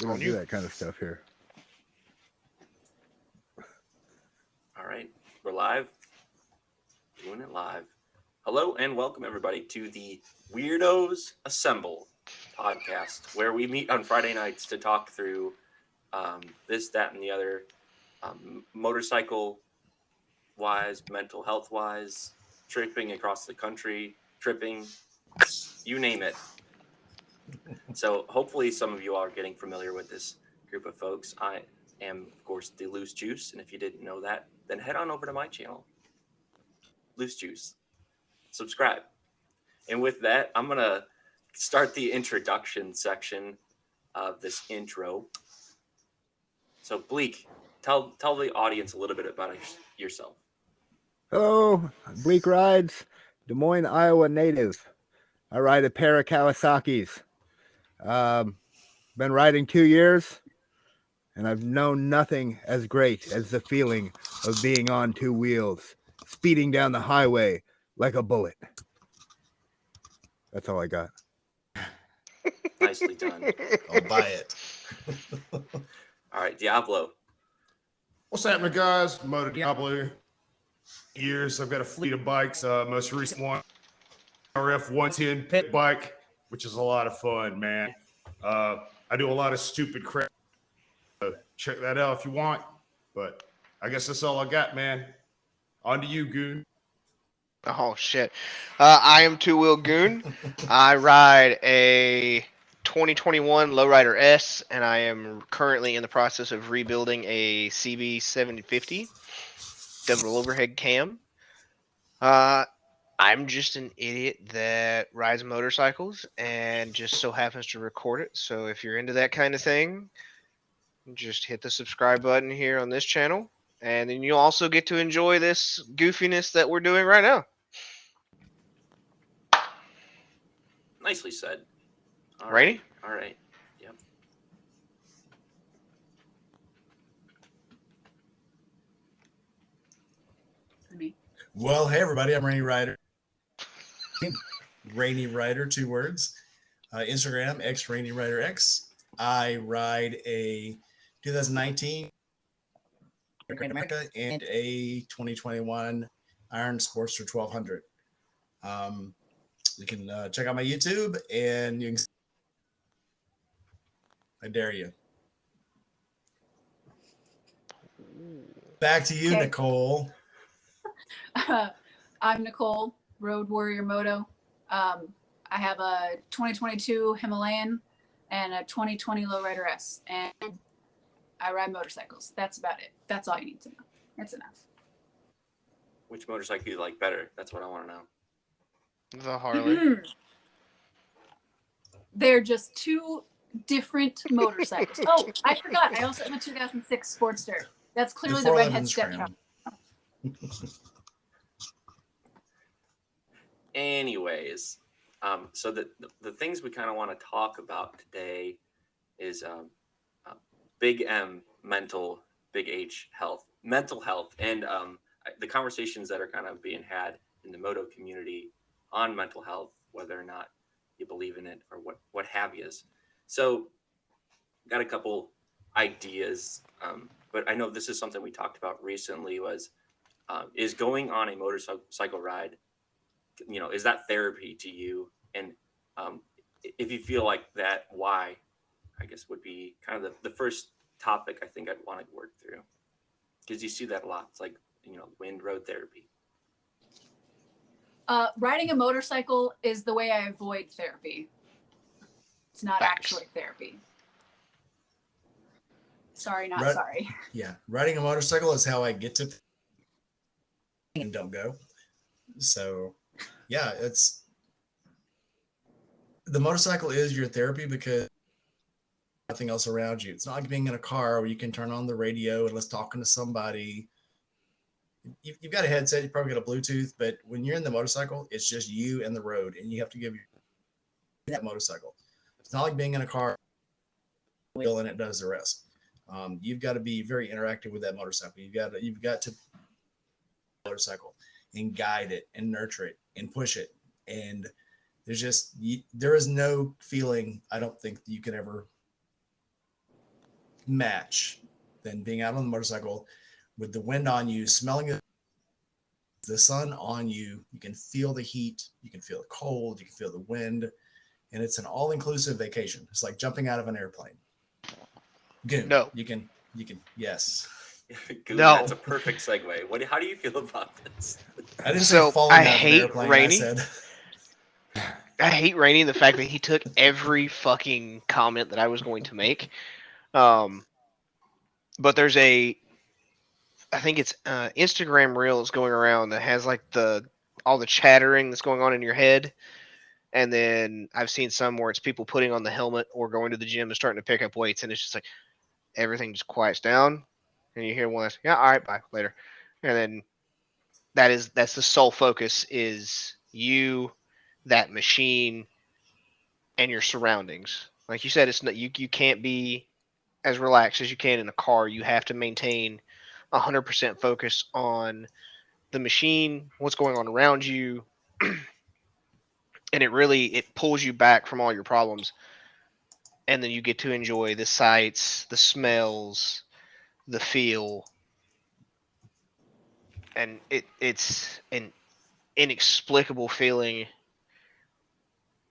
We don't do that kind of stuff here. All right, we're live. Doing it live. Hello and welcome everybody to the Weirdos Assemble podcast, where we meet on Friday nights to talk through this, that, and the other, motorcycle-wise, mental health-wise, tripping across the country, tripping, you name it. So hopefully some of you are getting familiar with this group of folks. I am, of course, the Loose Juice, and if you didn't know that, then head on over to my channel, Loose Juice. Subscribe. And with that, I'm going to start the introduction section of this intro. So, Bleak, tell the audience a little bit about yourself. Hello, Bleak Rides, Des Moines, Iowa native. I ride a pair of Kawasaki's. Been riding 2 years, and I've known nothing as great as the feeling of being on two wheels, speeding down the highway like a bullet. That's all I got. Nicely done. I'll buy it. All right, Diablo. What's happening, guys? Moto Diablo. Years. I've got a fleet of bikes. Most recent one, RF 110 pit bike, which is a lot of fun, man. I do a lot of stupid crap. Check that out if you want. But I guess that's all I got, man. On to you, Goon. Oh shit! I am Two Wheel Goon. I ride a 2021 Lowrider S, and I am currently in the process of rebuilding a CB 750 double overhead cam. I'm just an idiot that rides motorcycles and just so happens to record it. So if you're into that kind of thing, just hit the subscribe button here on this channel, and then you'll also get to enjoy this goofiness that we're doing right now. Nicely said. Rainy? All right. Yep. Well, hey everybody, I'm Rainy Rider. Rainy Rider, 2 words. Instagram, X Rainy Rider X. I ride a 2019 Grand America and a 2021 Iron Sportster 1200. You can check out my YouTube, and you can. I dare you. Back to you, Okay. Nicole. I'm Nicole, Road Warrior Moto. I have a 2022 Himalayan and a 2020 Lowrider S, and I ride motorcycles. That's about it. That's all you need to know. That's enough. Which motorcycle do you like better? That's what I want to know. The Harley. They're just two different motorcycles. Oh, I forgot. I also have a 2006 Sportster. That's clearly the redhead stepchild. Anyways, so the things we kind of want to talk about today is big M, mental, big H, health, mental health, and the conversations that are kind of being had in the moto community on mental health, whether or not you believe in it or what have yous. So got a couple ideas, but I know this is something we talked about recently was is going on a motorcycle ride, is that therapy to you? And if you feel like that, why, I guess would be kind of the first topic I think I'd want to work through, because you see that a lot. It's like, wind road therapy. Riding a motorcycle is the way I avoid therapy. It's not actually therapy. Sorry, not sorry. Yeah, riding a motorcycle is how I get to and don't go. So, yeah, it's the motorcycle is your therapy because nothing else around you. It's not like being in a car where you can turn on the radio and let's talking to somebody. You've got a headset, you probably got a Bluetooth, but when you're in the motorcycle, it's just you and the road, and you have to give that motorcycle. It's not like being in a car and it does the rest. You've got to be very interactive with that motorcycle. You've got to motorcycle and guide it and nurture it and push it. And there is no feeling I don't think you can ever match than being out on the motorcycle with the wind on you, smelling the sun on you. You can feel the heat, you can feel the cold, you can feel the wind, and it's an all-inclusive vacation. It's like jumping out of an airplane. Goon. No. You can, yes. Goon, No. that's a perfect segue. How do you feel about this? I didn't So, say falling I out of an hate airplane. Rainey. I said, I hate Rainey, the fact that he took every fucking comment that I was going to make. But there's I think it's Instagram reel that's going around that has like all the chattering that's going on in your head. And then I've seen some where it's people putting on the helmet or going to the gym and starting to pick up weights, and it's just like everything just quiets down, and you hear one that's, yeah, all right, bye, later. And then that's the sole focus is you, that machine, and your surroundings. Like you said, it's not, you can't be as relaxed as you can in a car. You have to maintain 100% focus on the machine, what's going on around you, and it pulls you back from all your problems. And then you get to enjoy the sights, the smells, the feel, and it's an inexplicable feeling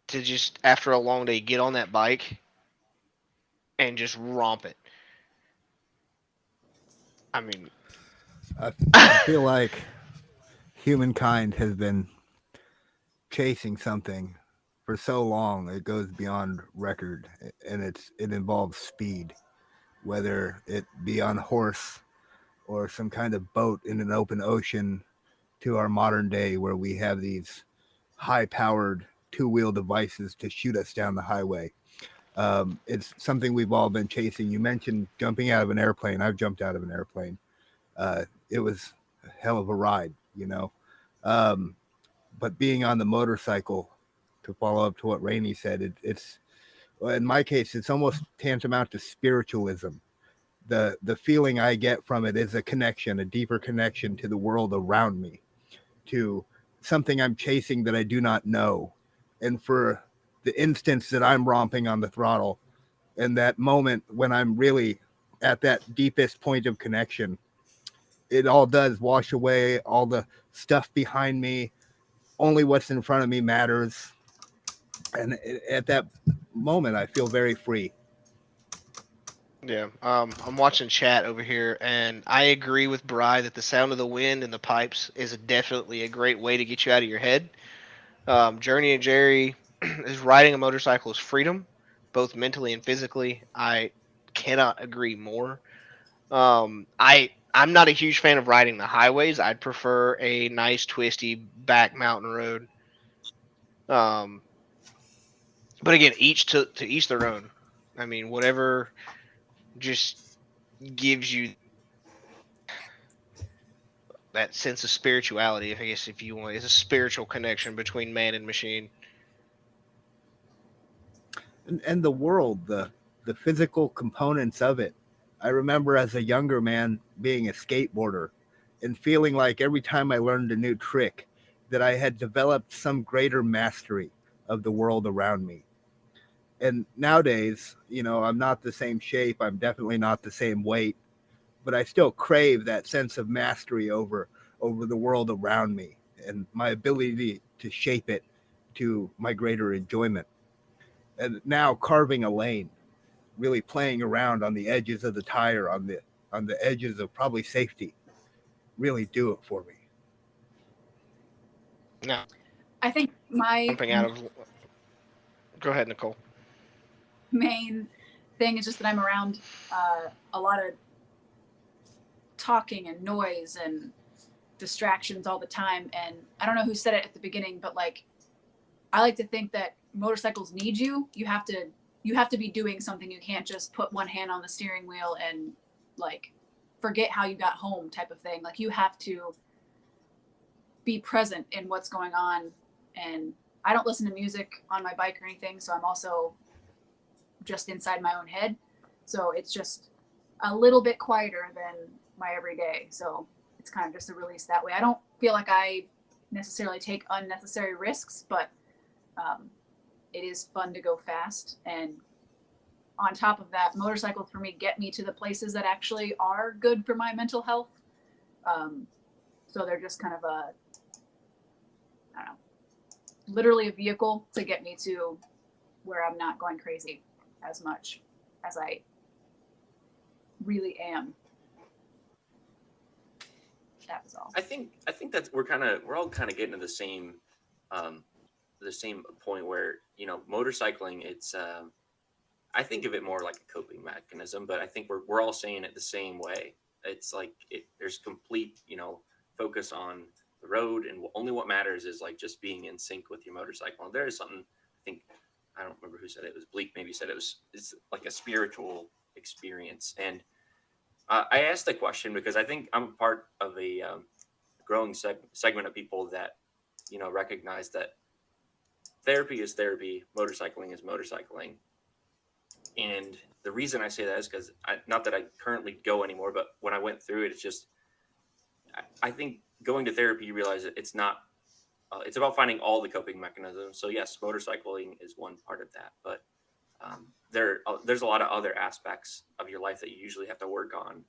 to just after a long day get on that bike and just romp it. I mean, I feel like humankind has been chasing something for so long it goes beyond record, and it involves speed, whether it be on horse or some kind of boat in an open ocean, to our modern day where we have these high-powered two-wheel devices to shoot us down the highway. It's something we've all been chasing. You mentioned jumping out of an airplane. I've jumped out of an airplane. It was a hell of a ride, you know. But being on the motorcycle, to follow up to what Rainey said, it's in my case, it's almost tantamount to spiritualism. The feeling I get from it is a connection, a deeper connection to the world around me, to something I'm chasing that I do not know. And for the instance that I'm romping on the throttle, and that moment when I'm really at that deepest point of connection, it all does wash away all the stuff behind me. Only what's in front of me matters. And at that moment, I feel very free. yeah. I'm watching chat over here, and I agree with Bri that the sound of the wind and the pipes is definitely a great way to get you out of your head. Journey and Jerry is riding a motorcycle is freedom, both mentally and physically. I cannot agree more. I'm not a huge fan of riding the highways. I'd prefer a nice twisty back mountain road. Um, but again, each to each their own. I mean, whatever just gives you that sense of spirituality. If I guess if you want, it's a spiritual connection between man and machine. And the world, the physical components of it. I remember as a younger man being a skateboarder and feeling like every time I learned a new trick that I had developed some greater mastery of the world around me. And nowadays, I'm not the same shape. I'm definitely not the same weight, but I still crave that sense of mastery over the world around me and my ability to shape it to my greater enjoyment. And now carving a lane, really playing around on the edges of the tire, on the edges of probably safety, really do it for me. Now, I think my jumping out of. Go ahead, Nicole. main thing is just that I'm around a lot of talking and noise and distractions all the time. And I don't know who said it at the beginning, but like, I like to think that motorcycles need you. You have to be doing something. You can't just put one hand on the steering wheel and like forget how you got home type of thing. Like you have to be present in what's going on. And I don't listen to music on my bike or anything, so I'm also just inside my own head. So it's just a little bit quieter than my everyday. So it's kind of just a release that way. I don't feel like I necessarily take unnecessary risks, but it is fun to go fast. And on top of that, motorcycles for me get me to the places that actually are good for my mental health. So they're just kind of I don't know, literally a vehicle to get me to where I'm not going crazy as much as I really am. That was all. I think that's we're all kind of getting to the same point where, you know, motorcycling, it's I think of it more like a coping mechanism, but I think we're all saying it the same way. It's like there's complete, you know, focus on the road, and only what matters is like just being in sync with your motorcycle. And there is something, I think, I don't remember who said it. It was Bleak maybe said it's like a spiritual experience. And I asked the question because I think I'm part of a growing segment of people that, you know, recognize that therapy is therapy, motorcycling is motorcycling. And the reason I say that is because, not that I currently go anymore, but when I went through it, it's just, I think going to therapy, you realize that it's not, it's about finding all the coping mechanisms. So yes, motorcycling is one part of that, but there's a lot of other aspects of your life that you usually have to work on.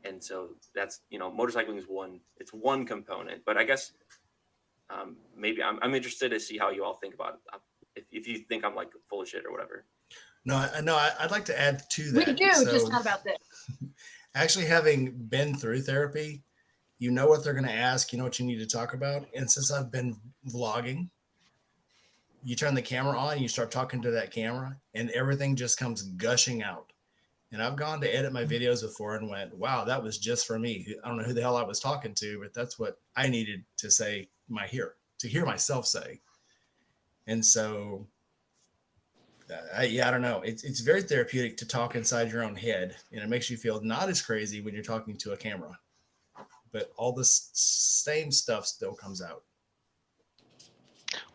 And so that's, you know, motorcycling is it's one component, but I guess maybe I'm interested to see how you all think about it. If you think I'm like full of shit or whatever. No, I'd like to add to that. We do, just not about this. Actually, having been through therapy, you know what they're going to ask, you know what you need to talk about. And since I've been vlogging, you turn the camera on, you start talking to that camera, and everything just comes gushing out. And I've gone to edit my videos before and went, wow, that was just for me. I don't know who the hell I was talking to, but that's what I needed to say, to hear myself say. And so, I don't know. It's very therapeutic to talk inside your own head, and it makes you feel not as crazy when you're talking to a camera, but all the same stuff still comes out.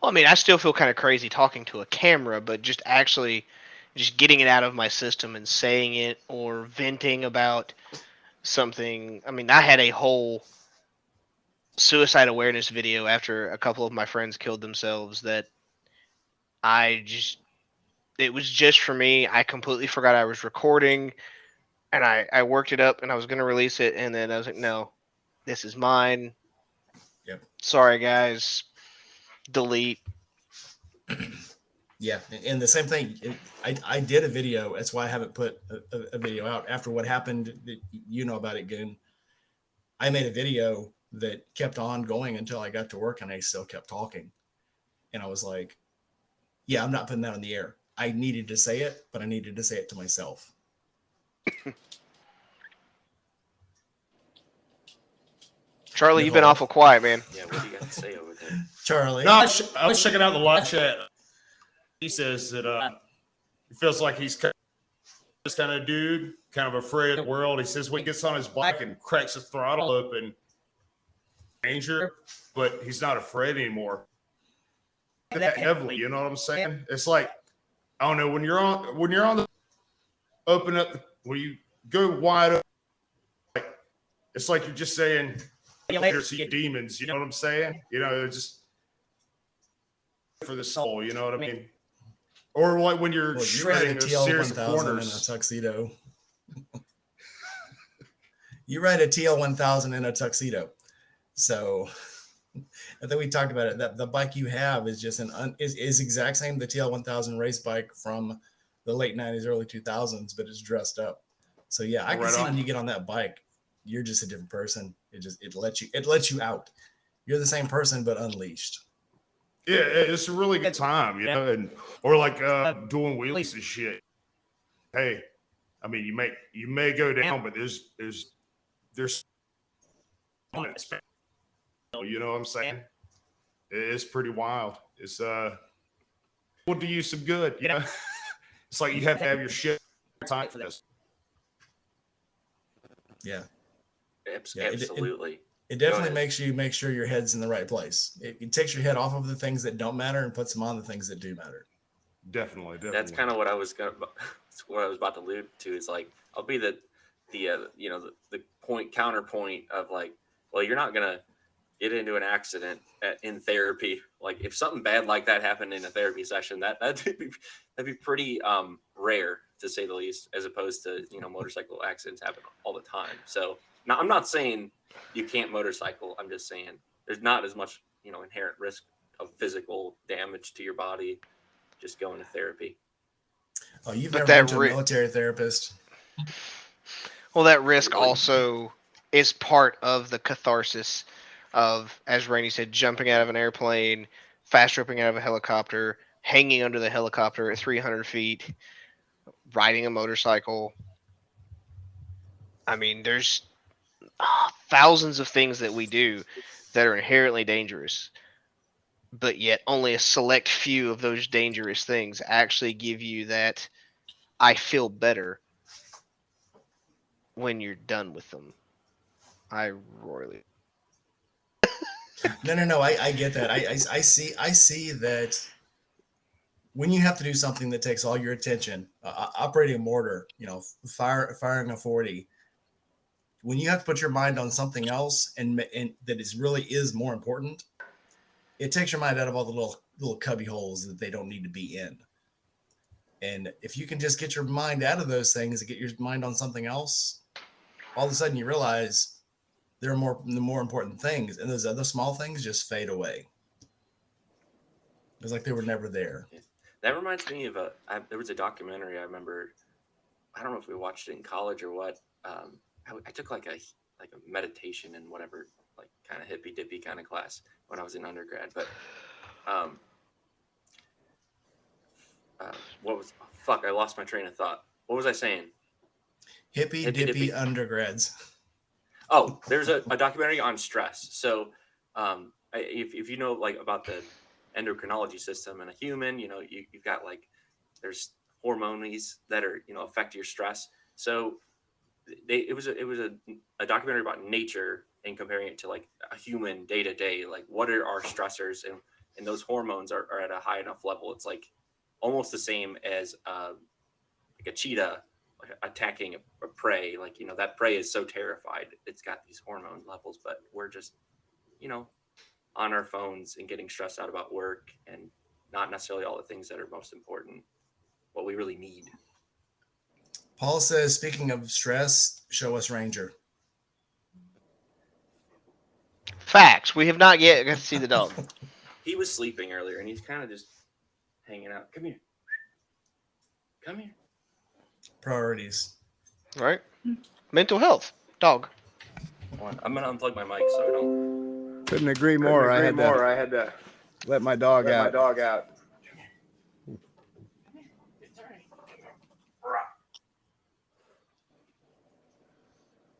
Well, I mean, I still feel kind of crazy talking to a camera, but just getting it out of my system and saying it or venting about something. I mean, I had a whole suicide awareness video after a couple of my friends killed themselves that it was just for me. I completely forgot I was recording, and I worked it up and I was going to release it. And then I was like, no, this is mine. Yep. Sorry, guys. Delete. Yeah. And the same thing. I did a video. That's why I haven't put a video out after what happened. You know about it, Goon. I made a video that kept on going until I got to work, and I still kept talking. And I was like, yeah, I'm not putting that on the air. I needed to say it, but I needed to say it to myself. Charlie, you've been awful quiet, man. Yeah, what do you got to say over there? Charlie. No, I was checking out the live chat. He says that he feels like he's this kind of dude, kind of afraid of the world. He says when he gets on his bike and cracks his throttle open, danger, but he's not afraid anymore. That heavily, you know what I'm saying? It's like, I don't know, when you're on the open up, when you go wide open, like, it's like you're just saying, later, see demons, you know what I'm saying? You know, just for the soul, you know what I mean? Or like when you're shredding a series of corners in a tuxedo. You ride a TL1000 in a tuxedo. So I think we talked about it. That the bike you have is just is exact same the TL1000 race bike from the late 90s, early 2000s, but it's dressed up. So yeah, I can see when you get on that bike, you're just a different person. It lets you out. You're the same person but unleashed. Yeah, it's a really good time, you know, or like doing wheelies and shit. Hey, I mean, you may go down, but there's you know what I'm saying? It's pretty wild. It's will do you some good, you know. It's like you have to have your shit time for this. Yeah. Absolutely. It definitely makes you make sure your head's in the right place. It takes your head off of the things that don't matter and puts them on the things that do matter. Definitely. That's kind of what I was about to allude to. Is like I'll be the counterpoint of like, well, you're not gonna get into an accident in therapy. Like if something bad like that happened in a therapy session, that'd be pretty rare to say the least, as opposed to motorcycle accidents happen all the time. So now I'm not saying you can't motorcycle. I'm just saying there's not as much inherent risk of physical damage to your body just going to therapy. Oh, you've But never that been to a military therapist? Well, that risk Really? also is part of the catharsis of, as Rainey said, jumping out of an airplane, fast roping out of a helicopter, hanging under the helicopter at 300 feet, riding a motorcycle. I mean, there's thousands of things that we do that are inherently dangerous, but yet only a select few of those dangerous things actually give you that I feel better when you're done with them. I royally. No. I get that. I see that when you have to do something that takes all your attention, operating a mortar, firing a 40, when you have to put your mind on something else and that really is more important, it takes your mind out of all the little cubby holes that they don't need to be in. And if you can just get your mind out of those things and get your mind on something else, all of a sudden you realize there are the more important things, and those other small things just fade away. It's like they were never there. That reminds me of there was a documentary I remember. I don't know if we watched it in college or what. I took like a meditation and whatever, like kind of hippy dippy kind of class when I was in undergrad. But what was fuck? I lost my train of thought. What was I saying? Hippy dippy undergrads. Oh, there's a documentary on stress. So if you know like about the endocrinology system in a human, you've got like there's hormones that are affect your stress. So it was a documentary about nature and comparing it to like a human day to day, like what are our stressors, and those hormones are at a high enough level. It's like almost the same as like a cheetah attacking a prey. Like that prey is so terrified, it's got these hormone levels, but we're just on our phones and getting stressed out about work and not necessarily all the things that are most important, what we really need. Paul says, speaking of stress, show us Ranger. Facts. We have not yet got to see the dog. He was sleeping earlier and he's kind of just hanging out. Come here. Priorities. Right? Mental health. Dog. I'm gonna unplug my mic so I don't. Couldn't agree more. I had to let my dog out.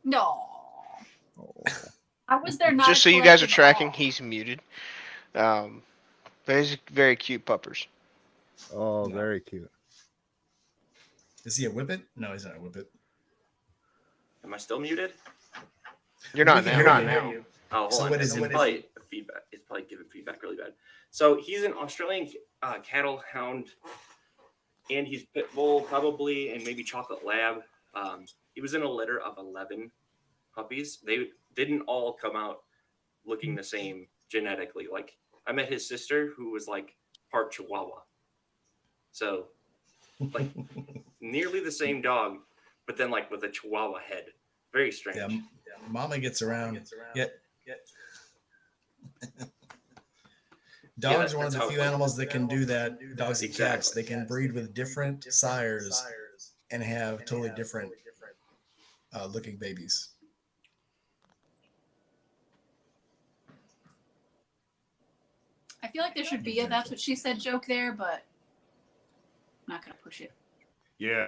No. I was there not. Just so you guys are collecting tracking, all. he's muted. He's very cute puppers. Oh, very cute. Is he a whippet? No, he's not a whippet. Am I still muted? You're not We now. can You're hear not you. now. Oh, hold So on. what is It's it? probably feedback. It's probably giving feedback really bad. So he's an Australian cattle hound, and he's pit bull probably, and maybe chocolate lab. He was in a litter of 11 puppies. They didn't all come out looking the same genetically. Like I met his sister, who was like part Chihuahua. So like nearly the same dog, but then like with a Chihuahua head. Very strange. Yeah, Mama gets around. Yeah. Dogs are one of the few animals that can do that. Dogs and cats, they can breed with different sires and have totally different looking babies. I feel like there should be a "that's what she said" joke there, but I'm not gonna push it. Yeah.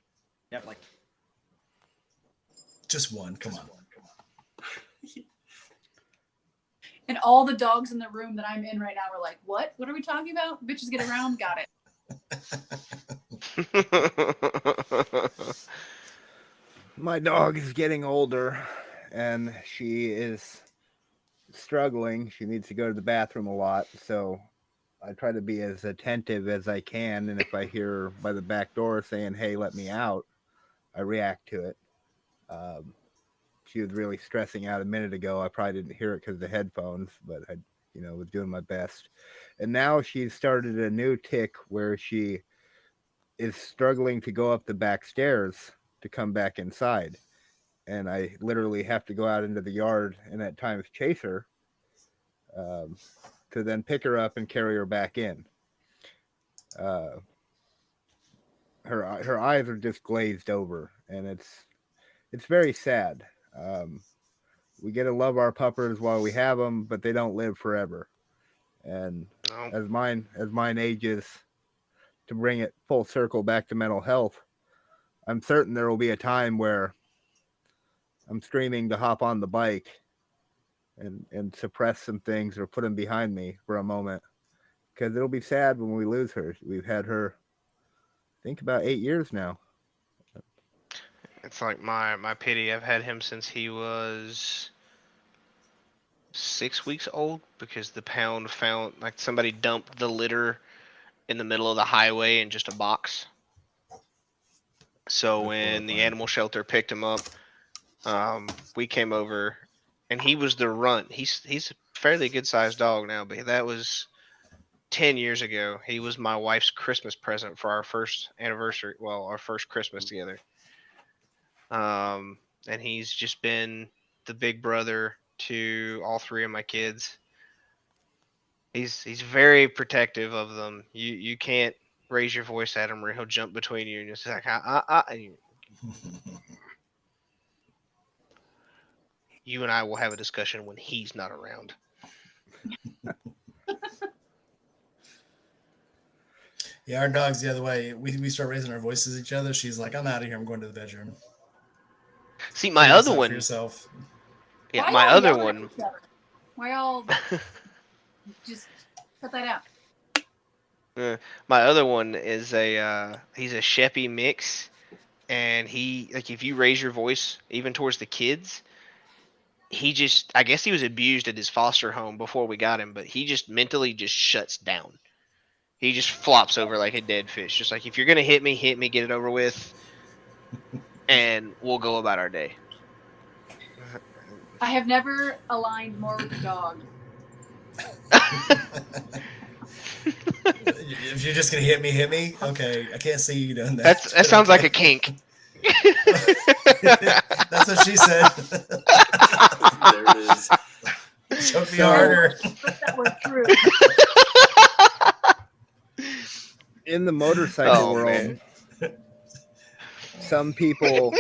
Like Just one. Come on. And all the dogs in the room that I'm in right now are like, "What? What are we talking about? Bitches get around. Got it." My dog is getting older and she is struggling. She needs to go to the bathroom a lot. So I try to be as attentive as I can. And if I hear her by the back door saying, "Hey, let me out," I react to it. she was really stressing out a minute ago. I probably didn't hear it because of the headphones, but I, was doing my best. And now she's started a new tick where she is struggling to go up the back stairs to come back inside. And I literally have to go out into the yard and at times chase her to then pick her up and carry her back in. Her eyes are just glazed over, and it's very sad. We get to love our puppers while we have them, but they don't live forever. And No. as mine ages, to bring it full circle back to mental health, I'm certain there will be a time where I'm screaming to hop on the bike and suppress some things or put them behind me for a moment, because it'll be sad when we lose her. We've had her, I think, about 8 years now. It's like my pity. I've had him since he was 6 weeks old because the pound found like somebody dumped the litter in the middle of the highway in just a box. So That's when the horrifying. animal shelter picked him up, we came over, and he was the runt. He's a fairly good sized dog now, but that was 10 years ago. He was my wife's Christmas present for our first anniversary. Well, our first Christmas together. And he's just been the big brother to all three of my kids. He's very protective of them. You can't raise your voice at him or he'll jump between you and it's like you and I will have a discussion when he's not around. Yeah, our dog's the other way. We start raising our voices at each other. She's like, "I'm out of here. I'm going to the bedroom." See, my Figure this other out for one, yourself. yeah, Why my y'all other yelling at one, each other? Why y'all just cut that out? my other one is he's a Sheppy mix, and he like if you raise your voice even towards the kids, I guess he was abused at his foster home before we got him, but he just mentally just shuts down. He just flops over like a dead fish. Just like if you're gonna hit me, get it over with, and we'll go about our day. I have never aligned more with a dog. If you're just gonna hit me. Okay, I can't see you doing that. That sounds like a kink. That's what she said. There it is. Choke me harder. But that were true. In the motorcycle Oh, world, man. some people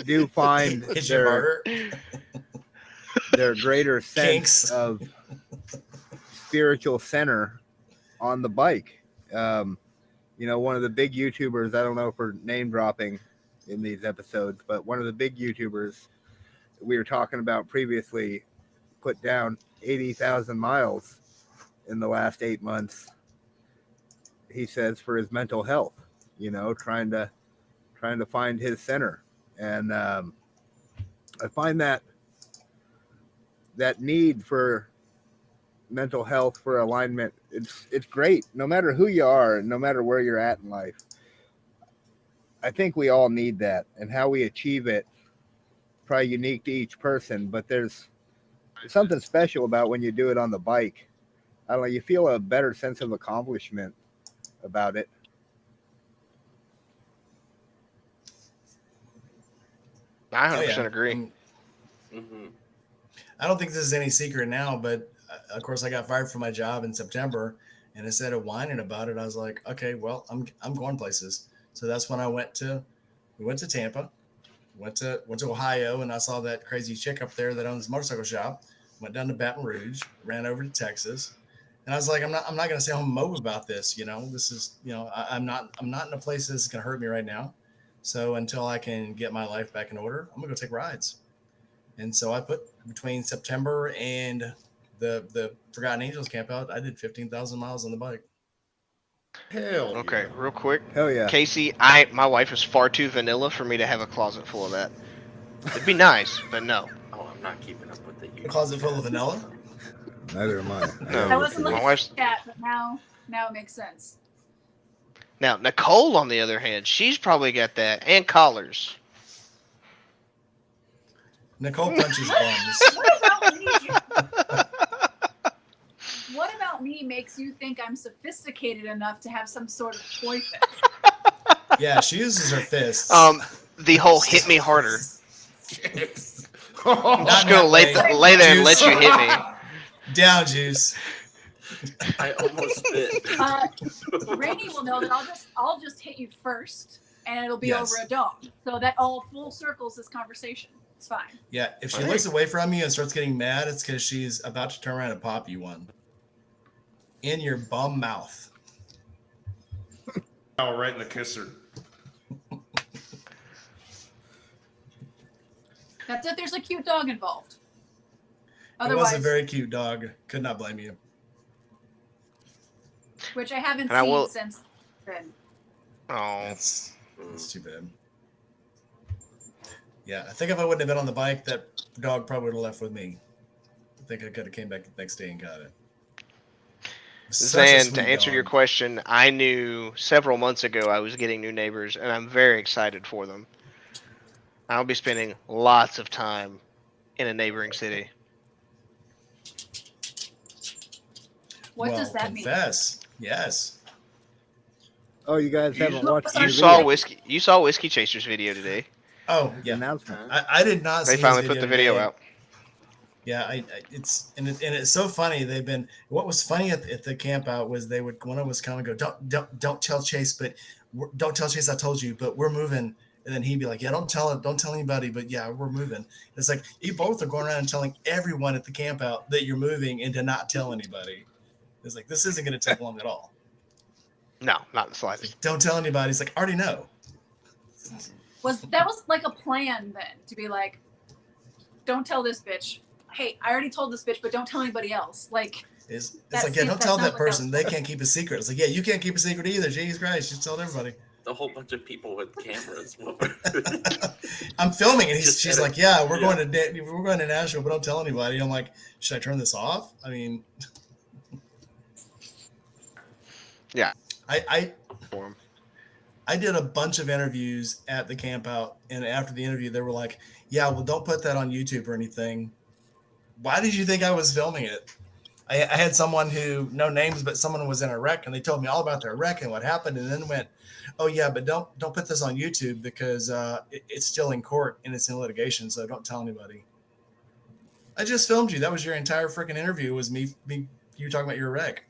do find Hit you harder. their greater sense Kinks. of spiritual center on the bike. One of the big YouTubers, I don't know if we're name dropping in these episodes, but one of the big YouTubers we were talking about previously put down 80,000 miles in the last 8 months. He says for his mental health, trying to find his center. And I find that need for mental health, for alignment, it's great no matter who you are and no matter where you're at in life. I think we all need that, and how we achieve it probably unique to each person, but there's something special about when you do it on the bike. I don't know, you feel a better sense of accomplishment about it. I Oh, 100% yeah. agree. Mm-hmm. I don't think this is any secret now, but of course I got fired from my job in September, and instead of whining about it, I was like, okay, well, I'm going places. So that's when we went to Tampa, went to Ohio, and I saw that crazy chick up there that owns a motorcycle shop. Went down to Baton Rouge, ran over to Texas, and I was like, I'm not going to say I'm mope about this. This is, I'm not in a place that's going to hurt me right now. So until I can get my life back in order, I'm gonna go take rides. And so I put between September and the Forgotten Angels camp out, I did 15,000 miles on the bike. Hell Okay, yeah. real quick. Hell yeah. Casey, my wife is far too vanilla for me to have a closet full of that. It'd be nice, but no. Oh, I'm not keeping up with the A closet full of vanilla? Neither am I. No. I wasn't My looking wife's at that, but now it makes sense. now Nicole, on the other hand, she's probably got that and collars. Nicole punches bums. What about me makes you think I'm sophisticated enough to have some sort of toy fetish? Yeah, she uses her fists. The whole hit me harder. Not Just in gonna that way. lay there and Juice. let you hit me. Down, Juice. I almost bit. Rainey will know that I'll just hit you first, and it'll be Yes. over a dog. So that all full circles this conversation. It's fine. Yeah, if she All looks away from you and starts getting mad, it's because she's about to turn around and pop you one. In your bum mouth. Oh, right in the kisser. That's if there's a cute dog involved. It was Otherwise, a very cute dog. Could not blame you. which I haven't And I seen will- since then. Oh, That's too bad. Yeah, I think if I wouldn't have been on the bike, that dog probably would have left with me. I think I could have came back the next day and got it. Such a Zan, to sweet answer your dog. question, I knew several months ago I was getting new neighbors, and I'm very excited for them. I'll be spending lots of time in a neighboring city. What well, does that mean? confess. Yes. Oh, you guys You- haven't watched You the saw video? You saw Whiskey Chaser's video today. Oh, The yeah. announcement. I did not see They his finally put the video today. out. Yeah, it's and it's so funny. They've been. What was funny at the camp out was one of us kind of go, don't tell Chase, but don't tell Chase I told you, but we're moving. And then he'd be like, yeah, don't tell anybody, but yeah, we're moving. It's like you both are going around and telling everyone at the camp out that you're moving and to not tell anybody. It's like this isn't going to take long at all. No, not in the It's slightest. like, don't tell anybody. It's like I already know. That was like a plan then to be like, don't tell this bitch. Hey, I already told this bitch, but don't tell anybody else. Like, It's That like yeah, seems- don't that tell sounds that like person. that- They can't keep a secret. It's like yeah, you can't keep a secret either. Jesus Christ, you told everybody. A whole bunch of people with cameras. I'm filming it. Just She's edit. like, yeah, we're Yeah. going to Nashville, but don't tell anybody. I'm like, should I turn this off? I mean, Yeah. I did a bunch of interviews at the camp out, and after the interview, they were like, yeah, well, don't put that on YouTube or anything. Why did you think I was filming it? I had someone who, no names, but someone was in a wreck, and they told me all about their wreck and what happened, and then went, oh yeah, but don't put this on YouTube because it's still in court and it's in litigation, so don't tell anybody. I just filmed you. That was your entire freaking interview. Was me you talking about your wreck.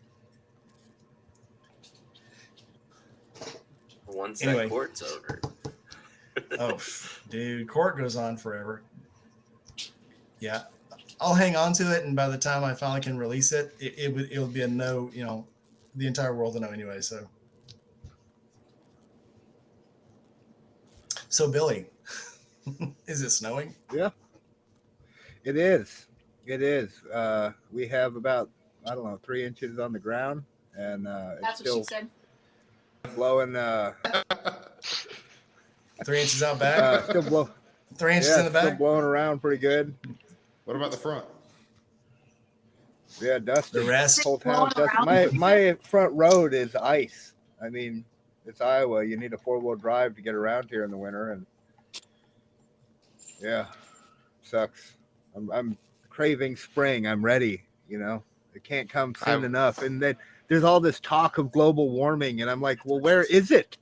Once Anyway. that court's over. Oh, dude, court goes on forever. Yeah, I'll hang on to it, and by the time I finally can release it, it'll be a no. You know, the entire world will know anyway. So Billy, is it snowing? It is. It is. We have about, I don't know, 3 inches on the ground, and it's that's what still she said. blowing. 3 inches out back, Still blow. 3 inches Yeah, in the still back. blowing around pretty good. What about the front? Yeah, dusty. The rest. Whole town's Blowing dusty. around. My front road is ice. I mean, it's Iowa. You need a 4-wheel drive to get around here in the winter, and yeah, sucks. I'm craving spring. I'm ready. You know, it can't come soon enough. And then there's all this talk of global warming, and I'm like, well, where is it?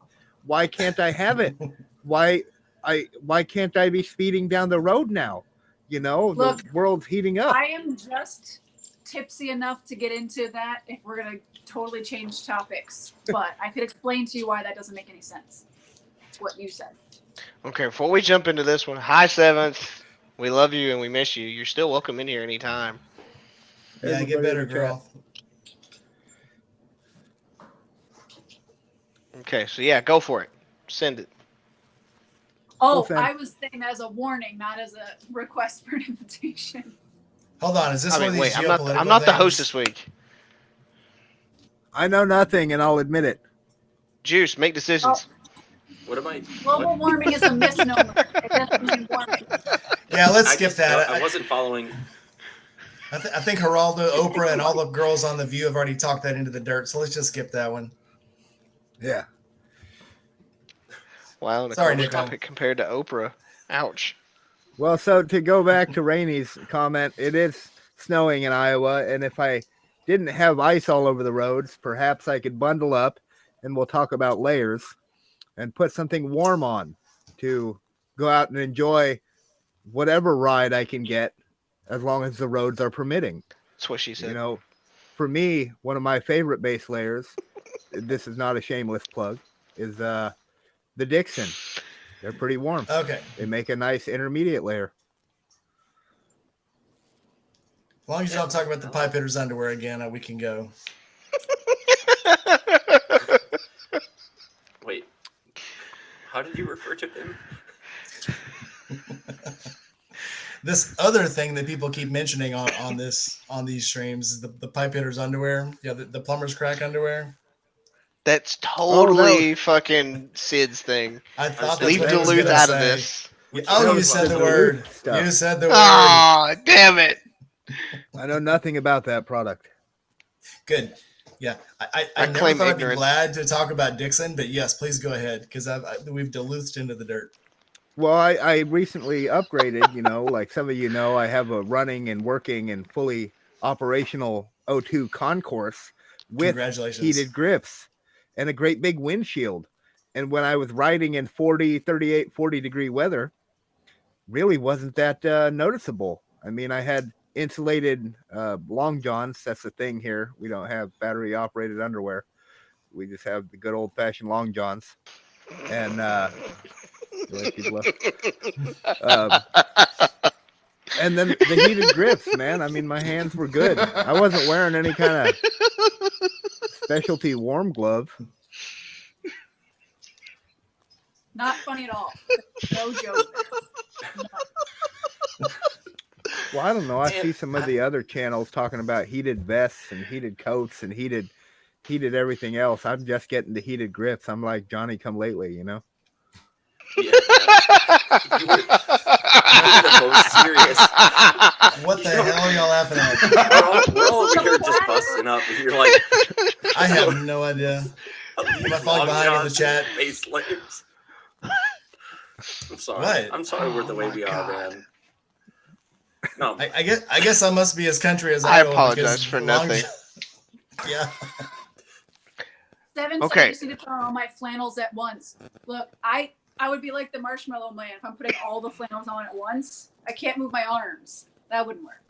Why can't I have it? Why can't I be speeding down the road now? You know, Look, the world's heating up. I am just tipsy enough to get into that if we're going to totally change topics. But I could explain to you why that doesn't make any sense. It's what you said. Okay, before we jump into this one, hi Seventh. We love you and we miss you. You're still welcome in here anytime. Yeah, get Everybody better, in the girl. Okay, so yeah, go for it. Send it. Oh, Well, I was saying that as a warning, not as a request for an invitation. Hold on, is this I one mean, of these wait, geopolitical I'm not the host things? this week. I know nothing, and I'll admit it. Juice, make decisions. What am I? Global warming is a misnomer. It doesn't mean warming. Yeah, let's I skip just- that. I wasn't following. I think Geraldo, Oprah, and all the girls on The View have already talked that into the dirt, so let's just skip that one. Yeah. Wow, Sorry, Nicole's Nicole. topic compared to Oprah. Ouch. Well, so to go back to Rainey's comment, it is snowing in Iowa, and if I didn't have ice all over the roads, perhaps I could bundle up, and we'll talk about layers, and put something warm on to go out and enjoy whatever ride I can get, as long as the roads are permitting. That's what she said. You know, for me, one of my favorite base layers, this is not a shameless plug, is the Dixon. They're pretty warm. Okay. They make a nice intermediate layer. As long as you don't talk about the pipe hitter's underwear again, we can go. Wait, how did you refer to him? This other thing that people keep mentioning on these streams is the pipe hitter's underwear. Yeah, the plumber's crack underwear. That's totally no. fucking Sid's thing. I thought that's Leave what he was Duluth gonna out of say. this. Oh, you said the word. Stuff. You said the word. Ah, damn it. I know nothing about that product. Good. Yeah, I I never claim thought I'd be ignorance. glad to talk about Dixon, but yes, please go ahead because we've Duluthed into the dirt. Well, I recently upgraded, like some of you know, I have a running and working and fully operational O2 concourse with Congratulations. heated grips and a great big windshield. And when I was riding in 40, 38, 40 degree weather, really wasn't that noticeable. I mean, I had insulated long johns. That's the thing here. We don't have battery operated underwear. We just have the good old fashioned long johns. And and then the heated grips, man. I mean, my hands were good. I wasn't wearing any kind of specialty warm glove. Not funny at all. No joke. No. Well, I don't know. I Man, see some of the other channels talking about heated vests and heated coats and heated everything else. I'm just getting the heated grips. I'm like Johnny come lately, Yeah. You were the most serious. What the hell are y'all laughing at? We're all over here just busting up. And you're like, I have no idea. Am I falling behind in the chat? Base layers. I'm sorry. What? I'm sorry we're the way my we God. are, man. No, I guess I must be as country as I Iowa apologize because for long- nothing. Yeah. Seven, Okay. I just need to put on all my flannels at once. Look, I would be like the Marshmallow Man if I'm putting all the flannels on at once. I can't move my arms. That wouldn't work.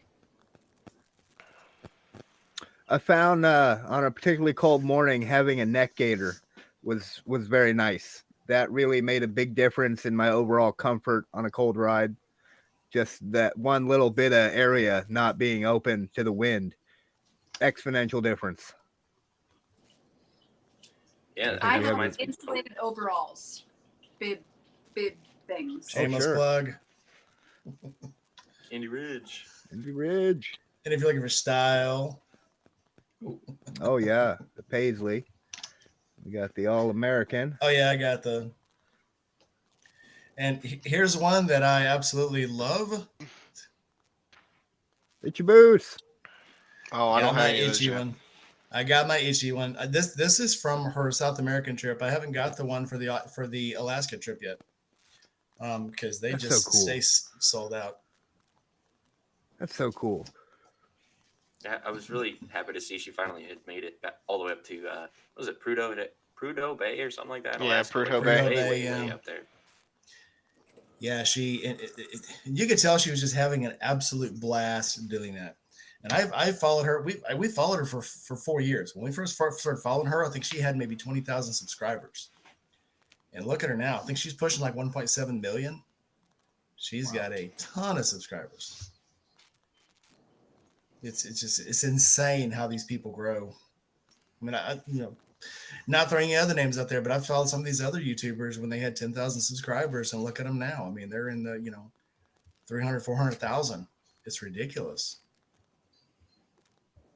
I found on a particularly cold morning having a neck gaiter was very nice. That really made a big difference in my overall comfort on a cold ride. Just that one little bit of area not being open to the wind, exponential difference. yeah, I that have reminds me. insulated overalls. Bib things. Shameless sure. plug. Andy Ridge. Indy Ridge. And if you're looking for style, Oh yeah, the Paisley. We got the All American. oh yeah, I got the. And here's one that I absolutely love. Itchy boots. Oh, I Got don't my have any of those itchy yet. one. I got my itchy one. This is from her South American trip. I haven't got the one for the Alaska trip yet. Because they That's just so cool. stay sold out. That's so cool. Yeah, I was really happy to see she finally had made it back all the way up to was it Prudhoe Bay or something like that? Yeah, Alaska, Prudhoe Bay. way Yeah. up there. Yeah, you could tell she was just having an absolute blast doing that. And I followed her. We followed her for 4 years. When we first started following her, I think she had maybe 20,000 subscribers. And look at her now. I think she's pushing like 1.7 million. She's got a ton of subscribers. It's insane how these people grow. I mean, I not throwing any other names out there, but I've followed some of these other YouTubers when they had 10,000 subscribers, and look at them now. I mean, they're in the 300, 400,000. It's ridiculous.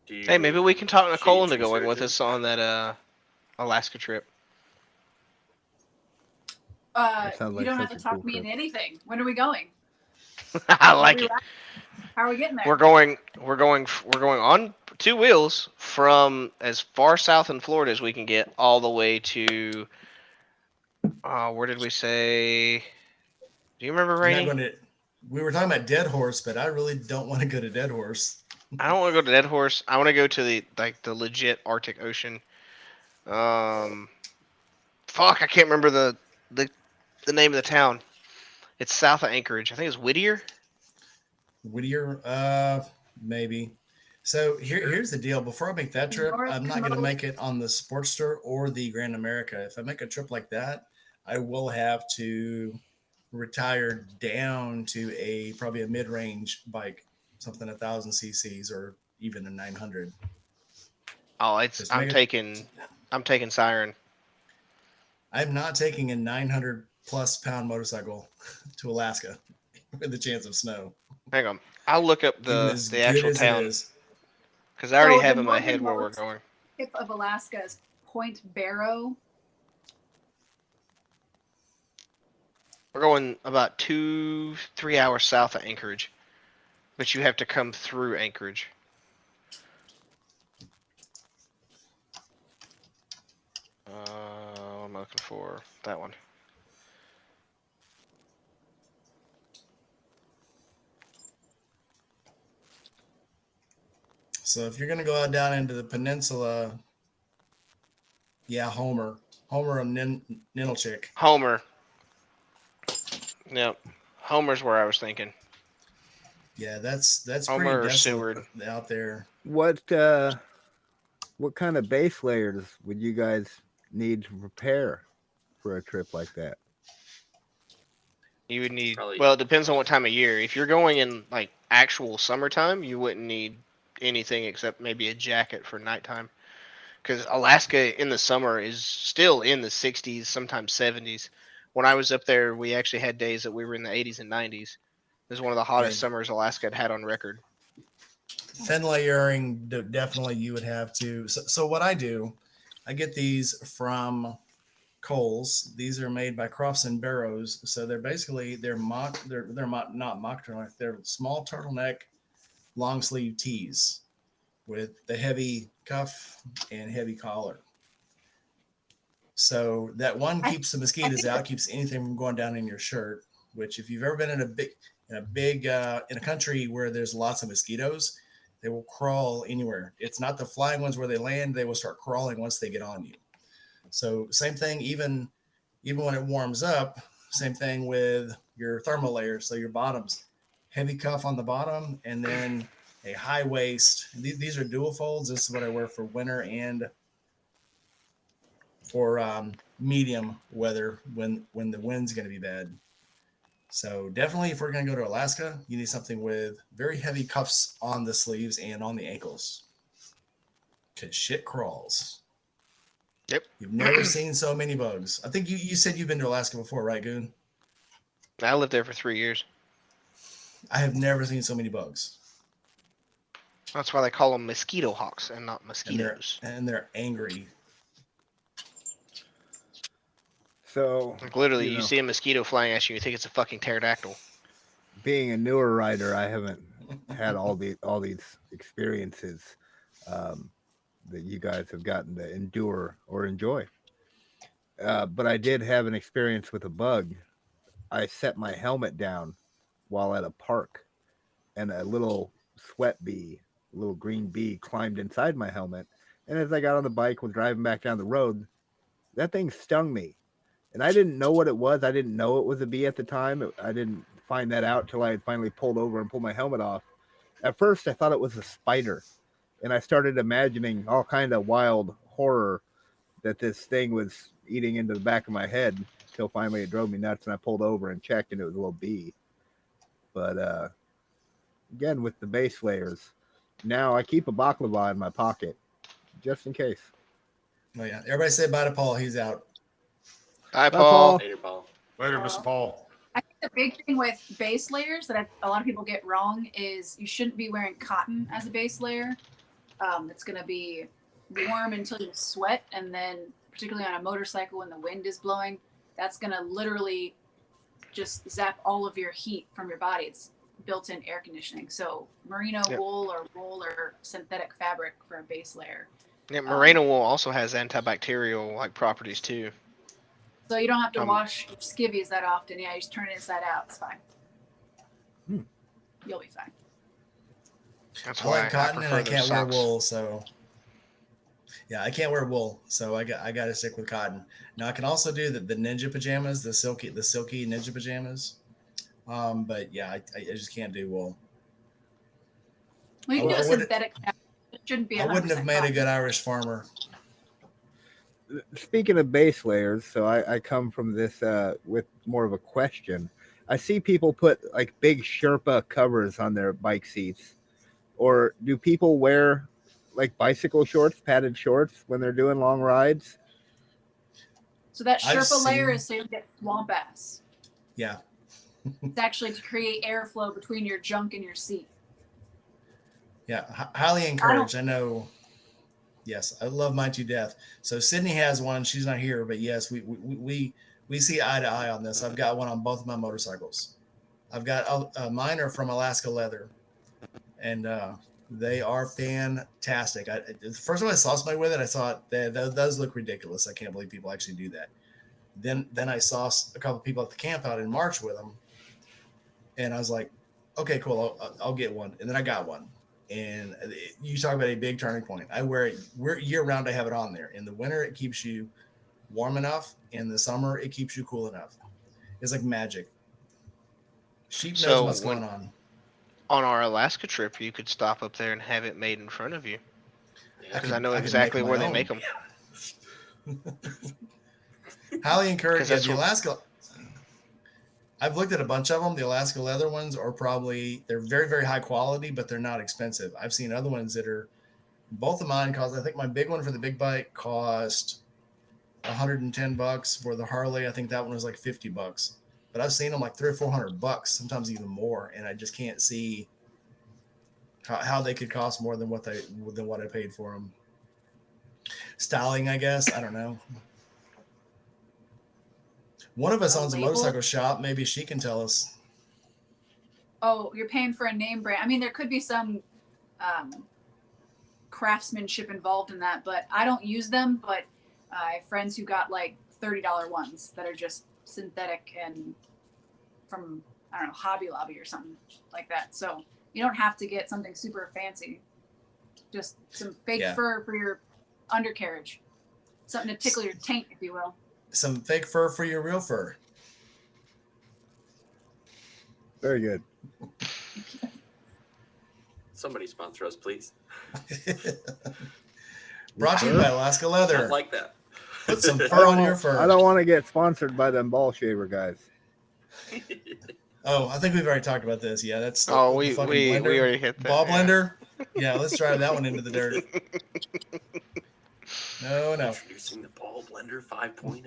Hey, maybe we can talk Nicole into Shades going with resurgence. us on that Alaska trip. sounds You like don't have such to a talk cool me trip. into anything. When are we going? I like it. How are we getting there? We're going on 2 wheels from as far south in Florida as we can get all the way to where did we say? Do you remember, You're not Rainey? going to we were talking about Dead Horse, but I really don't want to go to Dead Horse. I don't want to go to Dead Horse. I want to go to the legit Arctic Ocean. Fuck, I can't remember the name of the town. It's south of Anchorage. I think it's Whittier. Whittier, maybe. So here's the deal. Before I make that trip, North I'm not going to Coast. make it on the Sportster or the Grand America. If I make a trip like that, I will have to retire down to probably a mid-range bike, something 1,000 cc's or even a 900. Oh, Just I'm make it- taking Siren. I'm not taking a 900 plus pound motorcycle to Alaska with the chance of snow. Hang on. I'll look up Even as the good actual as it town is. because I already So have the in my head where we're northernmost going. tip of Alaska is Point Barrow. We're going about 2-3 hours south of Anchorage, but you have to come through Anchorage. What am I looking for? That one. So if you're gonna go out down into the peninsula, yeah, Homer and Ninilchik. Homer. Yep. Homer's where I was thinking. Yeah, that's Homer pretty or desolate Seward. out there. What kind of base layers would you guys need to prepare for a trip like that? You would need. Probably- Well, it depends on what time of year. If you're going in like actual summertime, you wouldn't need anything except maybe a jacket for nighttime. Because Alaska in the summer is still in the 60s, sometimes 70s. When I was up there, we actually had days that we were in the 80s and 90s. It was one of the hottest Yeah. summers Alaska had on record. Thin layering, definitely you would have to. So what I do, I get these from Kohl's. These are made by Crofts and Barrows. So they're basically they're not mock turtleneck. They're small turtleneck, long sleeve tees with the heavy cuff and heavy collar. So that one keeps the mosquitoes out, keeps anything from going down in your shirt. Which, if you've ever been in a country where there's lots of mosquitoes, they will crawl anywhere. It's not the flying ones where they land; they will start crawling once they get on you. So same thing, even when it warms up. Same thing with your thermal layers. So your bottoms, heavy cuff on the bottom, and then a high waist. These are dual folds. This is what I wear for winter and for medium weather when the wind's going to be bad. So definitely, if we're going to go to Alaska, you need something with very heavy cuffs on the sleeves and on the ankles. Because shit crawls. Yep. You've never seen so many bugs. I think you said you've been to Alaska before, right, Goon? I lived there for 3 years. I have never seen so many bugs. That's why they call them mosquito hawks and not And mosquitoes. they're angry. So, Like literally, you know, see a mosquito flying at you, you think it's a fucking pterodactyl. being a newer rider, I haven't had all these experiences that you guys have gotten to endure or enjoy. But I did have an experience with a bug. I set my helmet down while at a park, and a little sweat bee, a little green bee, climbed inside my helmet. And as I got on the bike, was driving back down the road, that thing stung me. And I didn't know what it was. I didn't know it was a bee at the time. I didn't find that out till I had finally pulled over and pulled my helmet off. At first, I thought it was a spider. And I started imagining all kind of wild horror that this thing was eating into the back of my head until finally it drove me nuts and I pulled over and checked and it was a little bee. But again, with the base layers, now I keep a baklava in my pocket just in case. Oh yeah. Everybody say bye to Paul. He's out. Bye, Bye, Paul. Paul. Later, Paul. Later, Mr. Paul. I think the big thing with base layers that a lot of people get wrong is you shouldn't be wearing cotton as a base layer. It's going to be warm until you sweat, and then particularly on a motorcycle when the wind is blowing, that's going to literally just zap all of your heat from your body. It's built-in air conditioning. So merino wool or synthetic fabric for a base layer. Yeah, merino wool also has antibacterial like properties too. So you don't have to wash your skivvies that often. Yeah, you just turn it inside out. It's fine. you'll be fine. That's I why like cotton and prefer I those can't wear socks. wool, so yeah, I can't wear wool, so I got to stick with cotton. Now I can also do the ninja pajamas, the silky ninja pajamas. But yeah, I just can't do wool. Well, you can I do a would- synthetic fabric. It shouldn't be. I wouldn't have 100% made a cotton. good Irish farmer. Speaking of base layers, so I come from this with more of a question. I see people put like big Sherpa covers on their bike seats, or do people wear like bicycle shorts, padded shorts when they're doing long rides? So that I've Sherpa layer seen- is so you don't get swamp ass. Yeah, It's actually to create airflow between your junk and your seat. yeah, highly encouraged. I know. Yes, I love mine to death. So Sydney has one. She's not here, but yes, we see eye to eye on this. I've got one on both of my motorcycles. I've got mine are from Alaska Leather, and they are fantastic. The first time I saw somebody with it, I thought those look ridiculous. I can't believe people actually do that. Then I saw a couple of people at the camp out in March with them, and I was like, okay, cool, I'll get one. And then I got one. And you talk about a big turning point. I wear it year round. I have it on there. In the winter, it keeps you warm enough. In the summer, it keeps you cool enough. It's like magic. Sheep knows So what's going on. On our Alaska trip, you could stop up there and have it made in front of you. Because I know could make exactly my where they own. make them. Highly encouraged. Because The that's what- Alaska. I've looked at a bunch of them. The Alaska Leather ones are they're very, very high quality, but they're not expensive. I've seen other ones that are, both of mine cost, I think my big one for the big bike cost $110. For the Harley, I think that one was like $50. But I've seen them like $300 or $400, sometimes even more, and I just can't see how they could cost more than what I paid for them. Styling, I guess. I don't know. One of us A owns a label? motorcycle shop. Maybe she can tell us. Oh, you're paying for a name brand. I mean, there could be some craftsmanship involved in that, but I don't use them. But I have friends who got like $30 ones that are just synthetic and from, I don't know, Hobby Lobby or something like that. So you don't have to get something super fancy. Just some fake fur for your undercarriage. Something to tickle your taint, if you will. Some fake fur for your real fur. Very good. Somebody sponsor us, please. Brought to you by Alaska Leather. I'd like that. Put some fur on your fur. I don't want to get sponsored by them ball shaver guys. Oh, I think we've already talked about this. Yeah, that's Oh, the we fucking we blender. already hit that. Ball yeah. blender. Yeah, let's drive that one into the dirt. No. Introducing the Ball Blender 5.0.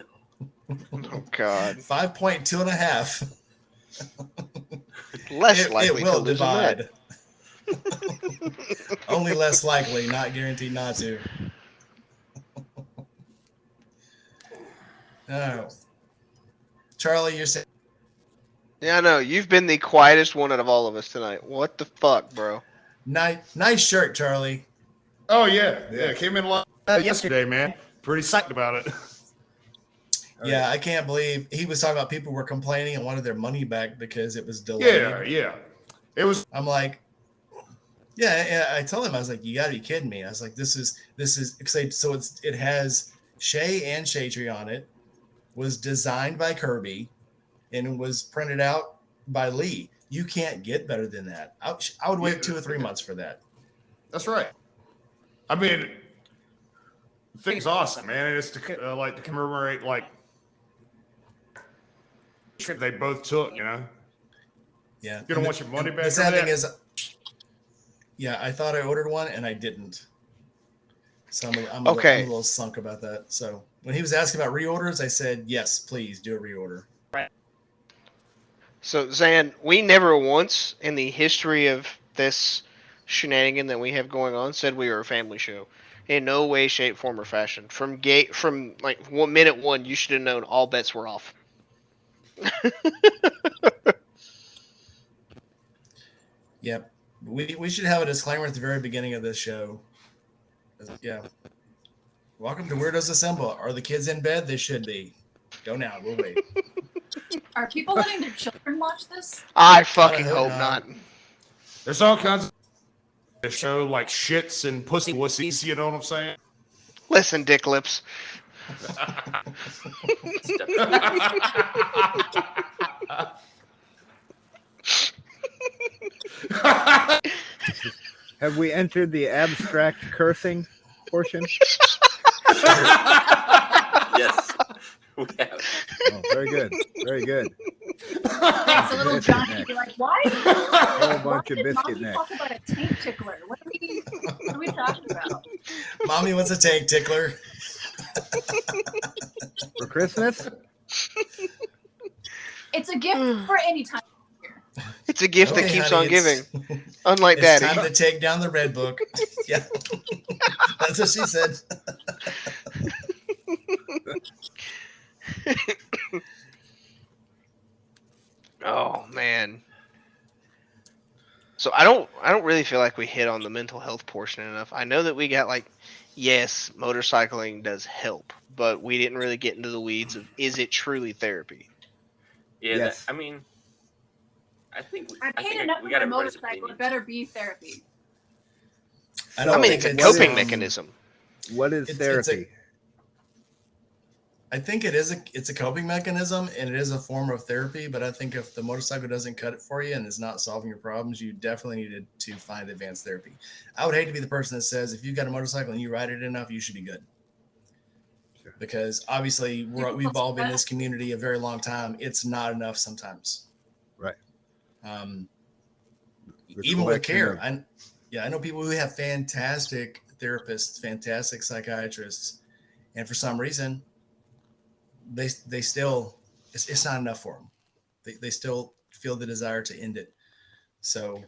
Oh God. 5.2 and a half. Less It likely will to lose a divide. red. Only less likely, not guaranteed not to. Oh. Charlie, you're saying Yeah, I know. You've been the quietest one out of all of us tonight. What the fuck, bro? nice shirt, Charlie. Oh yeah. Came in yesterday, man. Pretty psyched about it. Yeah, I can't believe he was talking about people were complaining and wanted their money back because it was delayed. Yeah. It was I'm like, yeah, and I told him, I was like, you gotta be kidding me. I was like, this is so it has Shay and Shade Tree on it, was designed by Kirby, and was printed out by Lee. You can't get better than that. I would wait 2 or 3 months for that. That's right. I mean, the thing's awesome, man. It's to to commemorate trip they both took. Yeah. You don't want your money back. The sad on thing that? is, yeah, I thought I ordered one and I didn't. So I'm a little sunk about that. So when he was asking about reorders, I said, yes, please do a reorder. So Zan, we never once in the history of this shenanigan that we have going on said we were a family show. In no way, shape, form, or fashion. From like minute one, you should have known all bets were off. Yep. We should have a disclaimer at the very beginning of this show. Yeah. Welcome to Weirdos Assemble. Are the kids in bed? They should be. Go now. We'll wait. Are people letting their children watch this? I fucking I hope hope not. There's all kinds of show like shits and pussy wussies. You know what I'm saying? Listen, dick lips. It's definitely- Have we entered the abstract cursing portion? yes, we have. Oh, very good. Very good. Thanks, a little Biscuit Johnny. neck. Be like, why? Whole Why bunch of did biscuit Mommy neck. talk about a tank tickler? What are we talking about? Mommy, what's a tank tickler? For Christmas? It's a gift for any time. It's a gift that Okay, keeps honey, on giving, it's- unlike It's Daddy. time to take down the red book. Yeah, that's what she said. Oh man. So I don't really feel like we hit on the mental health portion enough. I know that we got like, yes, motorcycling does help, but we didn't really get into the weeds of is it truly therapy? Yeah, Yes. I mean, I think I paid think enough we for got my everybody's motorcycle. It opinions. better be therapy. I I don't mean, think it's a what coping is- mechanism. What is It's a- therapy? I think it's a coping mechanism and it is a form of therapy. But I think if the motorcycle doesn't cut it for you and is not solving your problems, you definitely needed to find advanced therapy. I would hate to be the person that says if you've got a motorcycle and you ride it enough, you should be good. Sure. Because obviously we've all been in this community a very long time. It's not enough sometimes. Right. Um, The even with collection care, of- I know people who have fantastic therapists, fantastic psychiatrists, and for some reason, they still it's not enough for them. They still feel the desire to end it. So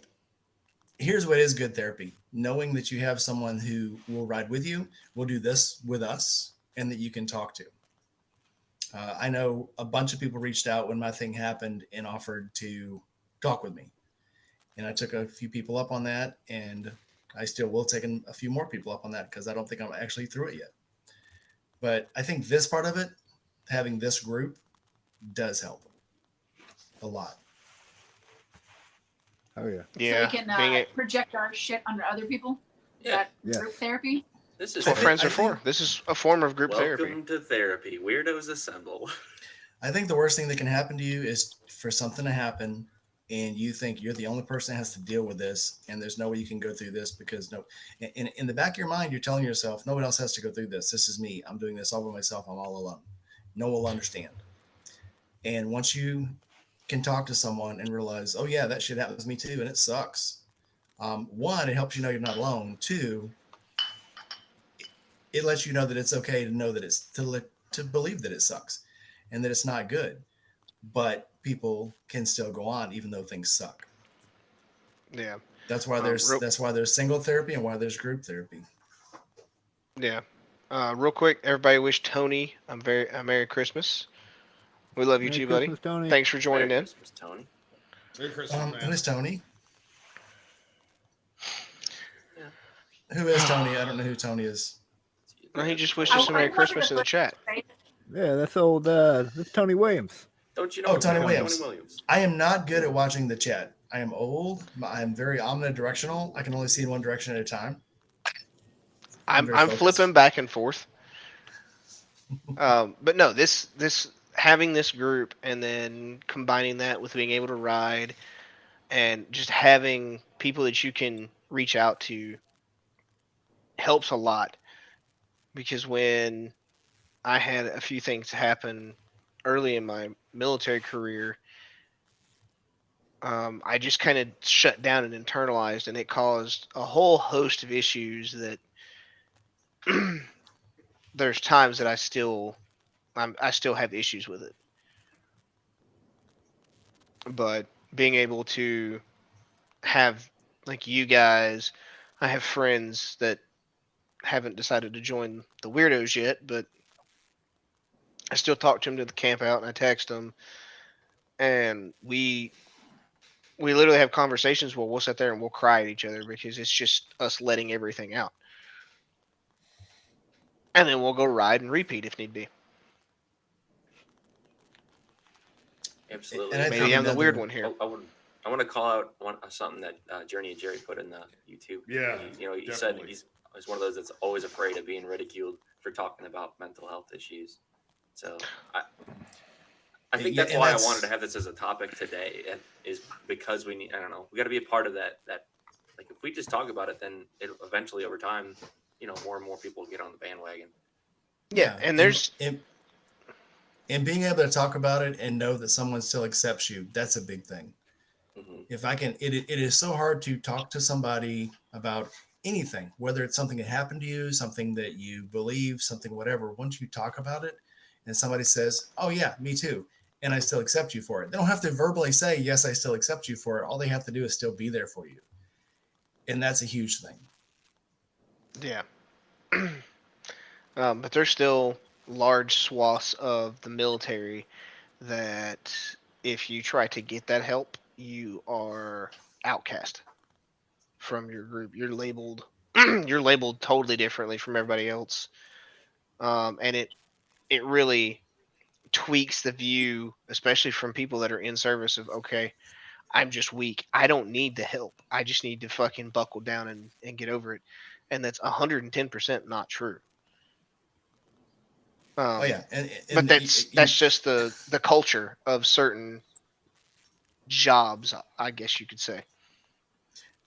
here's what is good therapy: knowing that you have someone who will ride with you, will do this with us, and that you can talk to. I know a bunch of people reached out when my thing happened and offered to talk with me. And I took a few people up on that, and I still will take a few more people up on that because I don't think I'm actually through it yet. But I think this part of it, having this group, does help a lot. Oh yeah. Yeah, So we can being a, project our shit onto other people. Yeah, That Yes. group therapy. this is that's what I friends think- are for. This is a form of group welcome therapy. to therapy. Weirdos assemble. I think the worst thing that can happen to you is for something to happen and you think you're the only person that has to deal with this and there's no way you can go through this because in the back of your mind, you're telling yourself, no one else has to go through this. This is me. I'm doing this all by myself. I'm all alone. No one will understand. And once you can talk to someone and realize, oh yeah, that shit happens to me too. And it sucks. One, it helps you know you're not alone. Two, it lets you know that it's okay to know that it's to believe that it sucks and that it's not good, but people can still go on even though things suck. Yeah, That's why there's single therapy and why there's group therapy. yeah. Real quick, everybody wish Tony a Merry Christmas. We love you Merry too, buddy. Christmas, Tony. Thanks for joining Merry in. Christmas, Tony. Merry Christmas, man. Who is Tony? Who is Tony? I don't know who Tony is. No, he just wished us a I Merry wanted Christmas to in the chat. Yeah, that's old. That's Tony Williams. Don't you know? Oh, Tony Tony Williams. Williams. I am not good at watching the chat. I am old. I'm very omnidirectional. I can only see in one direction at a time. I'm very focused. flipping back and forth. But no, this having this group and then combining that with being able to ride and just having people that you can reach out to helps a lot. Because when I had a few things happen early in my military career, I just kind of shut down and internalized, and it caused a whole host of issues that there's times that I still have issues with it. But being able to have like you guys, I have friends that haven't decided to join the Weirdos yet, but I still talk to them to the camp out and I text them, and we literally have conversations where we'll sit there and we'll cry at each other because it's just us letting everything out. And then we'll go ride and repeat if need be. Absolutely. And I Maybe think I'm the weird another- one here. I would I want to call out something that Journey and Jerry put in the YouTube. Yeah, He said definitely. he's one of those that's always afraid of being ridiculed for talking about mental health issues. So I think Yeah, that's and why I wanted to have this as a topic today, and is because we need. I don't know. We got to be a part of that. Like if we just talk about it, then it eventually over time, more and more people get on the bandwagon. Yeah, and there's and being able to talk about it and know that someone still accepts you, that's a big thing. Mm-hmm. If I can, it is so hard to talk to somebody about anything, whether it's something that happened to you, something that you believe, something, whatever. Once you talk about it and somebody says, oh yeah, me too, and I still accept you for it. They don't have to verbally say, yes, I still accept you for it. All they have to do is still be there for you. And that's a huge thing. yeah. But there's still large swaths of the military that if you try to get that help, you are outcast from your group. You're labeled you're labeled totally differently from everybody else. And it really tweaks the view, especially from people that are in service of, okay, I'm just weak. I don't need the help. I just need to fucking buckle down and get over it. And that's 110% not true. Oh yeah, But that's just the culture of certain jobs, I guess you could say.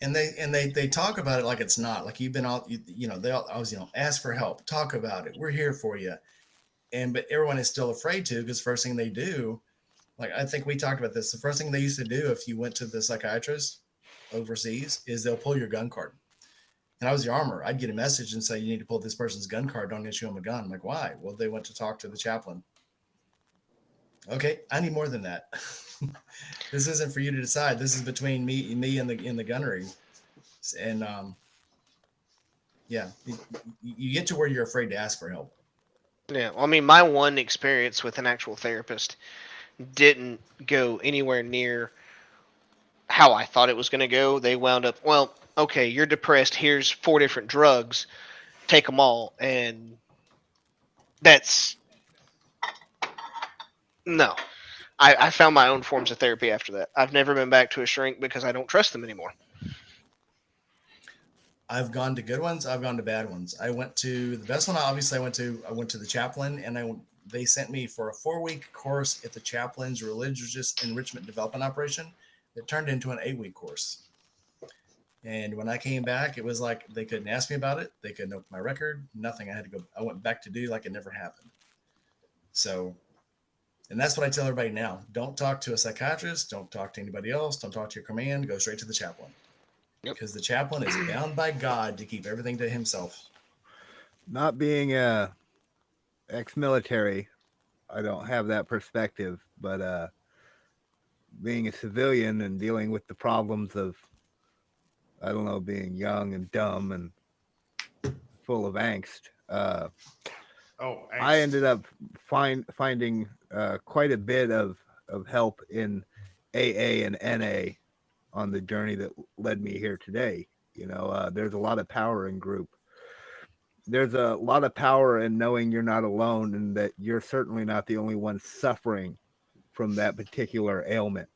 and they talk about it like it's not, like you've been all they always ask for help, talk about it, we're here for you, but everyone is still afraid to, because first thing they do, like I think we talked about this, the first thing they used to do if you went to the psychiatrist overseas is they'll pull your gun card. And I was the armor. I'd get a message and say, you need to pull this person's gun card, don't issue them a gun. I'm like, why? Well, they went to talk to the chaplain. Okay, I need more than that. This isn't for you to decide. This is between me and the gunnery. And yeah, you get to where you're afraid to ask for help. Yeah, well, I mean, my one experience with an actual therapist didn't go anywhere near how I thought it was going to go. They wound up, well, okay, you're depressed. Here's 4 different drugs. Take them all. And that's no. I found my own forms of therapy after that. I've never been back to a shrink because I don't trust them anymore. I've gone to good ones. I've gone to bad ones. I went to the best one. Obviously, I went to the chaplain, and they sent me for a 4-week course at the chaplain's religious enrichment development operation that turned into an 8-week course. And when I came back, it was like they couldn't ask me about it. They couldn't open my record. Nothing. I went back to do like it never happened. So, and that's what I tell everybody now. Don't talk to a psychiatrist. Don't talk to anybody else. Don't talk to your command. Go straight to the chaplain. Yep. Because the chaplain is bound by God to keep everything to himself. Not being ex-military, I don't have that perspective, but being a civilian and dealing with the problems of, I don't know, being young and dumb and full of angst, I ended up finding quite a bit of help in AA and NA on the journey that led me here today. There's a lot of power in group. There's a lot of power in knowing you're not alone and that you're certainly not the only one suffering from that particular ailment.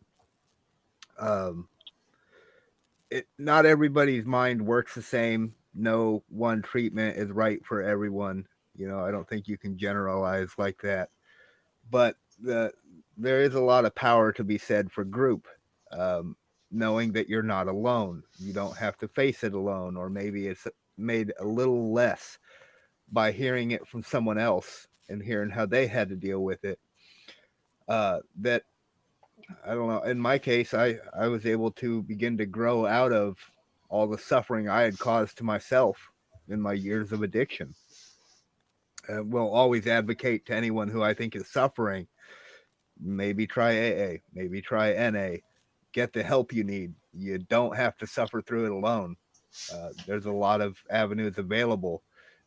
Not everybody's mind works the same. No one treatment is right for everyone. I don't think you can generalize like that. But there is a lot of power to be said for group. Knowing that you're not alone. You don't have to face it alone, or maybe it's made a little less by hearing it from someone else and hearing how they had to deal with it. That, I don't know, in my case, I was able to begin to grow out of all the suffering I had caused to myself in my years of addiction. Will always advocate to anyone who I think is suffering, maybe try AA, maybe try NA. Get the help you need. You don't have to suffer through it alone. There's a lot of avenues available.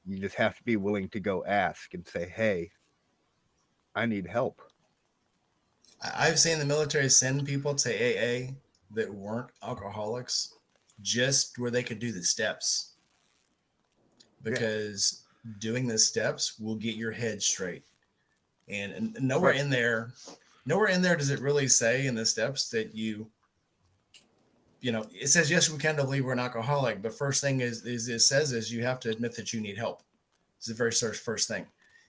You just have to be willing to go ask and say, hey, I need help. I've seen the military send people to AA that weren't alcoholics just where they could do the steps. Because doing the steps will get your head straight. And nowhere in there does it really say in the steps that you it says, yes, we can believe we're an alcoholic, but first thing is it says is you have to admit that you need help. It's the very first thing.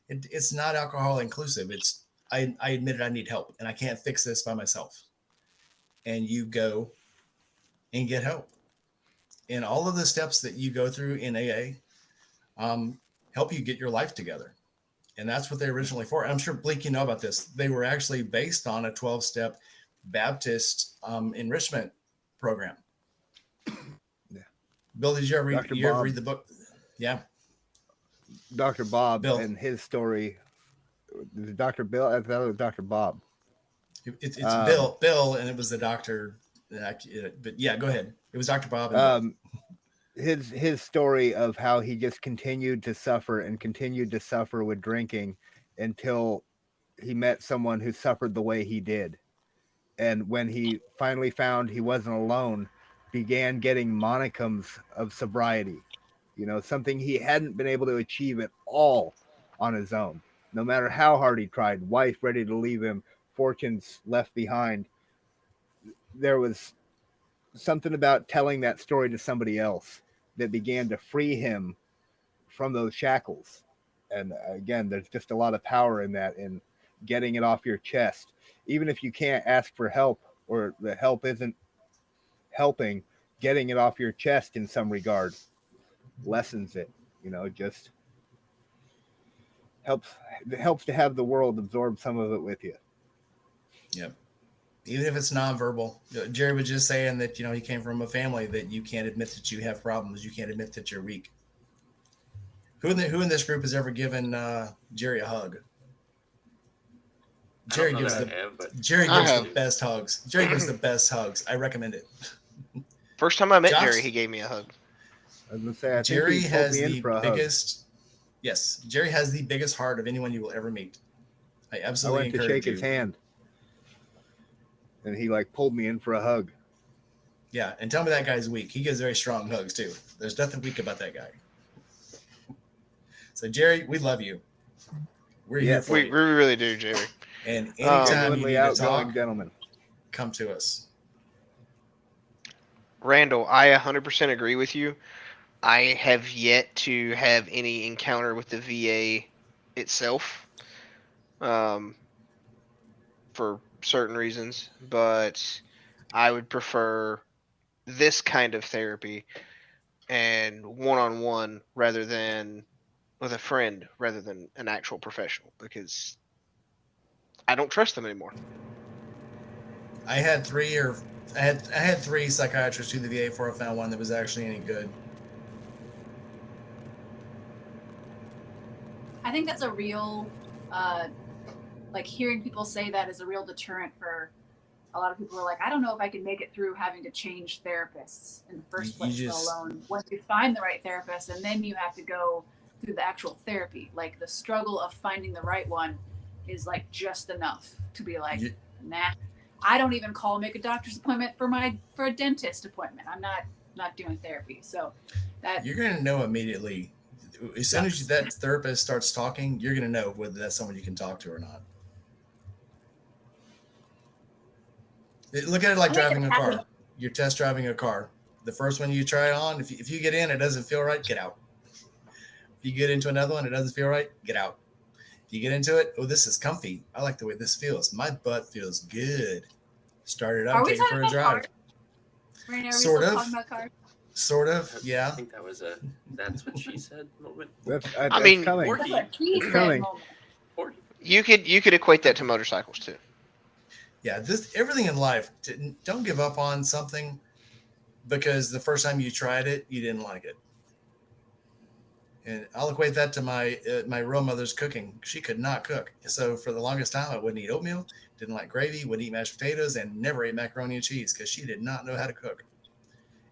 It's not alcohol inclusive. It's I admitted I need help and I can't fix this by myself. And you go and get help. And all of the steps that you go through in AA help you get your life together. And that's what they originally for. I'm sure, Bleak, you know about this. They were actually based on a 12-step Baptist enrichment program. Yeah. Bill, did you ever Dr. ever Bob. read the book? Yeah. Dr. Bob Bill. and his story. Dr. Bill, I thought it was Dr. Bob. It's Bill, and it was the doctor. But yeah, go ahead. It was Dr. Bob. And His story of how he just continued to suffer with drinking until he met someone who suffered the way he did. And when he finally found he wasn't alone, began getting monicums of sobriety, something he hadn't been able to achieve at all on his own. No matter how hard he tried, wife ready to leave him, fortunes left behind. There was something about telling that story to somebody else that began to free him from those shackles. And again, there's just a lot of power in that, in getting it off your chest. Even if you can't ask for help or the help isn't helping, getting it off your chest in some regard lessens it, just helps to have the world absorb some of it with you. Yep. Even if it's nonverbal. Jerry was just saying that, he came from a family that you can't admit that you have problems. You can't admit that you're weak. Who in this group has ever given Jerry a hug? Jerry gives the best hugs. Jerry gives the best hugs. I recommend it. First time I met Josh? Jerry, he gave me a hug. I was gonna say, I Jerry think he pulled has me in the for a biggest. Yes, Jerry has the biggest heart of anyone you will ever meet. I hug. I absolutely went to encourage shake his hand, and he pulled me in for a hug. Yeah, and tell me that guy's weak. He gives very strong hugs too. There's nothing weak about that guy. So Jerry, we love you. We're here for We you. really do, Jerry. And anytime you Genuinely need to outgoing talk, gentleman. come to us. Randall, I 100% agree with you. I have yet to have any encounter with the VA itself, for certain reasons, but I would prefer this kind of therapy and one-on-one rather than with a friend rather than an actual professional, because I don't trust them anymore. I had three psychiatrists through the VA before I found one that was actually any good. I think that's a real, hearing people say that is a real deterrent for a lot of people who are like, I don't know if I can make it through having to change therapists in the first place, let alone once you find the right therapist and then you have to go through the actual therapy. Like the struggle of finding the right one is just enough to be like, nah, I don't even make a doctor's appointment for a dentist appointment. I'm not doing therapy. So that you're going to know immediately. As soon as that therapist starts talking, you're going to know whether that's someone you can talk to or not. Look at it like driving a car. You're test driving a car. The first one you try on, if you get in, it doesn't feel right, get out. If you get into another one, it doesn't feel right, get out. If you get into it, oh, this is comfy. I like the way this feels. My butt feels good. Start it up, take it for a drive. Sort of. Sort of, yeah. I think that was that's what she said moment. I mean, coming. It's coming. You could equate that to motorcycles too. Yeah, everything in life, don't give up on something because the first time you tried it, you didn't like it. And I'll equate that to my real mother's cooking. She could not cook. So for the longest time, I wouldn't eat oatmeal, didn't like gravy, wouldn't eat mashed potatoes, and never ate macaroni and cheese because she did not know how to cook.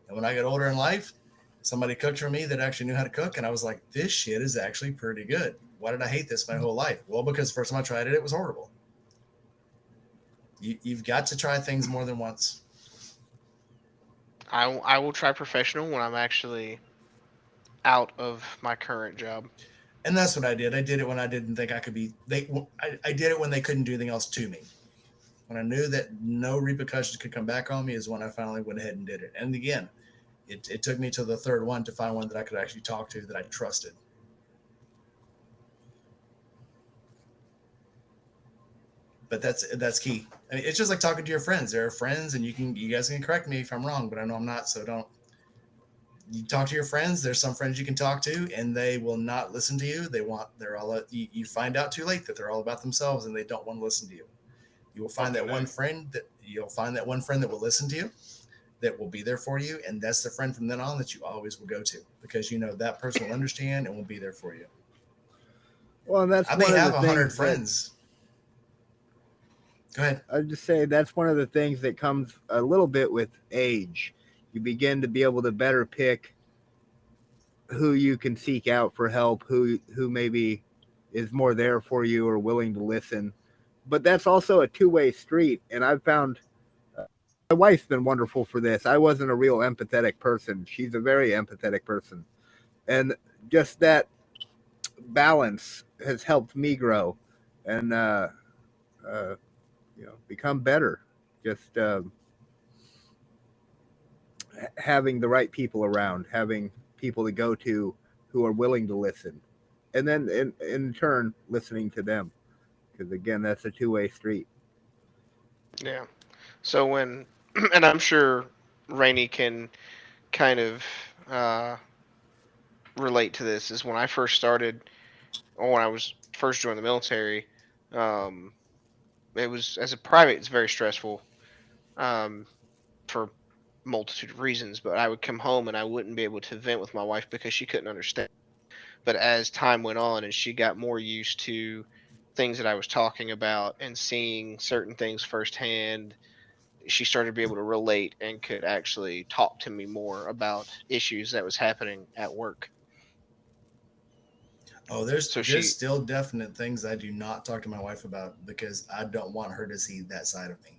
And when I got older in life, somebody cooked for me that actually knew how to cook. And I was like, this shit is actually pretty good. Why did I hate this my whole life? Well, because the first time I tried it, it was horrible. You've got to try things more than once. I will try professional when I'm actually out of my current job. And that's what I did. I did it when I didn't think I could be. I did it when they couldn't do anything else to me. when I knew that no repercussions could come back on me, is when I finally went ahead and did it. And again, it took me to the third one to find one that I could actually talk to, that I trusted. But that's key. I mean, it's just like talking to your friends. There are friends, and you guys can correct me if I'm wrong, but I know I'm not. So don't. You talk to your friends. There's some friends you can talk to, and they will not listen to you. You find out too late that they're all about themselves, and they don't want to listen to you. You will find that one friend that will listen to you, that will be there for you, and that's the friend from then on that you always will go to, because you know that person will understand and will be there for you. Well, and that's I may one of have the 100 things friends. Go ahead. I'd just say that's one of the things that comes a little bit with age. You begin to be able to better pick who you can seek out for help, who maybe is more there for you or willing to listen. But that's also a two-way street, and I've found my wife's been wonderful for this. I wasn't a real empathetic person. She's a very empathetic person, and just that balance has helped me grow and become better. Just having the right people around, having people to go to who are willing to listen, and then in turn listening to them, because again, that's a two-way street. Yeah. So when, and I'm sure Rainey can kind of relate to this, is when I first started, or when I was first joined the military, um, it was, as a private, it's very stressful, um, for multitude of reasons. But I would come home and I wouldn't be able to vent with my wife because she couldn't understand. But as time went on and she got more used to things that I was talking about and seeing certain things firsthand, she started to be able to relate and could actually talk to me more about issues that was happening at work. Oh, there's So there's she, still definite things I do not talk to my wife about, because I don't want her to see that side of me.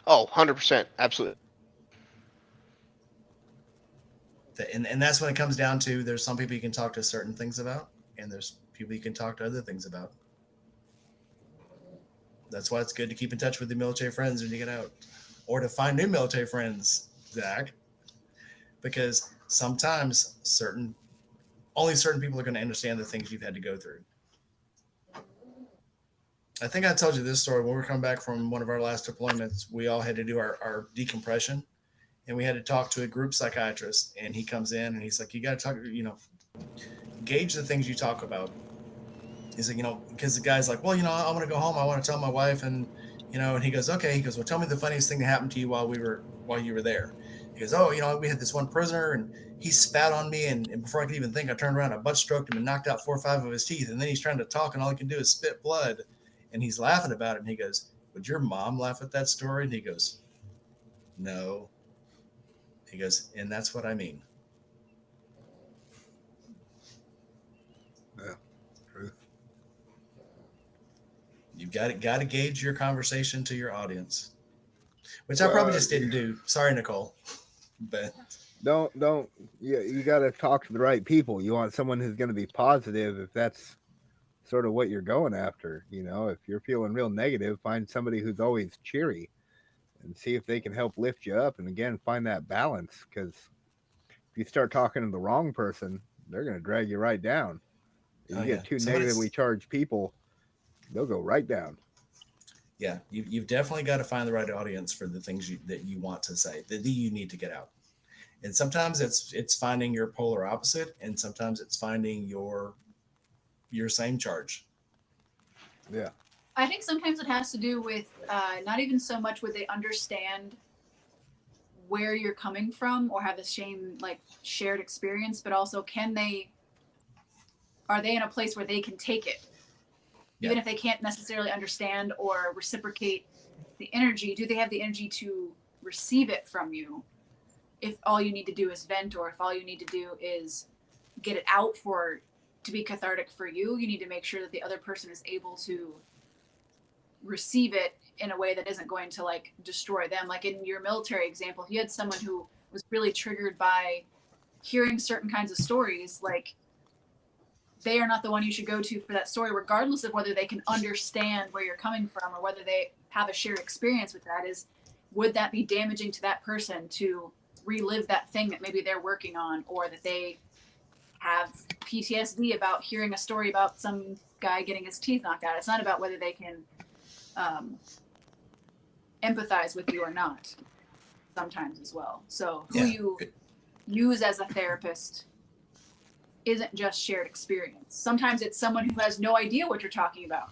oh, 100%, absolutely. And that's when it comes down to, there's some people you can talk to certain things about, and there's people you can talk to other things about. That's why it's good to keep in touch with the military friends when you get out, or to find new military friends, Zach, because sometimes only certain people are going to understand the things you've had to go through. I think I told you this story. When we were coming back from one of our last deployments, we all had to do our decompression, and we had to talk to a group psychiatrist. And he comes in and he's like, you got to talk, gauge the things you talk about. He's like, because the guy's like, well, I want to go home. I want to tell my wife. And he goes, okay. He goes, well, tell me the funniest thing that happened to you while you were there. He goes, oh, we had this one prisoner, and he spat on me. And before I could even think, I turned around, I butt stroked him and knocked out 4 or 5 of his teeth. And then he's trying to talk, and all he can do is spit blood. And he's laughing about it. And he goes, would your mom laugh at that story? And he goes, no. He goes, and that's what I mean. Yeah, true. You've got to gauge your conversation to your audience, which I probably just didn't do. Sorry, Nicole, but don't you got to talk to the right people. You want someone who's going to be positive, if that's sort of what you're going after. If you're feeling real negative, find somebody who's always cheery and see if they can help lift you up. And again, find that balance, because if you start talking to the wrong person, they're going to drag you right down. If you get two negatively charged people, they'll go right down. Yeah, you've definitely got to find the right audience for the things that you want to say, that you need to get out. And sometimes it's finding your polar opposite, and sometimes it's finding your same charge. Yeah. I think sometimes it has to do with not even so much would they understand where you're coming from or have the same shared experience, but also are they in a place where they can take it? Even if they can't necessarily understand or reciprocate the energy, do they have the energy to receive it from you? If all you need to do is vent, or if all you need to do is get it out to be cathartic for you, you need to make sure that the other person is able to receive it in a way that isn't going to destroy them. Like in your military example, if you had someone who was really triggered by hearing certain kinds of stories, they are not the one you should go to for that story, regardless of whether they can understand where you're coming from or whether they have a shared experience with that. Is, would that be damaging to that person to relive that thing that maybe they're working on, or that they have PTSD about hearing a story about some guy getting his teeth knocked out? It's not about whether they can empathize with you or not, sometimes as well. So who you use as a therapist isn't just shared experience. Sometimes it's someone who has no idea what you're talking about.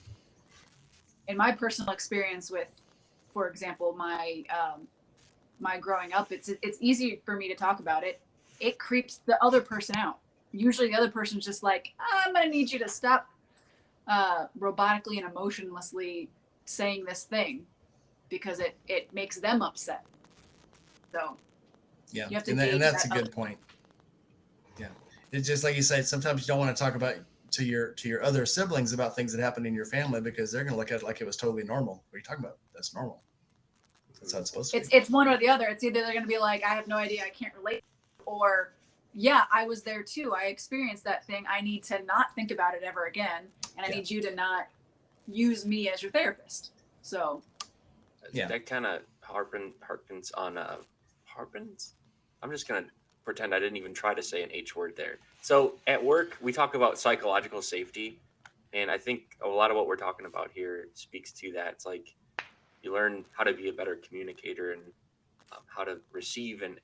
In my personal experience with, for example, my growing up, it's easy for me to talk about it. It creeps the other person out. Usually the other person's just like, I'm going to need you to stop robotically and emotionlessly saying this thing, because it makes them upset. So Yeah, you have to and that's a that good point. Yeah, it's just like you said. Sometimes you don't want to talk about to your other siblings about things that happened in your family, because they're going to look at it like it was totally normal. What are you talking about? That's normal. That's how it's supposed to be. It's one or the other. It's either they're going to be like, I have no idea, I can't relate, or yeah, I was there too, I experienced that thing, I need to not think about it ever again, and I need you to not use me as your therapist. So that kind of harkens on harpens. I'm just gonna pretend I didn't even try to say an H word there. So at work we talk about psychological safety, and I think a lot of what we're talking about here speaks to that. It's like you learn how to be a better communicator, and how to receive and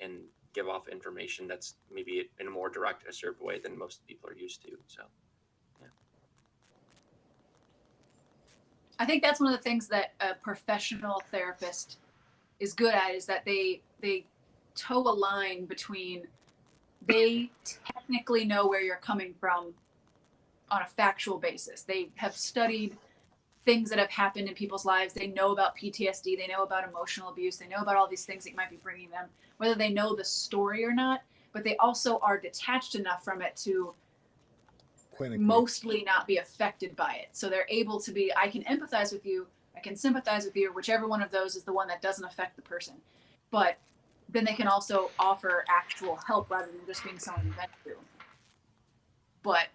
give off information that's maybe in a more direct, assertive way than most people are used to. So I think that's one of the things that a professional therapist is good at, is that they toe a line between, they technically know where you're coming from on a factual basis. They have studied things that have happened in people's lives. They know about PTSD. They know about emotional abuse. They know about all these things that might be bringing them, whether they know the story or not, but they also are detached enough from it to mostly not be affected by it. So they're able to be, I can empathize with you, I can sympathize with you, whichever one of those is the one that doesn't affect the person. But then they can also offer actual help rather than just being someone you vent to. But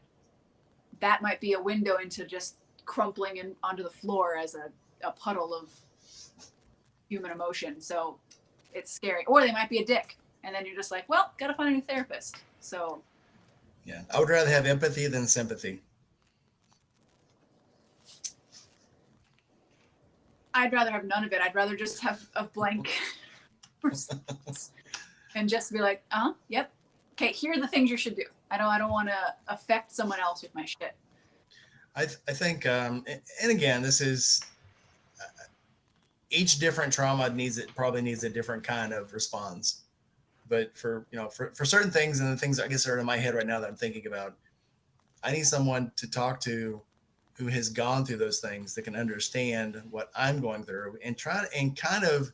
that might be a window into just crumpling onto the floor as a puddle of human emotion. So it's scary. Or they might be a dick, and then you're just like, well, gotta find a new therapist. So yeah, I would rather have empathy than sympathy. I'd rather have none of it. I'd rather just have a blank response and just be like, yep, okay, here are the things you should do. I don't want to affect someone else with my shit. I think, and again, this is each different trauma probably needs a different kind of response. But for certain things, and the things I guess are in my head right now that I'm thinking about, I need someone to talk to who has gone through those things, that can understand what I'm going through, and kind of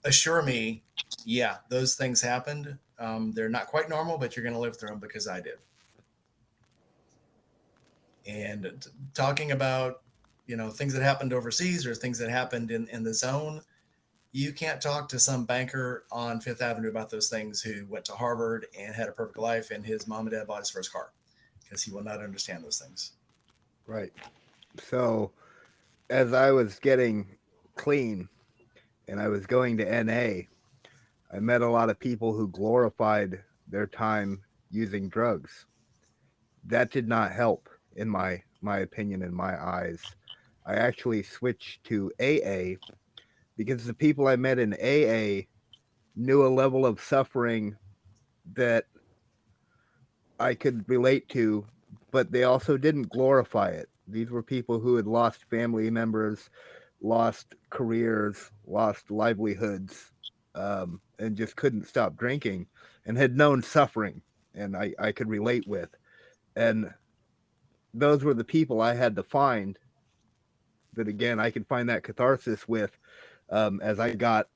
assure me, yeah, those things happened. They're not quite normal, but you're going to live through them because I did. And talking about, things that happened overseas or things that happened in the zone, you can't talk to some banker on Fifth Avenue about those things who went to Harvard and had a perfect life and his mom and dad bought his first car, because he will not understand those things. Right. So as I was getting clean and I was going to NA, I met a lot of people who glorified their time using drugs. That did not help, in my opinion, in my eyes. I actually switched to AA because the people I met in AA knew a level of suffering that I could relate to, but they also didn't glorify it. These were people who had lost family members, lost careers, lost livelihoods, and just couldn't stop drinking, and had known suffering, and I could relate with. And those were the people I had to find that, again, I could find that catharsis with, as I got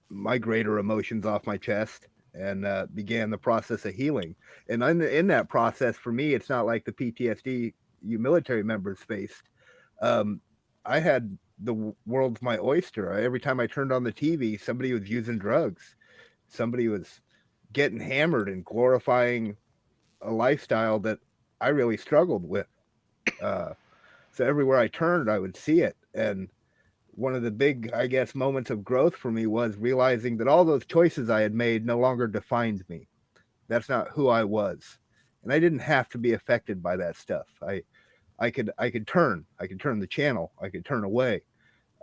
my greater emotions off my chest and began the process of healing. And in that process, for me, it's not like the PTSD you military members faced. I had the world's my oyster. Every time I turned on the TV, somebody was using drugs. Somebody was getting hammered and glorifying a lifestyle that I really struggled with. Uh, so everywhere I turned, I would see it. And one of the big, I guess, moments of growth for me was realizing that all those choices I had made no longer defined me. That's not who I was. And I didn't have to be affected by that stuff. I could turn the channel, I could turn away.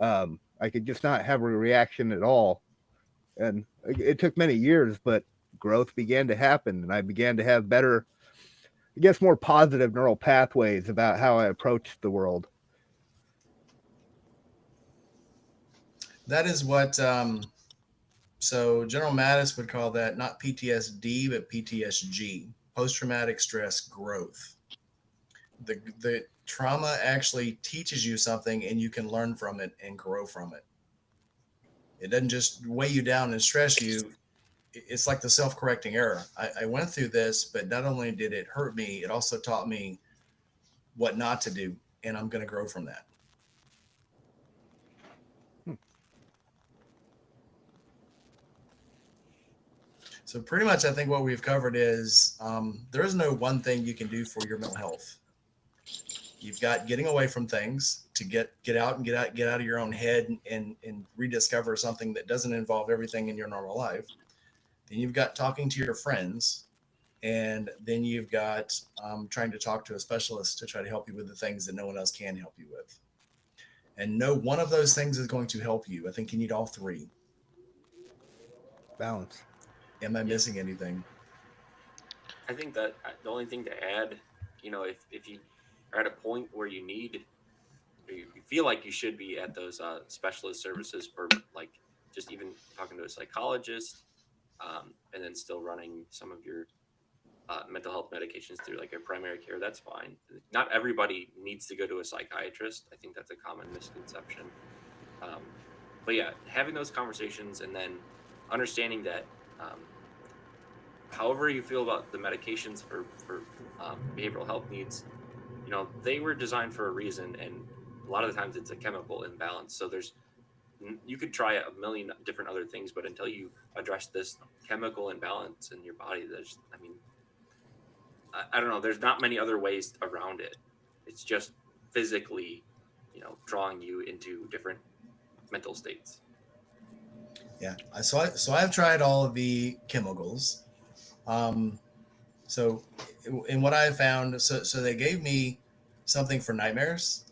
I could just not have a reaction at all. And it took many years, but growth began to happen, and I began to have better, I guess, more positive neural pathways about how I approached the world. That is what so General Mattis would call that not PTSD but PTSG, post traumatic stress growth. The trauma actually teaches you something and you can learn from it and grow from it. It doesn't just weigh you down and stress you. It's like the self-correcting error. I went through this, but not only did it hurt me, it also taught me what not to do, and I'm going to grow from that. So pretty much, I think what we've covered is there is no one thing you can do for your mental health. You've got getting away from things to get out and get out of your own head and rediscover something that doesn't involve everything in your normal life. Then you've got talking to your friends, and then you've got trying to talk to a specialist to try to help you with the things that no one else can help you with. And no one of those things is going to help you. I think you need all three. Balance. Am I missing anything? I think that the only thing to add, if you are at a point where you need, or you feel like you should be at those specialist services, or like just even talking to a psychologist, and then still running some of your mental health medications through like a primary care, that's fine. Not everybody needs to go to a psychiatrist. I think that's a common misconception. But yeah, having those conversations and then understanding that however you feel about the medications for behavioral health needs, they were designed for a reason, and a lot of the times it's a chemical imbalance. So you could try a million different other things, but until you address this chemical imbalance in your body, I don't know, there's not many other ways around it. It's just physically, drawing you into different mental states. Yeah. So I've tried all of the chemicals. So in what I found, so they gave me something for nightmares.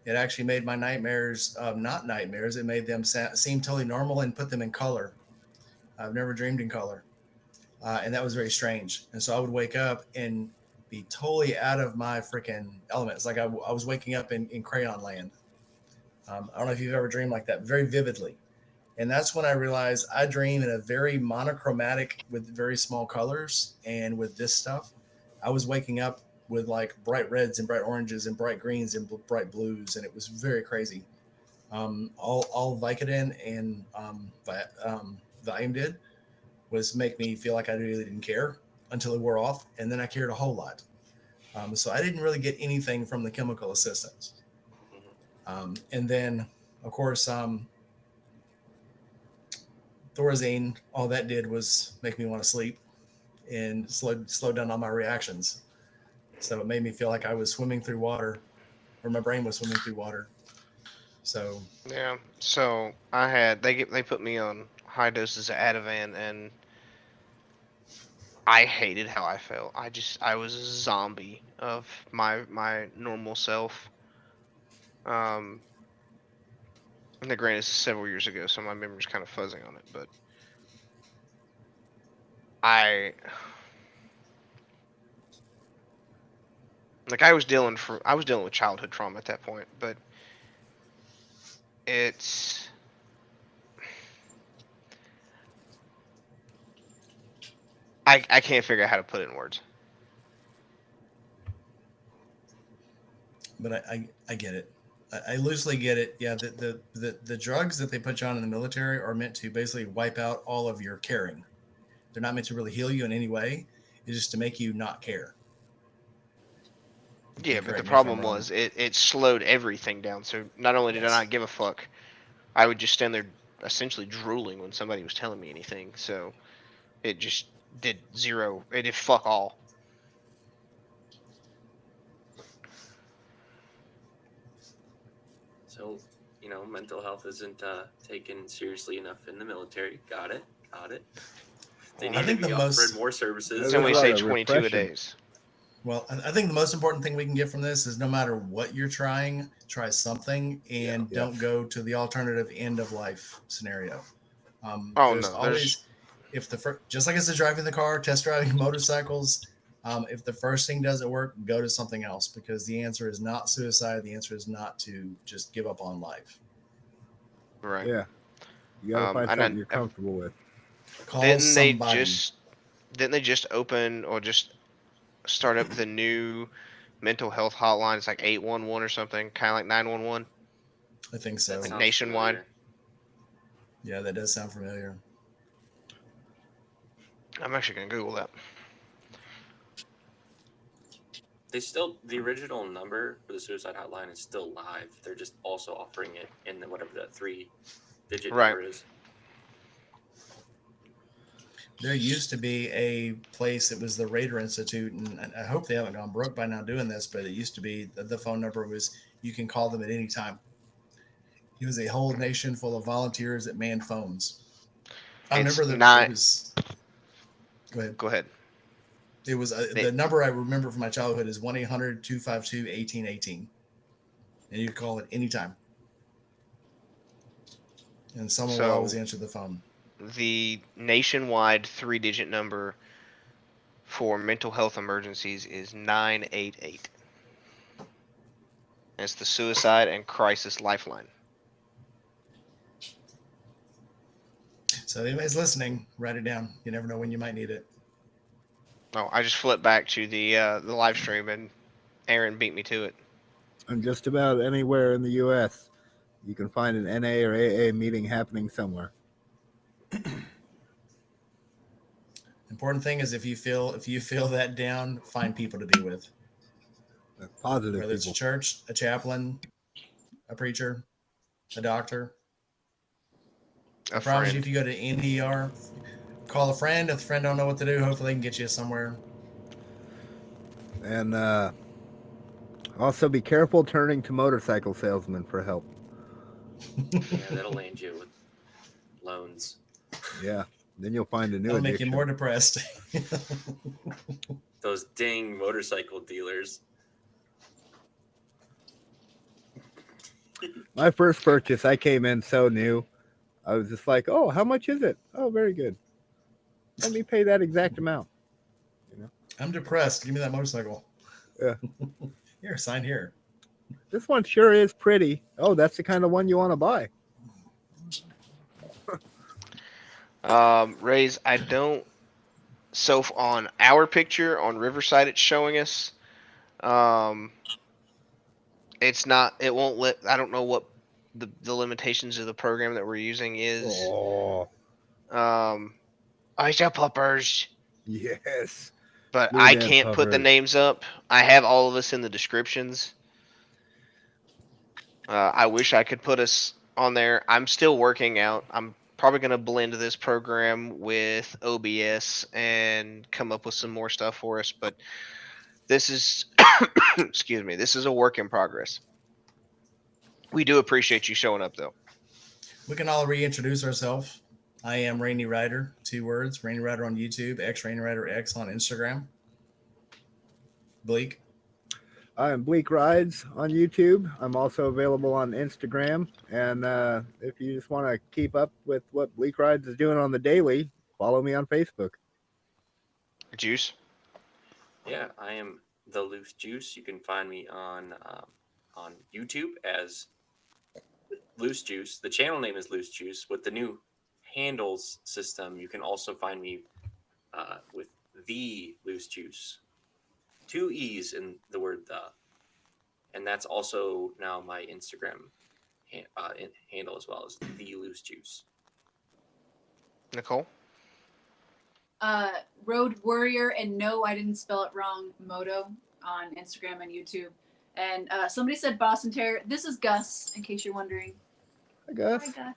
It actually made my nightmares not nightmares. It made them seem totally normal and put them in color. I've never dreamed in color. And that was very strange. And so I would wake up and be totally out of my freaking elements. Like I was waking up in crayon land. I don't know if you've ever dreamed like that, very vividly. And that's when I realized I dream in a very monochromatic with very small colors. And with this stuff, I was waking up with like bright reds and bright oranges and bright greens and bright blues. And it was very crazy. All Vicodin and Valium did was make me feel like I really didn't care until it wore off. And then I cared a whole lot. So I didn't really get anything from the chemical assistance. And then, of course, Thorazine, all that did was make me want to sleep and slow down all my reactions. So it made me feel like I was swimming through water, or my brain was swimming through water. So Yeah. So they put me on high doses of Ativan, and I hated how I felt. I was a zombie of my normal self. And the granted, this is several years ago, so my memory's kind of fuzzy on it, but I was dealing with childhood trauma at that point, but I can't figure out how to put it in words. but I get it. I loosely get it. Yeah, the drugs that they put you on in the military are meant to basically wipe out all of your caring. They're not meant to really heal you in any way. It's just to make you not care. Yeah, but the problem was it slowed everything down. So not only did I not give a fuck, I would just stand there essentially drooling when somebody was telling me anything. So it just did zero. It did fuck all. So, mental health isn't taken seriously enough in the military. Got it. They I need to think be the offered most- more services. There's Somebody a lot say of 22 a repression. days. Well, I think the most important thing we can get from this is no matter what you're trying, try something and Yeah. don't go to the alternative end of life scenario. Oh, There's no, always, just like it's driving the car, test driving motorcycles, if the first thing doesn't work, go to something else, because the answer is not suicide. The answer is not to just give up on life. Right. Yeah. You gotta find and something you're comfortable with. Call didn't they somebody. just open or just start up the new mental health hotline? It's like 811 or something, kind of like 911. I think so. That Like sounds nationwide. familiar. Yeah, that does sound familiar. I'm actually gonna Google that. The original number for the suicide hotline is still live. They're just also offering it in whatever that 3-digit Right. number is. There used to be a place, it was the Raider Institute, and I hope they haven't gone broke by now doing this, but it used to be the phone number was, you can call them at any time. It was a whole nation full of volunteers that manned phones. I It's remember not- it was. Go ahead. Go ahead. It was the number I remember from my childhood is 1-800-252-1818, and you can call it anytime, and someone will always answer the phone. The nationwide 3-digit number for mental health emergencies is 988. And it's the Suicide and Crisis Lifeline. So, if anybody's listening, write it down. You never know when you might need it. Oh, I just flipped back to the live stream and Aaron beat me to it. And just about anywhere in the U.S., you can find an NA or AA meeting happening somewhere. Important thing is if you feel that down, find people to be with. Positive Whether it's a people. church, a chaplain, a preacher, a doctor. I promise you, if you go to any ER, call a friend. If the friend don't know what to do, hopefully they can get you somewhere. And also be careful turning to motorcycle salesmen for help. Yeah, that'll land you with loans. Yeah. Then you'll find a new That'll make addiction. you more depressed. Those dang motorcycle dealers. My first purchase, I came in so new. I was just like, oh, how much is it? Oh, very good. Let me pay that exact amount. I'm depressed. Give me that motorcycle. Yeah. Here, sign here. This one sure is pretty. Oh, that's the kind of one you want to buy. Raise, I don't. So on our picture on Riverside, it's showing us. It's not. It won't let. I don't know what the limitations of the program that we're using is. Oh, I sell puppers. yes. But Look at I that can't put the puppers. names up. I have all of us in the descriptions. I wish I could put us on there. I'm still working out. I'm probably going to blend this program with OBS and come up with some more stuff for us. But this is, excuse me, this is a work in progress. We do appreciate you showing up, though. We can all reintroduce ourselves. I am Rainy Rider, 2 words. Rainy Rider on YouTube, X Rainy Rider X on Instagram. Bleak. I am Bleak Rides on YouTube. I'm also available on Instagram. And if you just want to keep up with what Bleak Rides is doing on the daily, follow me on Facebook. Juice. Yeah, I am the Loose Juice. You can find me on YouTube as Loose Juice. The channel name is Loose Juice. With the new handles system, you can also find me with the Loose Juice. 2 E's in the word the. And that's also now my Instagram handle as well as the Loose Juice. Nicole. Road Warrior, and no, I didn't spell it wrong, Moto on Instagram and YouTube. And somebody said Boston Terrier. This is Gus, in case you're wondering. I guess. Hi, Gus.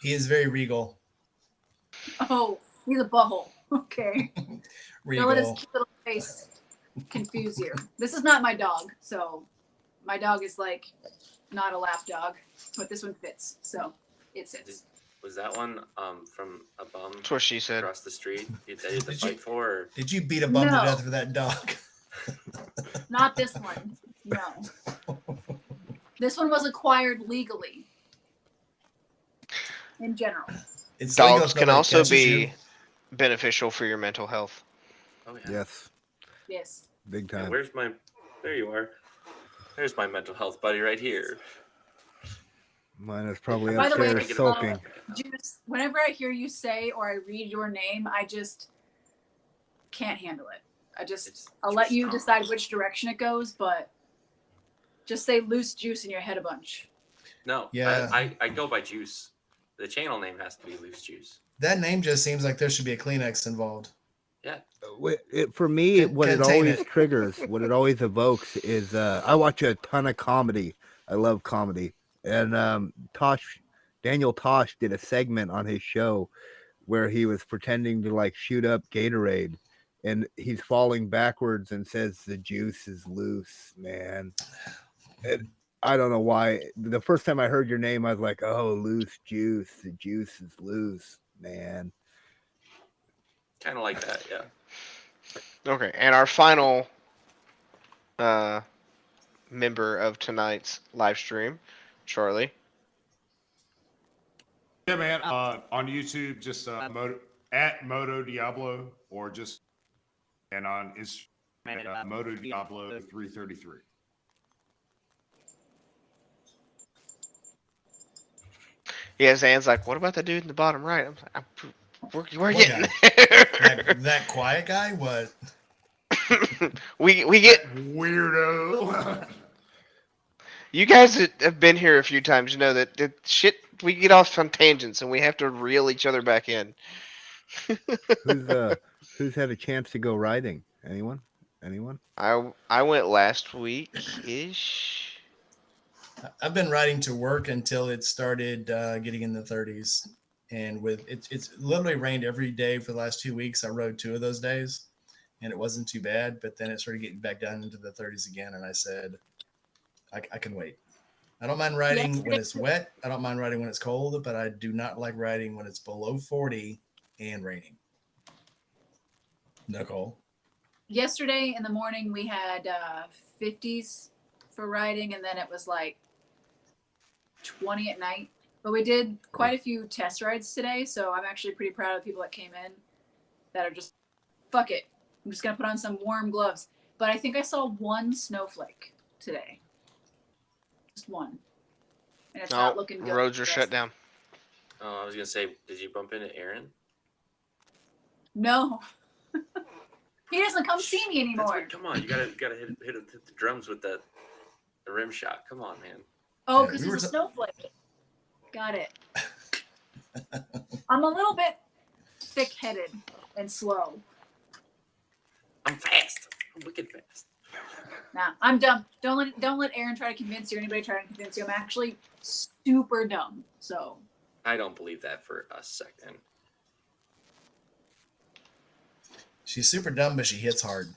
He is very regal. Oh, he's a butthole. Okay. Don't let his Regal. cute little face confuse you. This is not my dog, so my dog is like not a lap dog, but this one fits, so it sits. Was that one from a bum That's what she said. across the street that you had to Did you- fight for? Or? Did you beat a bum No. to death for that dog? Not this one. No. This one was acquired legally. In general. It's legal Dogs if can nobody also catches be you. beneficial for your mental health. Oh yeah. Yes, Yes. big Yeah, time. where's my? There you are. There's my mental health buddy right here. Mine is probably By the way, upstairs sulking. Juice, whenever I hear you say or I read your name, I just can't handle it. I'll let you decide which direction it goes, but just say loose juice in your head a bunch. No, Yeah. I go by Juice. The channel name has to be Loose Juice. That name just seems like there should be a Kleenex involved. Yeah. For me, what it Contain always it. triggers, what it always evokes is I watch a ton of comedy. I love comedy. And Daniel Tosh did a segment on his show where he was pretending to like shoot up Gatorade, and he's falling backwards and says the juice is loose, man. And I don't know why. The first time I heard your name, I was like, oh, loose juice. The juice is loose, man. Kind of like that, yeah. Okay, and our final member of tonight's live stream, Charlie. Yeah, man. On YouTube, just at Moto Diablo, or just and on Instagram at Moto Diablo 333. Yeah, Zan's like, what about the dude in the bottom right? I'm like, we're What getting guy? there. That quiet guy? What? we get Weirdo. you guys that have been here a few times. You know that shit. We get off on tangents and we have to reel each other back in. Who's had a chance to go riding? Anyone? I went last week ish. I've been riding to work until it started getting in the 30s, and it's literally rained every day for the last 2 weeks. I rode 2 of those days, and it wasn't too bad. But then it started getting back down into the 30s again, and I said, I can wait. I don't mind riding when it's wet. I don't mind riding when it's cold, but I do not like riding when it's below 40 and raining. Nicole. Yesterday in the morning we had 50s for riding, and then it was like 20 at night. But we did quite a few test rides today, so I'm actually pretty proud of the people that came in that are just, fuck it, I'm just gonna put on some warm gloves. But I think I saw one snowflake today. Just one. And it's not looking good. Roads are shut down. Oh, I was gonna say, did you bump into Aaron? No. He doesn't come see me anymore. Come on, you gotta hit the drums with the rim shot. Come on, man. Oh, Yeah, because we he's a were snowflake. Got it. I'm a little bit thick-headed and slow. I'm fast. I'm wicked fast. Nah, I'm dumb. Don't let Aaron try to convince you or anybody try to convince you. I'm actually super dumb. So I don't believe that for a second. She's super dumb, but she hits hard.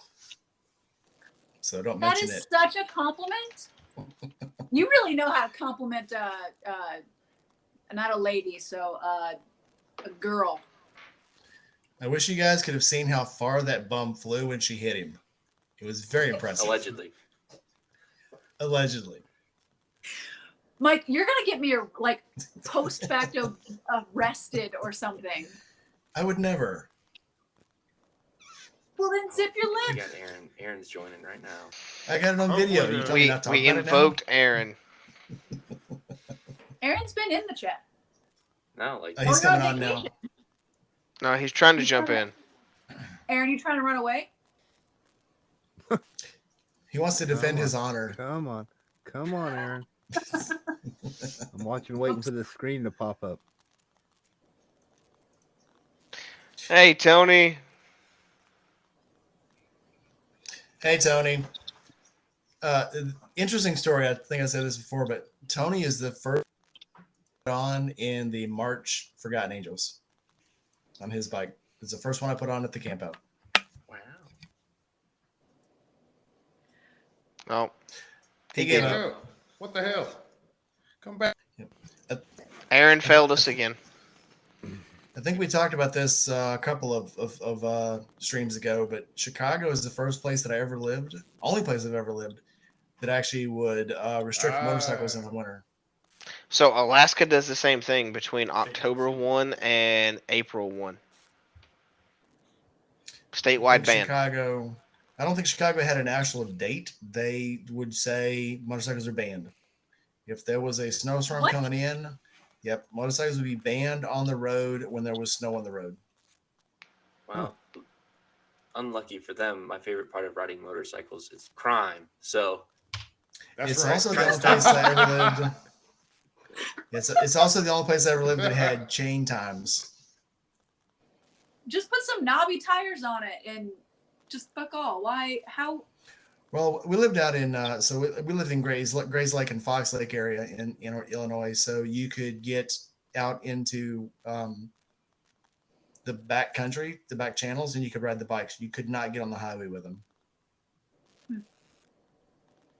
So don't that mention is it. such a compliment. You really know how to compliment not a lady, so a girl. I wish you guys could have seen how far that bum flew when she hit him. It was very impressive. Allegedly. Allegedly. Mike, you're gonna get me like post facto arrested or something. I would never. Well, then zip your We lip. got Aaron. Aaron's joining right now. I got it on video. You tell me not to talk We about it now? invoked Aaron. Aaron's been in the chat. No, like Oh, he's you're coming on on now. vacation. No, he's trying to jump in. Aaron, you trying to run away? He wants to defend his honor. Come on, Aaron. I'm waiting for the screen to pop up. Hey, Tony. Hey, Tony. Interesting story. I think I said this before, but Tony is the first on in the March Forgotten Angels on his bike. It's the first one I put on at the camp out. wow. Oh, He gave up. Oh, what the hell? Come back. Aaron failed us again. I think we talked about this a couple of streams ago, but Chicago is the first place that I ever lived, only place I've ever lived, that actually would restrict motorcycles in the winter. So Alaska does the same thing between October 1 and April 1. Statewide ban. Chicago. I don't think Chicago had an actual date. They would say motorcycles are banned. If there was a snowstorm What? coming in, yep, motorcycles would be banned on the road when there was snow on the road. Wow. Unlucky for them, my favorite part of riding motorcycles is crime. So That's It's right. also the only place I ever lived. It's also the only place I ever lived that had chain times. Just put some knobby tires on it and just fuck all. Why? How? Well, we lived out in we lived in Grays Lake and Fox Lake area in Illinois, so you could get out into the back country, the back channels, and you could ride the bikes. You could not get on the highway with them.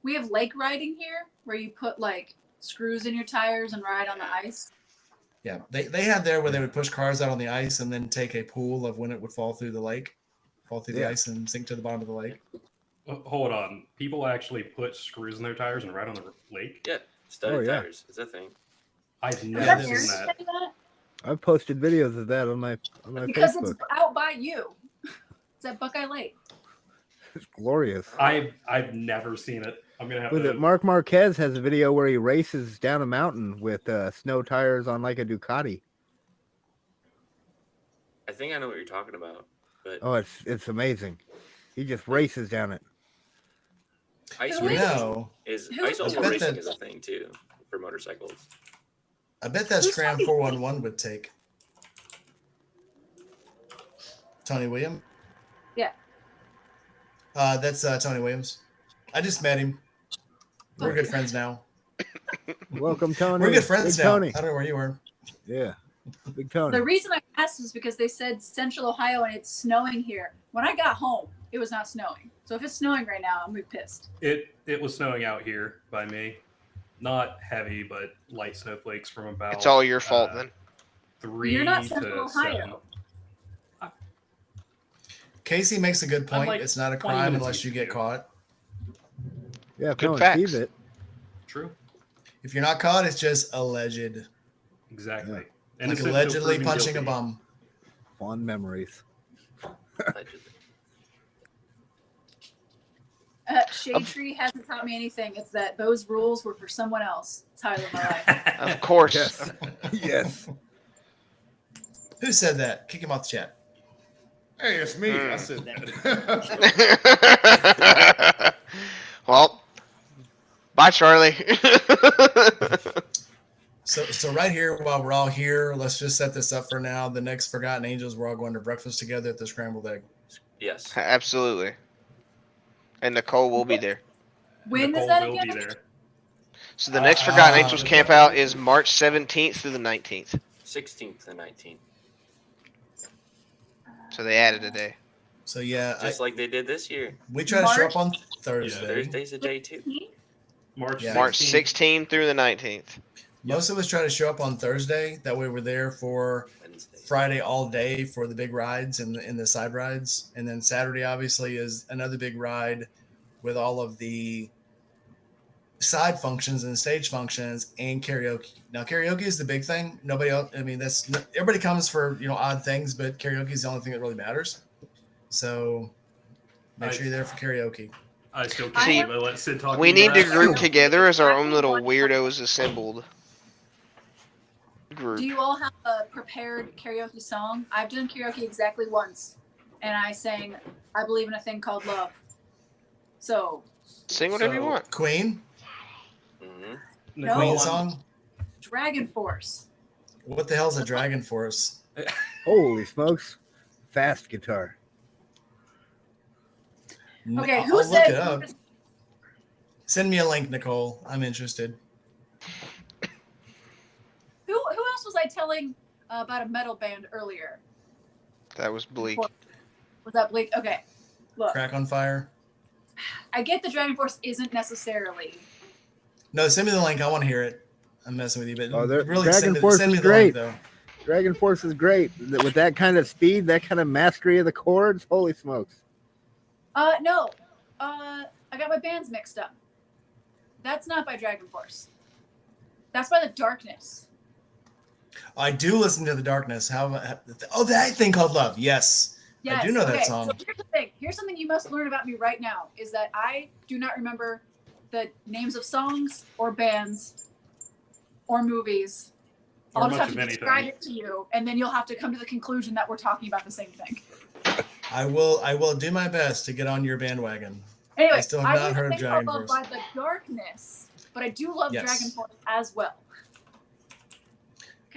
We have lake riding here where you put like screws in your tires and ride on the ice. Yeah, they had there where they would push cars out on the ice and then take a pool of when it would fall through the lake, the Yeah. ice and sink to the bottom of the lake. Hold on. People actually put screws in their tires and ride on the lake? yeah, studded Oh, yeah. tires is a thing. I've Is never that seen Aaron that. saying that? I've posted videos of that on my Because Facebook. it's out by you. It's at Buckeye Lake. It's glorious. I've never seen it. I'm gonna have Was to. it Mark Marquez has a video where he races down a mountain with snow tires on like a Ducati. I think I know what you're talking about, but Oh, it's amazing. He just races down it. ice Who is racing No, is Who ice is oval it? racing is a thing too for motorcycles. I bet that Who's Scram talking? 411 would take. Tony Williams? Yeah. That's Tony Williams. I just met him. We're good friends now. Welcome, Tony. We're good friends Big now. Tony. I don't know where you were. Yeah, Big Tony. The reason I asked is because they said Central Ohio and it's snowing here. When I got home, it was not snowing. So if it's snowing right now, I'm gonna be pissed. It was snowing out here by me. Not heavy, but light snowflakes from about. It's all your fault then. 3 You're not to Central 7. Ohio. Casey makes a good point. like It's not a 20 crime minutes unless you each get view. caught. Yeah, if Good no one facts. sees it. True. If you're not caught, it's just alleged. Exactly. Yeah. And Like allegedly punching a bum. Fond memories. Allegedly. Shade Tree hasn't taught me anything. It's that those rules were for someone else. That's how I live my life. Of course. Yes. Yes. Who said that? Kick him off the chat. Hey, it's me. I Mm. said that. Well, bye, Charlie. So right here, while we're all here, let's just set this up for now. The next Forgotten Angels, we're all going to breakfast together at the Scrambled Egg. Yes. Absolutely. And Nicole will be there. When Nicole is that will again? be there. So the next Forgotten Angels camp out is March 17th through the 19th. 16th and 19th. So they added a day. So yeah, Just like they did this year. we try to show up on Thursday. Thursday's a day too. March Yeah. March 16th. 16th through the 19th. Most of us try to show up on Thursday. That way, we're there for Wednesday. Friday all day for the big rides and the side rides, and then Saturday obviously is another big ride with all of the side functions and stage functions and karaoke. Now, karaoke is the big thing. Nobody else. I mean, everybody comes for odd things, but karaoke is the only thing that really matters. So make sure you're there for karaoke. I still I can't See, believe I let Sid talk. We me need to back. group together as our own little weirdos assembled group. Do you all have a prepared karaoke song? I've done karaoke exactly once, and I sang "I Believe in a Thing Called Love." So Sing whatever you So- want. Queen, hmm No. Queen I'm- song. Dragon Force. What the hell's a Dragon Force? Holy smokes. Fast guitar. Okay, who I'll said? look it up. Send me a link, Nicole. I'm interested. Who else was I telling about a metal band earlier? That was bleak. Was that Blake? Okay, look, Crack on Fire. I get the Dragon Force isn't necessarily. No, send me the link. I want to hear it. I'm messing with you, but Oh, really Dragon send Force me is the link, great. though. Dragon Force is great. With that kind of speed, that kind of mastery of the chords, holy smokes. No. I got my bands mixed up. That's not by Dragon Force. That's by The Darkness. I do listen to The Darkness. That thing called Love. Yes. Yes. I do know that Okay, song. so here's the thing. Here's something you must learn about me right now is that I do not remember the names of songs or bands or movies. Or I'll just much have to of describe anything. it to you, and then you'll have to come to the conclusion that we're talking about the same thing. I will do my best to get on your bandwagon. Anyway, I still have not believe heard the of thing Dragon called Force. Love by The Darkness, but I do love Yes. Dragon Force as well.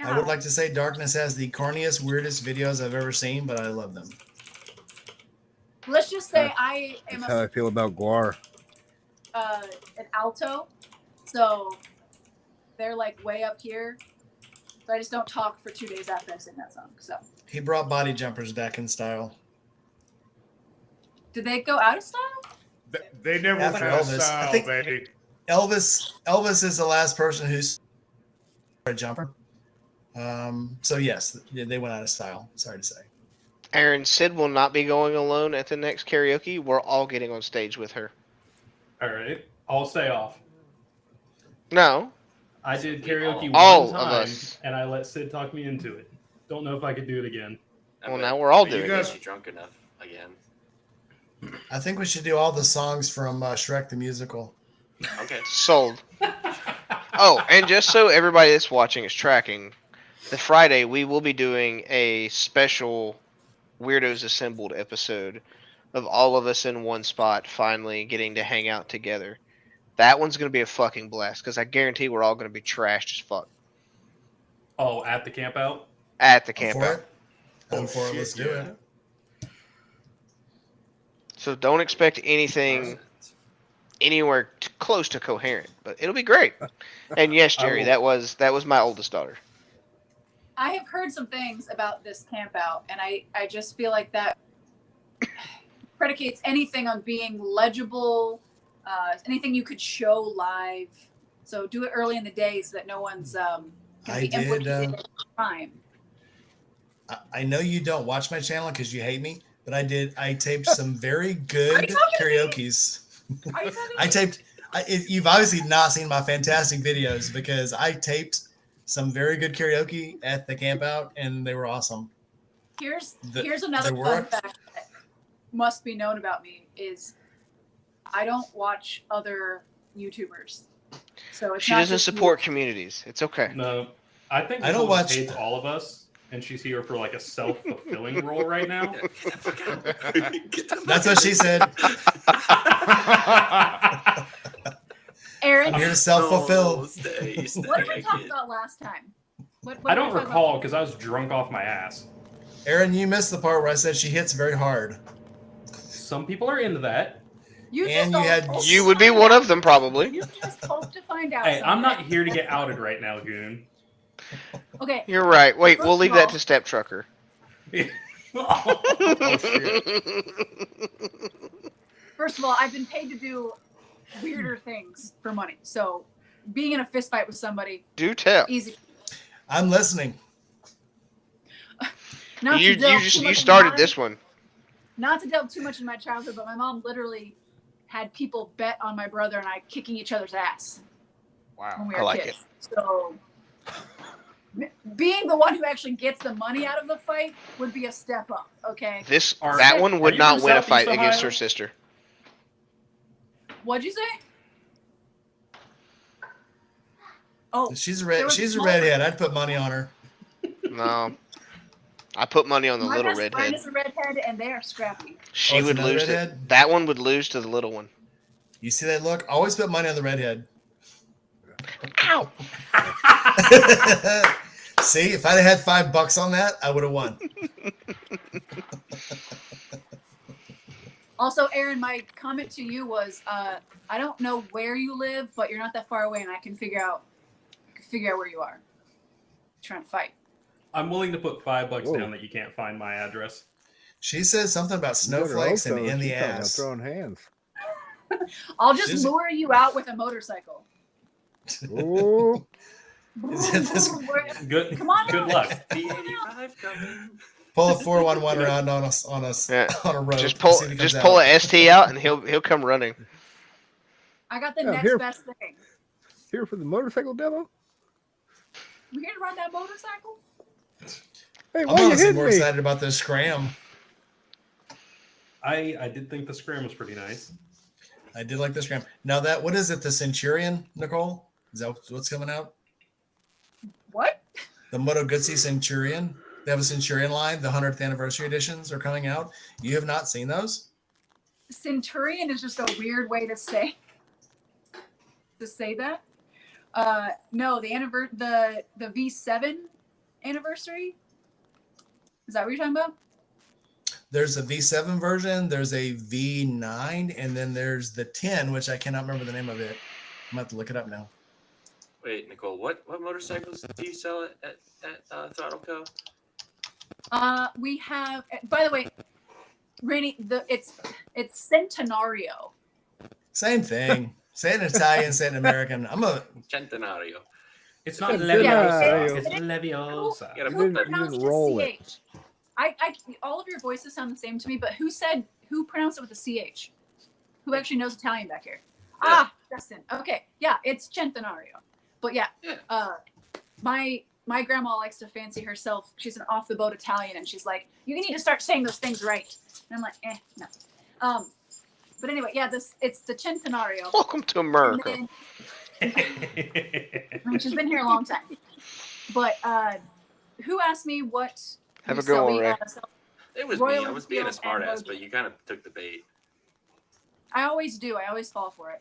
I would God. like to say Darkness has the corniest, weirdest videos I've ever seen, but I love them. Let's just say I am That's how I feel about Guar. an alto, so they're like way up here. So I just don't talk for 2 days after I sing that song. So He brought Body Jumpers back in style. did they go out of style? They never After had Elvis, I style, think- baby. Elvis is the last person who's a jumper. So yes, they went out of style. Sorry to say. Aaron, Sid will not be going alone at the next karaoke. We're all getting on stage with her. All right, I'll stay off. No, I did karaoke All one of time, us. and I let Sid talk me into it. Don't know if I could do it again. Well, now we're all But you doing guys it. are drunk enough again. I think we should do all the songs from Shrek the Musical. Okay. Sold. Oh, and just so everybody that's watching is tracking, the Friday we will be doing a special Weirdos Assembled episode of all of us in one spot finally getting to hang out together. That one's going to be a fucking blast because I guarantee we're all going to be trashed as fuck Oh, at the camp out? at the I'm camp for out. it. I'm for it. shit, Let's do yeah. it. So don't expect anything anywhere close to coherent, but it'll be great. And yes, Jerry, I that was my oldest daughter. I have heard some things about this camp out, and I just feel like that predicates anything on being legible, anything you could show live. So do it early in the day so that no one's going to I be did. implicated at the time. I know you don't watch my channel because you hate me, but I did. I taped some very good talking to me? karaoke's. Are you talking I taped. You've obviously not seen my fantastic videos because I taped some very good karaoke at the camp out, and they were awesome. Here's The- another the fun work- fact that must be known about me is I don't watch other YouTubers. So it's She not doesn't just support you. communities. It's okay. No, I think I don't Nicole just watch- hates all of us, and she's here for like a self-fulfilling role right now. Get the fuck out. Get the That's fuck what she said. Aaron, I'm here to self-fulfill. No, stay, what did we talk kid. about last time? What I did we don't talk about? recall because I was drunk off my ass. Aaron, you missed the part where I said she hits very hard. Some people are into that. You And just you had- hope to You would be find one out. of them, probably. You just hope to find out. Hey, I'm not someday. here to get outed right now, Goon. Okay. You're right. Wait, First we'll of leave that all- to Step Trucker. Oh, shit. First of all, I've been paid to do weirder things for money. So being in a fist fight with somebody, Do tell. easy. I'm listening. Not You to delve just too you much started into this one. Not to delve too much in my childhood, but my mom literally had people bet on my brother and I kicking each other's ass when Wow, we I were like kids. So being the one who actually gets the money out of the fight would be a step up. Okay. it. Are- That one are would you not from win a Southeast fight against Ohio? her sister. What'd you say? Oh, She's a There red. was She's a small- redhead. I'd put money on her. No, I put money on the my little best friend redhead. is a redhead, and they are scrappy. She it's would another lose. To, redhead? that one would lose to the little one. You see that look? Always put money on the redhead. Ow! See, if I'd have had $5 on that, I would have won. Also, Aaron, my comment to you was, I don't know where you live, but you're not that far away, and I can figure out where you are. Trying to fight. I'm willing to put $5 Whoa. down that you can't find my address. She said something about You better snowflakes hope and so. in the She's talking about ass. throwing hands. I'll just She's- lure you out with a motorcycle. Ooh. Is it this? Good. Come on Good out. luck. B85 coming. Pull a 411 around on us Yeah. on a rope. Just and pull see if he comes just pull out. a ST out and he'll come running. I got the Yeah, next here. best thing. Here for the motorcycle demo? I'm here to ride that motorcycle. Hey, I'm why you honestly hitting more me? excited about this scram. I did think the scram was pretty nice. I did like the scram. Now that what is it? The Centurion, Nicole? Is that what's coming out? What? The Moto Guzzi Centurion. They have a Centurion line. The 100th anniversary editions are coming out. You have not seen those? Centurion is just a weird way to say that. No, the V7 anniversary. Is that what you're talking about? There's a V7 version. There's a V9, and then there's the 10, which I cannot remember the name of it. I'm gonna have to look it up now. Wait, Nicole, what motorcycles do you sell at Throttle Co? We have. By the way, Rainy, it's Centenario. Same thing. Say it in Italian, say it in American. Centenario. It's not Leviosa, Leviosa. It's Leviosa. You gotta Who put that- pronounced didn't roll the it. CH? All of your voices sound the same to me, but who pronounced it with a CH? Who actually knows Italian back here? Yeah. Ah, Justin. Okay, yeah, it's Centenario. But yeah, Yeah. my grandma likes to fancy herself. She's an off the boat Italian, and she's like, "You need to start saying those things right." And I'm like, no. But anyway, yeah, it's the Centenario. Welcome to And America. then, I mean, she's been here a long time. But who asked me what? Have we a good sell? one, We, Ray. sell- It was Royal me. I was being a Enfield and smartass, Logan. but you kind of took the bait. I always do. I always fall for it.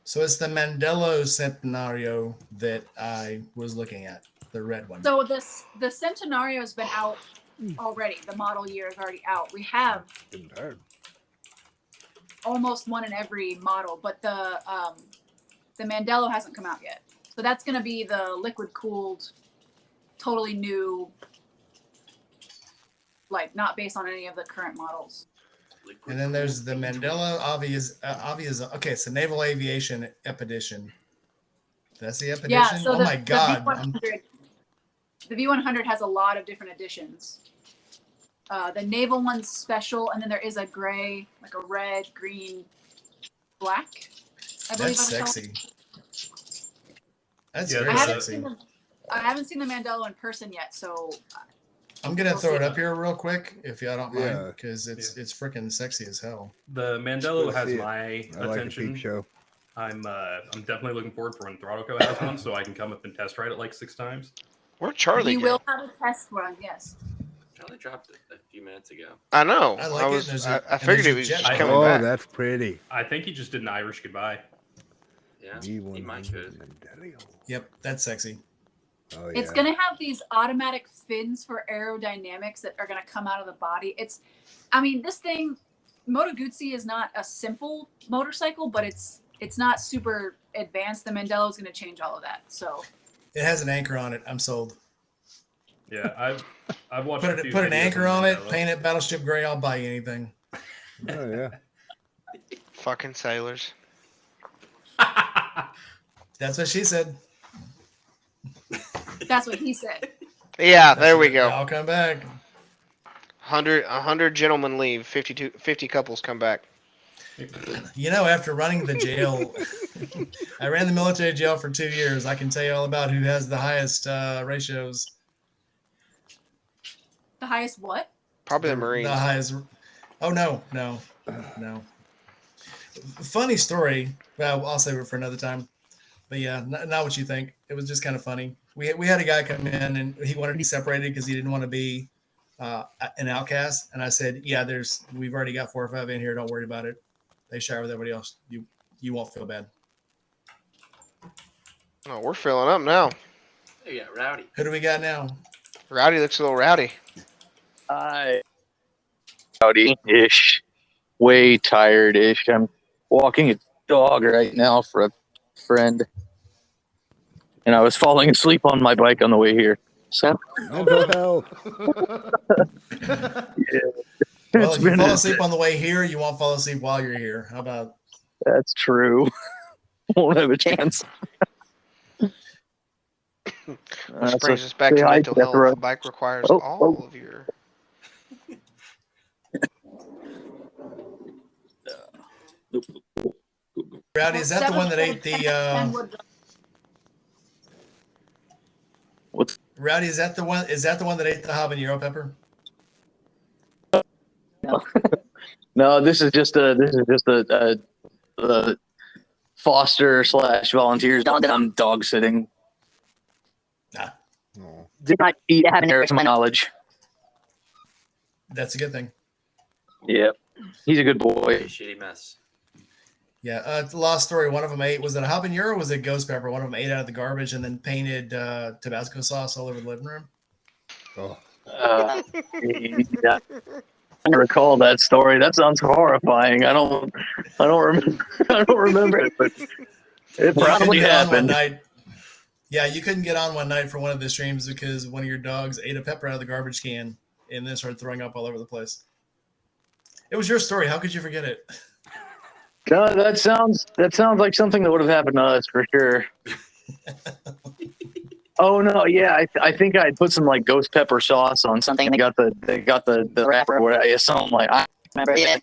So it's the Mandela Centenario that I was looking at, the red one. So the Centenario has been out already. The model year is already out. We have Getting tired. almost one in every model, but the Mandela hasn't come out yet. So that's going to be the liquid cooled, totally new, like not based on any of the current models. Liquid And then there's the cooled. Mandela obvious. Okay, so Naval Aviation Epedition. That's the Epedition. Yeah. So Oh the, my God. the V100 has a lot of different editions. The naval one's special, and then there is a gray, like a red, green, black. I believe That's I'm sexy. That's Yeah, very I there's haven't sexy. seen I haven't seen the Mandela in person yet, so I'm gonna We'll throw see. it up here real quick if y'all don't mind, Yeah. because it's freaking sexy as hell. The Mandela Let's has see it. my I like a attention. peep show. I'm definitely looking forward for when Throttle has one, so I can come up and test ride it like 6 times. Where'd Charlie we go? will have a test run. Yes. Charlie dropped it a few minutes ago. I know. I like it. There's a- I and figured there's he a was jet just lag. coming Oh, back. that's pretty. I think he just did an Irish goodbye. Yeah, he might V100 could. Mandelio. Yep, that's sexy. Oh, yeah. It's gonna have these automatic fins for aerodynamics that are gonna come out of the body. I mean, this thing, Moto Guzzi is not a simple motorcycle, but it's not super advanced. The Mandela is gonna change all of that. So It has an anchor on it. I'm sold. Yeah, I've watched. Put a few put an videos anchor of on it, Mandela. paint it Battleship Gray. I'll buy you anything. Oh, yeah. Fucking sailors. That's what she said. that's what he said. Yeah, there we go. I'll come back. 100 gentlemen leave. 50 couples come back. You know, after running the jail, I ran the military jail for 2 years. I can tell you all about who has the highest ratios. The highest what? Probably the Marines. The highest. Oh no. Funny story. Well, I'll save it for another time. But yeah, not what you think. It was just kind of funny. We had a guy come in and he wanted to be separated because he didn't want to be an outcast. And I said, yeah, we've already got 4 or 5 in here. Don't worry about it. They share with everybody else. You won't feel bad. Oh, we're filling up now. Hey, yeah, Rowdy. Who do we got now? Rowdy looks a little rowdy. Hi. Howdy-ish. Way tired-ish. I'm walking a dog right now for a friend. And I was falling asleep on my bike on the way here. So, Mental health. Well, it's if you been fall asleep on the way here, you won't fall asleep while you're here. How about? that's true. Won't have a chance. Which So brings us back say to hi mental to health. Deborah. A bike requires Oh, all of your. Rowdy, is that the one that ate And the? would What's Rowdy, is that the one? Is that the one that ate the habanero pepper? no? This is just a foster / volunteers dog that I'm dog sitting. Nah, Oh. Did not eat habanero to my knowledge. that's a good thing. Yeah, he's a good Pretty boy. shitty mess. Yeah, it's a lost story. One of them ate. Was it a habanero or was it ghost pepper? One of them ate out of the garbage and then painted Tabasco sauce all over the living room. Oh. Yeah, I recall that story. That sounds horrifying. I don't remember. I don't remember it, but it You couldn't probably get on one happened. night. Yeah, you couldn't get on one night for one of the streams because one of your dogs ate a pepper out of the garbage can and then started throwing up all over the place. It was your story. How could you forget it? No, that sounds like something that would have happened to us for sure. Oh no, yeah, I think I put some like ghost pepper sauce on something, and they got the wrapper where I something like I remember. Yeah.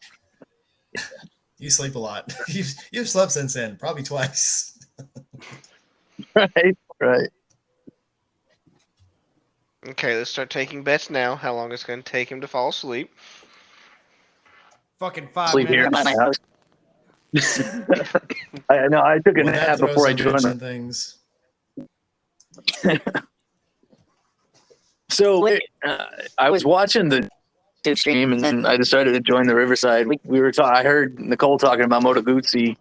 You sleep a lot. You've slept since then, probably twice. Right. Okay, let's start taking bets now. How long it's going to take him to fall asleep? Fucking 5 Sleep here at minutes. my house. I know. I took a Well, that nap throws before I some joined. wrench in things. So I was watching the YouTube stream, and then I decided to join the Riverside. We were I heard Nicole talking about Moto Guzzi,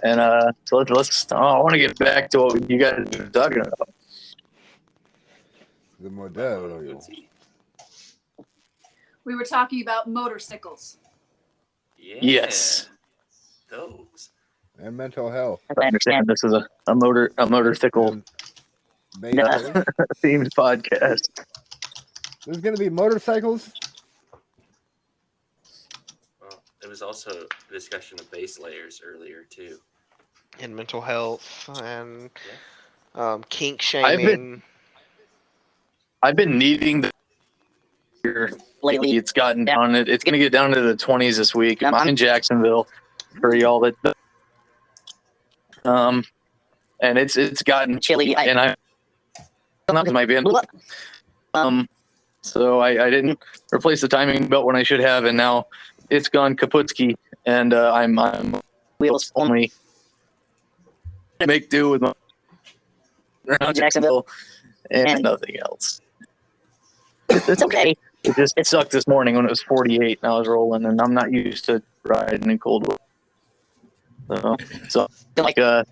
and so let's. I want to get back to what you guys were talking about. The modelo. we were talking about motorcycles. Yeah. Yes. Those. And mental health. I understand this is a motorcycle And basically, themed podcast. there's going to be motorcycles. Well, there was also a discussion of base layers earlier too. And mental health and kink I've been- shaming. I've been needing the here lately. It's gotten down. It's going to get down to the 20s this week. I'm in Jacksonville for y'all that. And it's gotten chilly, and I might be so I didn't replace the timing belt when I should have, and now it's gone kaputski, and I'm wheels only. Make do with my around Jacksonville and nothing else. It's okay. It sucked this morning when it was 48 and I was rolling, and I'm not used to riding in cold weather. So like a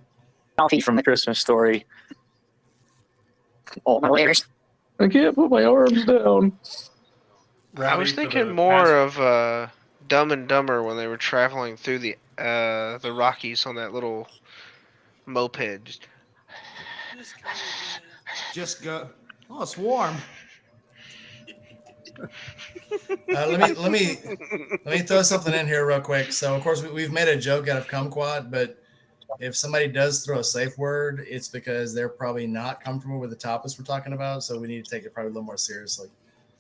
coffee from the Christmas Story. Oh my layers! I can't put my arms down. I was Rowdy, for thinking the more past- of Dumb and Dumber when they were traveling through the Rockies on that little moped. Just go. Oh, it's warm. Let me throw something in here real quick. So of course we've made a joke out of kumquat, but if somebody does throw a safe word, it's because they're probably not comfortable with the topics we're talking about. So we need to take it probably a little more seriously.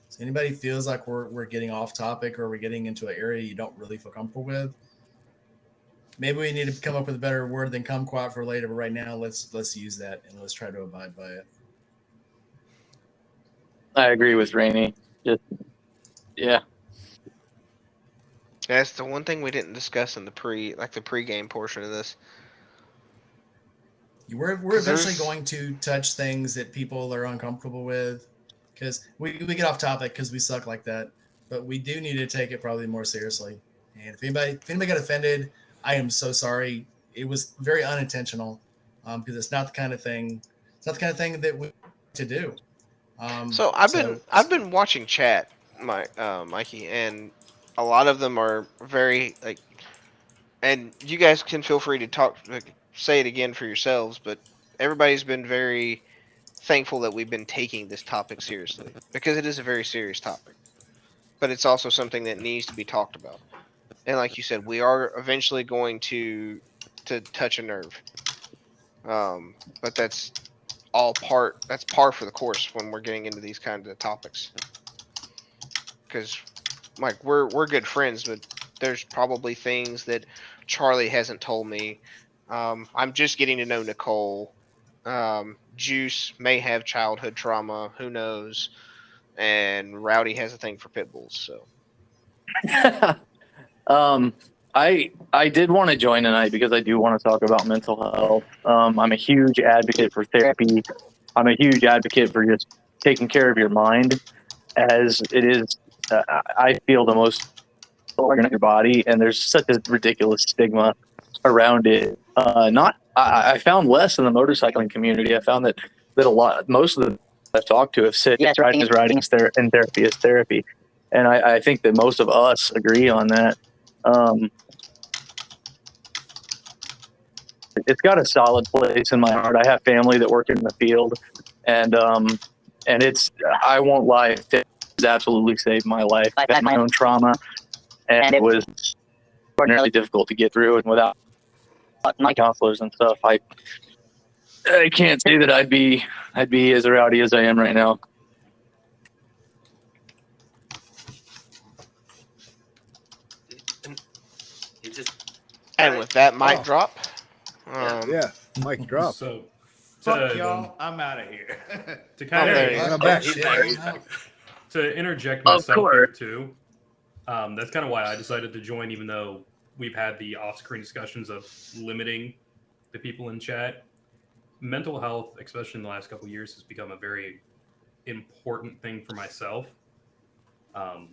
So anybody feels like we're getting off topic or we're getting into an area you don't really feel comfortable with, maybe we need to come up with a better word than kumquat for later. But right now, let's use that and let's try to abide by it. I agree with Rainey. Yeah. That's the one thing we didn't discuss in the pre-game portion of this. We're 'Cause eventually there's- going to touch things that people are uncomfortable with, because we get off topic because we suck like that. But we do need to take it probably more seriously. And if anybody got offended, I am so sorry. It was very unintentional, because it's not the kind of thing. It's not the kind of thing that we to do. So I've been watching chat, Mikey, and a lot of them are very like, and you guys can feel free to talk, say it again for yourselves, but everybody's been very thankful that we've been taking this topic seriously, because it is a very serious topic, but it's also something that needs to be talked about. And like you said, we are eventually going to touch a nerve, but that's that's par for the course when we're getting into these kinds of topics. Because, like, we're good friends, but there's probably things that Charlie hasn't told me. I'm just getting to know Nicole. Juice may have childhood trauma, who knows? And Rowdy has a thing for pit bulls, so. I did want to join tonight because I do want to talk about mental health. I'm a huge advocate for therapy. I'm a huge advocate for just taking care of your mind, as it is. I feel the most organ in your body, and there's such a ridiculous stigma around it. I found less in the motorcycling community. I found that most of the I've talked to have said, yes, riding is and therapy is therapy, and I think that most of us agree on that. It's got a solid place in my heart. I have family that work in the field, and it's, I won't lie, it's absolutely saved my life. I've had my own trauma, and it was extraordinarily difficult to get through. And without my counselors and stuff, I can't say that I'd be as rowdy as I am right now. And with that mic drop. Yeah, mic drop. So, Fuck y'all, I'm out of here. to kind to interject myself here too. That's kind of why I decided to join, even though we've had the off-screen discussions of limiting the people in chat. Mental health, especially in the last couple of years, has become a very important thing for myself. I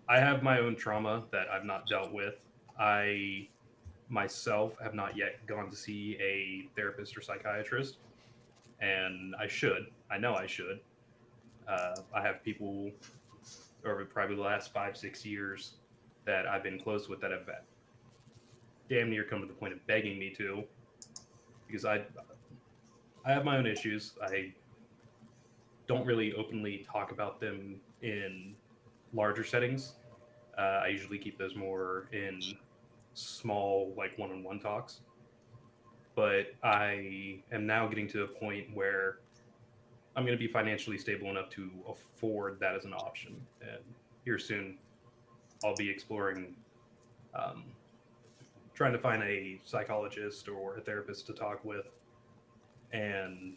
have my own trauma that I've not dealt with. I myself have not yet gone to see a therapist or psychiatrist, and I should. I know I should. I have people over probably the last 5-6 years that I've been close with that have damn near come to the point of begging me to, because I have my own issues. I don't really openly talk about them in larger settings. I usually keep those more in small, like one-on-one talks. But I am now getting to a point where I'm going to be financially stable enough to afford that as an option. And here soon, I'll be exploring trying to find a psychologist or a therapist to talk with. And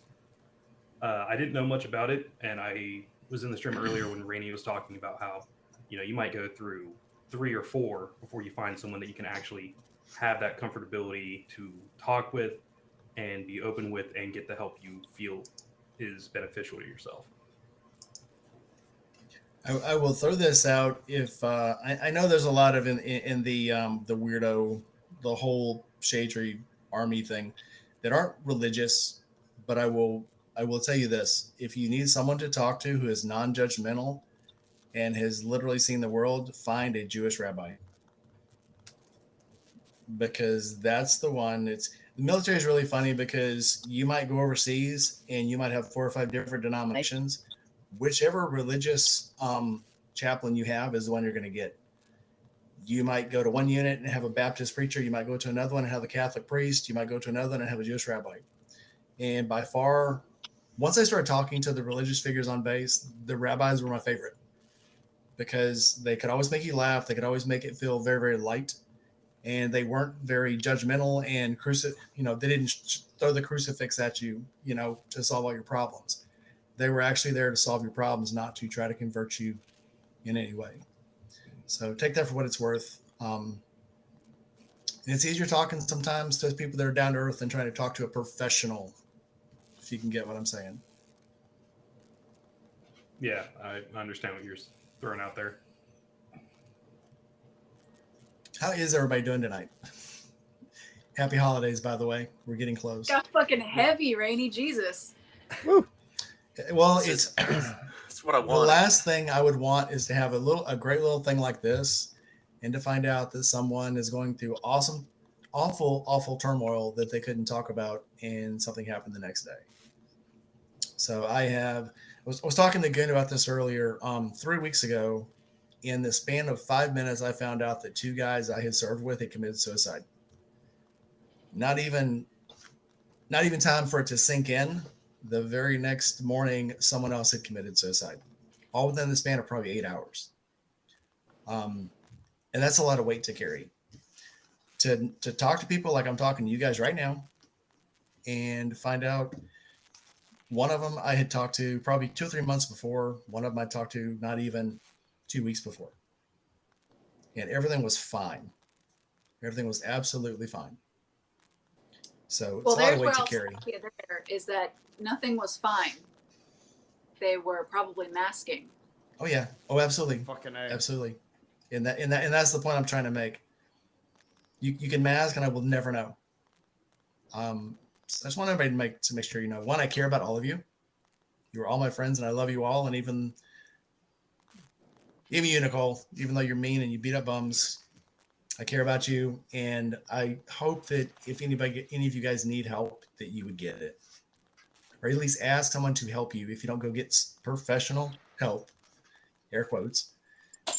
I didn't know much about it. And I was in the stream earlier when Rainey was talking about how, you might go through 3 or 4 before you find someone that you can actually have that comfortability to talk with and be open with and get the help you feel is beneficial to yourself. I will throw this out. If I know there's a lot of in the weirdo, the whole shade tree army thing that aren't religious, but I will tell you this: if you need someone to talk to who is non-judgmental and has literally seen the world, find a Jewish rabbi, because that's the one. The military is really funny because you might go overseas and you might have 4 or 5 different denominations. Whichever religious chaplain you have is the one you're going to get. You might go to one unit and have a Baptist preacher. You might go to another one and have a Catholic priest. You might go to another one and have a Jewish rabbi. And by far, once I started talking to the religious figures on base, the rabbis were my favorite, because they could always make you laugh. They could always make it feel very, very light. And they weren't very judgmental and they didn't throw the crucifix at you, to solve all your problems. They were actually there to solve your problems, not to try to convert you in any way. So take that for what it's worth. And it's easier talking sometimes to people that are down to earth than trying to talk to a professional, if you can get what I'm saying. Yeah, I understand what you're throwing out there. How is everybody doing tonight? Happy holidays, by the way. We're getting close. Got fucking heavy, Rainy. Jesus. Woo. Well, It's what I the want. last thing I would want is to have a great little thing like this, and to find out that someone is going through awful turmoil that they couldn't talk about, and something happened the next day. So I was talking to Goon about this earlier. 3 weeks ago, in the span of 5 minutes, I found out that 2 guys I had served with had committed suicide. Not even not even time for it to sink in. The very next morning, someone else had committed suicide, all within the span of probably 8 hours. And that's a lot of weight to carry. To talk to people like I'm talking to you guys right now, and find out. One of them I had talked to probably 2 or 3 months before. One of them I talked to not even 2 weeks before, and everything was fine. Everything was absolutely fine. So it's a lot of weight to carry. There is that nothing was fine. They were probably masking. Oh yeah. Oh, absolutely. Fucking A. Absolutely. And that's the point I'm trying to make. You can mask, and I will never know. So I just want everybody to make sure you know. One, I care about all of you. You are all my friends, and I love you all. And even you, Nicole, even though you're mean and you beat up bums, I care about you. And I hope that if any of you guys need help, that you would get it, or at least ask someone to help you. If you don't go get professional help, air quotes,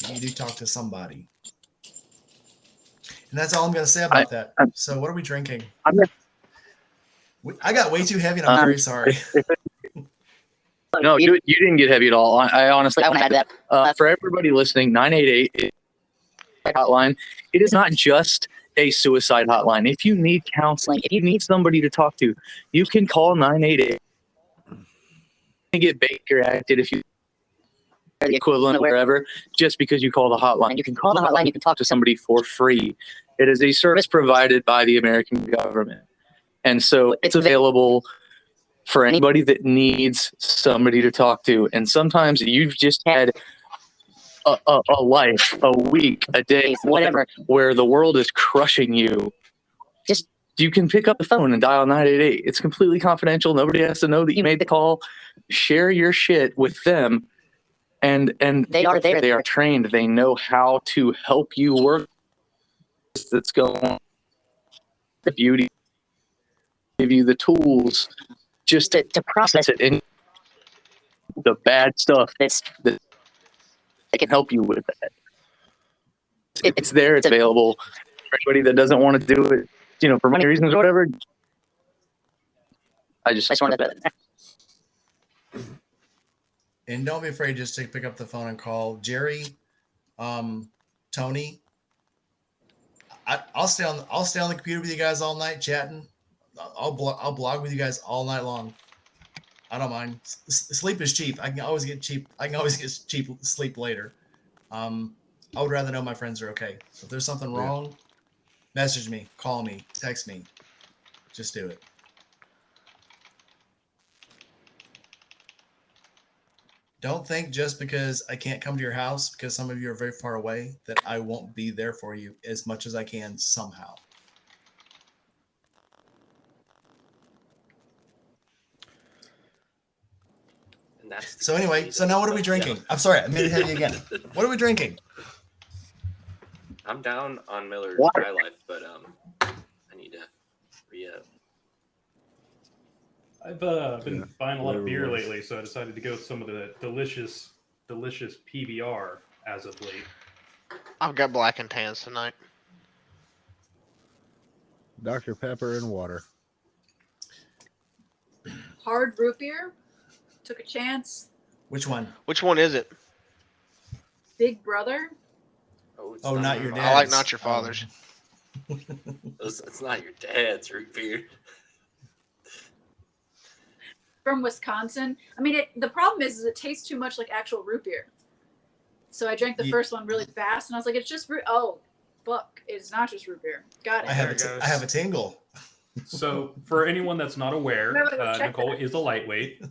you do talk to somebody. And that's all I'm going to say about that. So what are we drinking? I got way too heavy, and I'm very sorry. No, you didn't get heavy at all. I honestly, I want to add that for everybody listening, 988 hotline. It is not just a suicide hotline. If you need counseling, if you need somebody to talk to, you can call 988 and get Baker acted if you the equivalent of wherever, just because you call the hotline. You can call the hotline, you can talk to somebody for free. It is a service provided by the American government. And so it's available for anybody that needs somebody to talk to. And sometimes you've just had a life, a week, a day, whatever, where the world is crushing you. Just you can pick up the phone and dial 988. It's completely confidential. Nobody has to know that you made the call. Share your shit with them. And they are there. They are trained. They know how to help you work that's going on. The beauty, give you the tools just to process it, and the bad stuff that can help you with that. It's there. It's available for anybody that doesn't want to do it, for money reasons or whatever. I just wanted to. And don't be afraid just to pick up the phone and call Jerry, Tony. I'll stay on the computer with you guys all night chatting. I'll blog with you guys all night long. I don't mind. Sleep is cheap. I can always get cheap sleep later. I would rather know my friends are okay. So if there's something wrong, message me, call me, text me. Just do it. Don't think just because I can't come to your house, because some of you are very far away, that I won't be there for you as much as I can somehow. And that's So anyway, so now what are we drinking? Yeah. I'm sorry, I made it heavy again. What are we drinking? I'm down on Miller Water. Dry Life, but I need to re-up. I've been buying a lot of beer lately, so I decided to go with some of the delicious PBR as of late. I've got black and tans tonight. Dr. Pepper and water. Hard root beer. Took a chance. Which one? Which one is it? Big Brother. It's Oh, not your my- I like dad's. not your father's. It's not your dad's root beer. From Wisconsin. I mean, the problem is it tastes too much like actual root beer. So I drank the first one really fast, and I was like, "It's just root." Oh, fuck! It's not just root beer. Got it. I have a tingle. So, for anyone that's not aware, Nicole is a lightweight.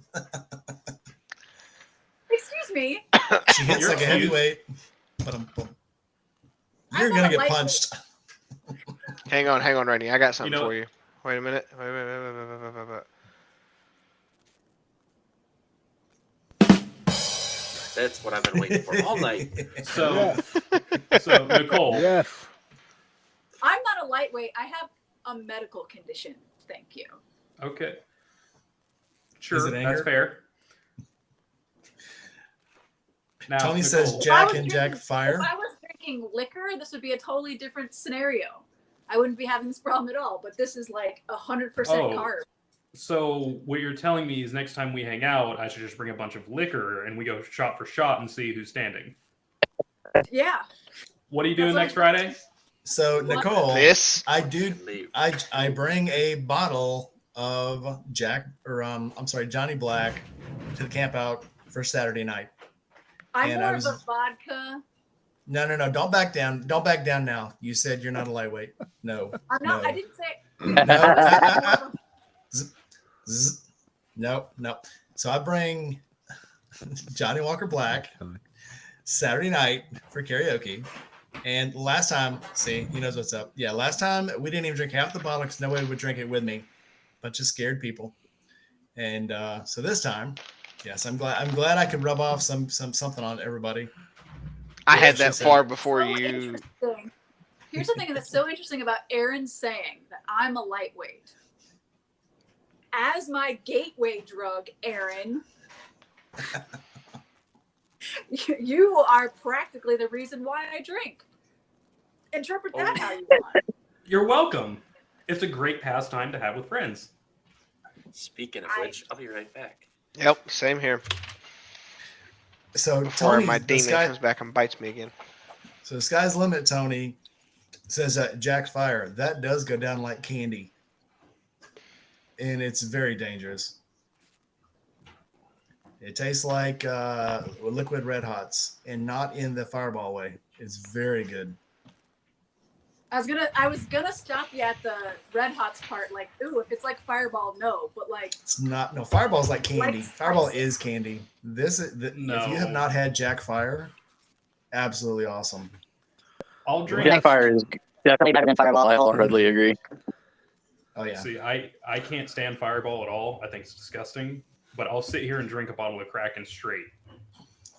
Excuse me. She hits You're like a excused. heavyweight. But you're I'm gonna not a get lightweight. punched. Hang on, Randy. I got something You know- for you. Wait a minute. Wait. That's what I've been waiting for all night. So, so Nicole, Yes. I'm not a lightweight. I have a medical condition. Thank you. okay, Is sure, it anger? that's fair. Now, Tony Nicole, says If I Jack was and Jack drinking- fire. If I was drinking liquor, this would be a totally different scenario. I wouldn't be having this problem at all. But this is like 100% Oh. carb. So what you're telling me is next time we hang out, I should just bring a bunch of liquor and we go shot for shot and see who's standing. Yeah. What are you doing That's next what I Friday? So Nicole, This I do. Leave. I bring a bottle of Johnny Black to the camp out for Saturday night. I'm And more I of a vodka. No. Don't back down. Don't back down now. You said you're not a lightweight. No. I'm not. No. I didn't say. No. No. So I bring Johnny Walker Black Saturday night for karaoke. And last time, see, he knows what's up. Yeah, last time we didn't even drink half the bottle because nobody would drink it with me. Bunch of scared people. And so this time, yes, I'm glad I could rub off something on everybody. I had that She far said. before So you. interesting. Here's the thing that's so interesting about Aaron saying that I'm a lightweight. As my gateway drug, Aaron, you are practically the reason why I drink. Interpret that how you want. You're welcome. It's a great pastime to have with friends. Speaking of which, I'll be right back. Yep, same here. So Before Tony, my the demon sky, comes back and bites me again. so the sky's the limit. Tony says that Jack Fire that does go down like candy, and it's very dangerous. It tastes like liquid Red Hots, and not in the Fireball way. It's very good. I was gonna stop you at the Red Hots part, like, ooh, if it's like Fireball, no, but like, It's not. No, Fireball's like candy. Like Fireball spicy. is candy. This is if you have No. not had Jack Fire, absolutely awesome. I'll drink. Jack Fire is definitely better than Fireball. I wholeheartedly agree. Oh yeah. See, I can't stand Fireball at all. I think it's disgusting. But I'll sit here and drink a bottle of Kraken straight.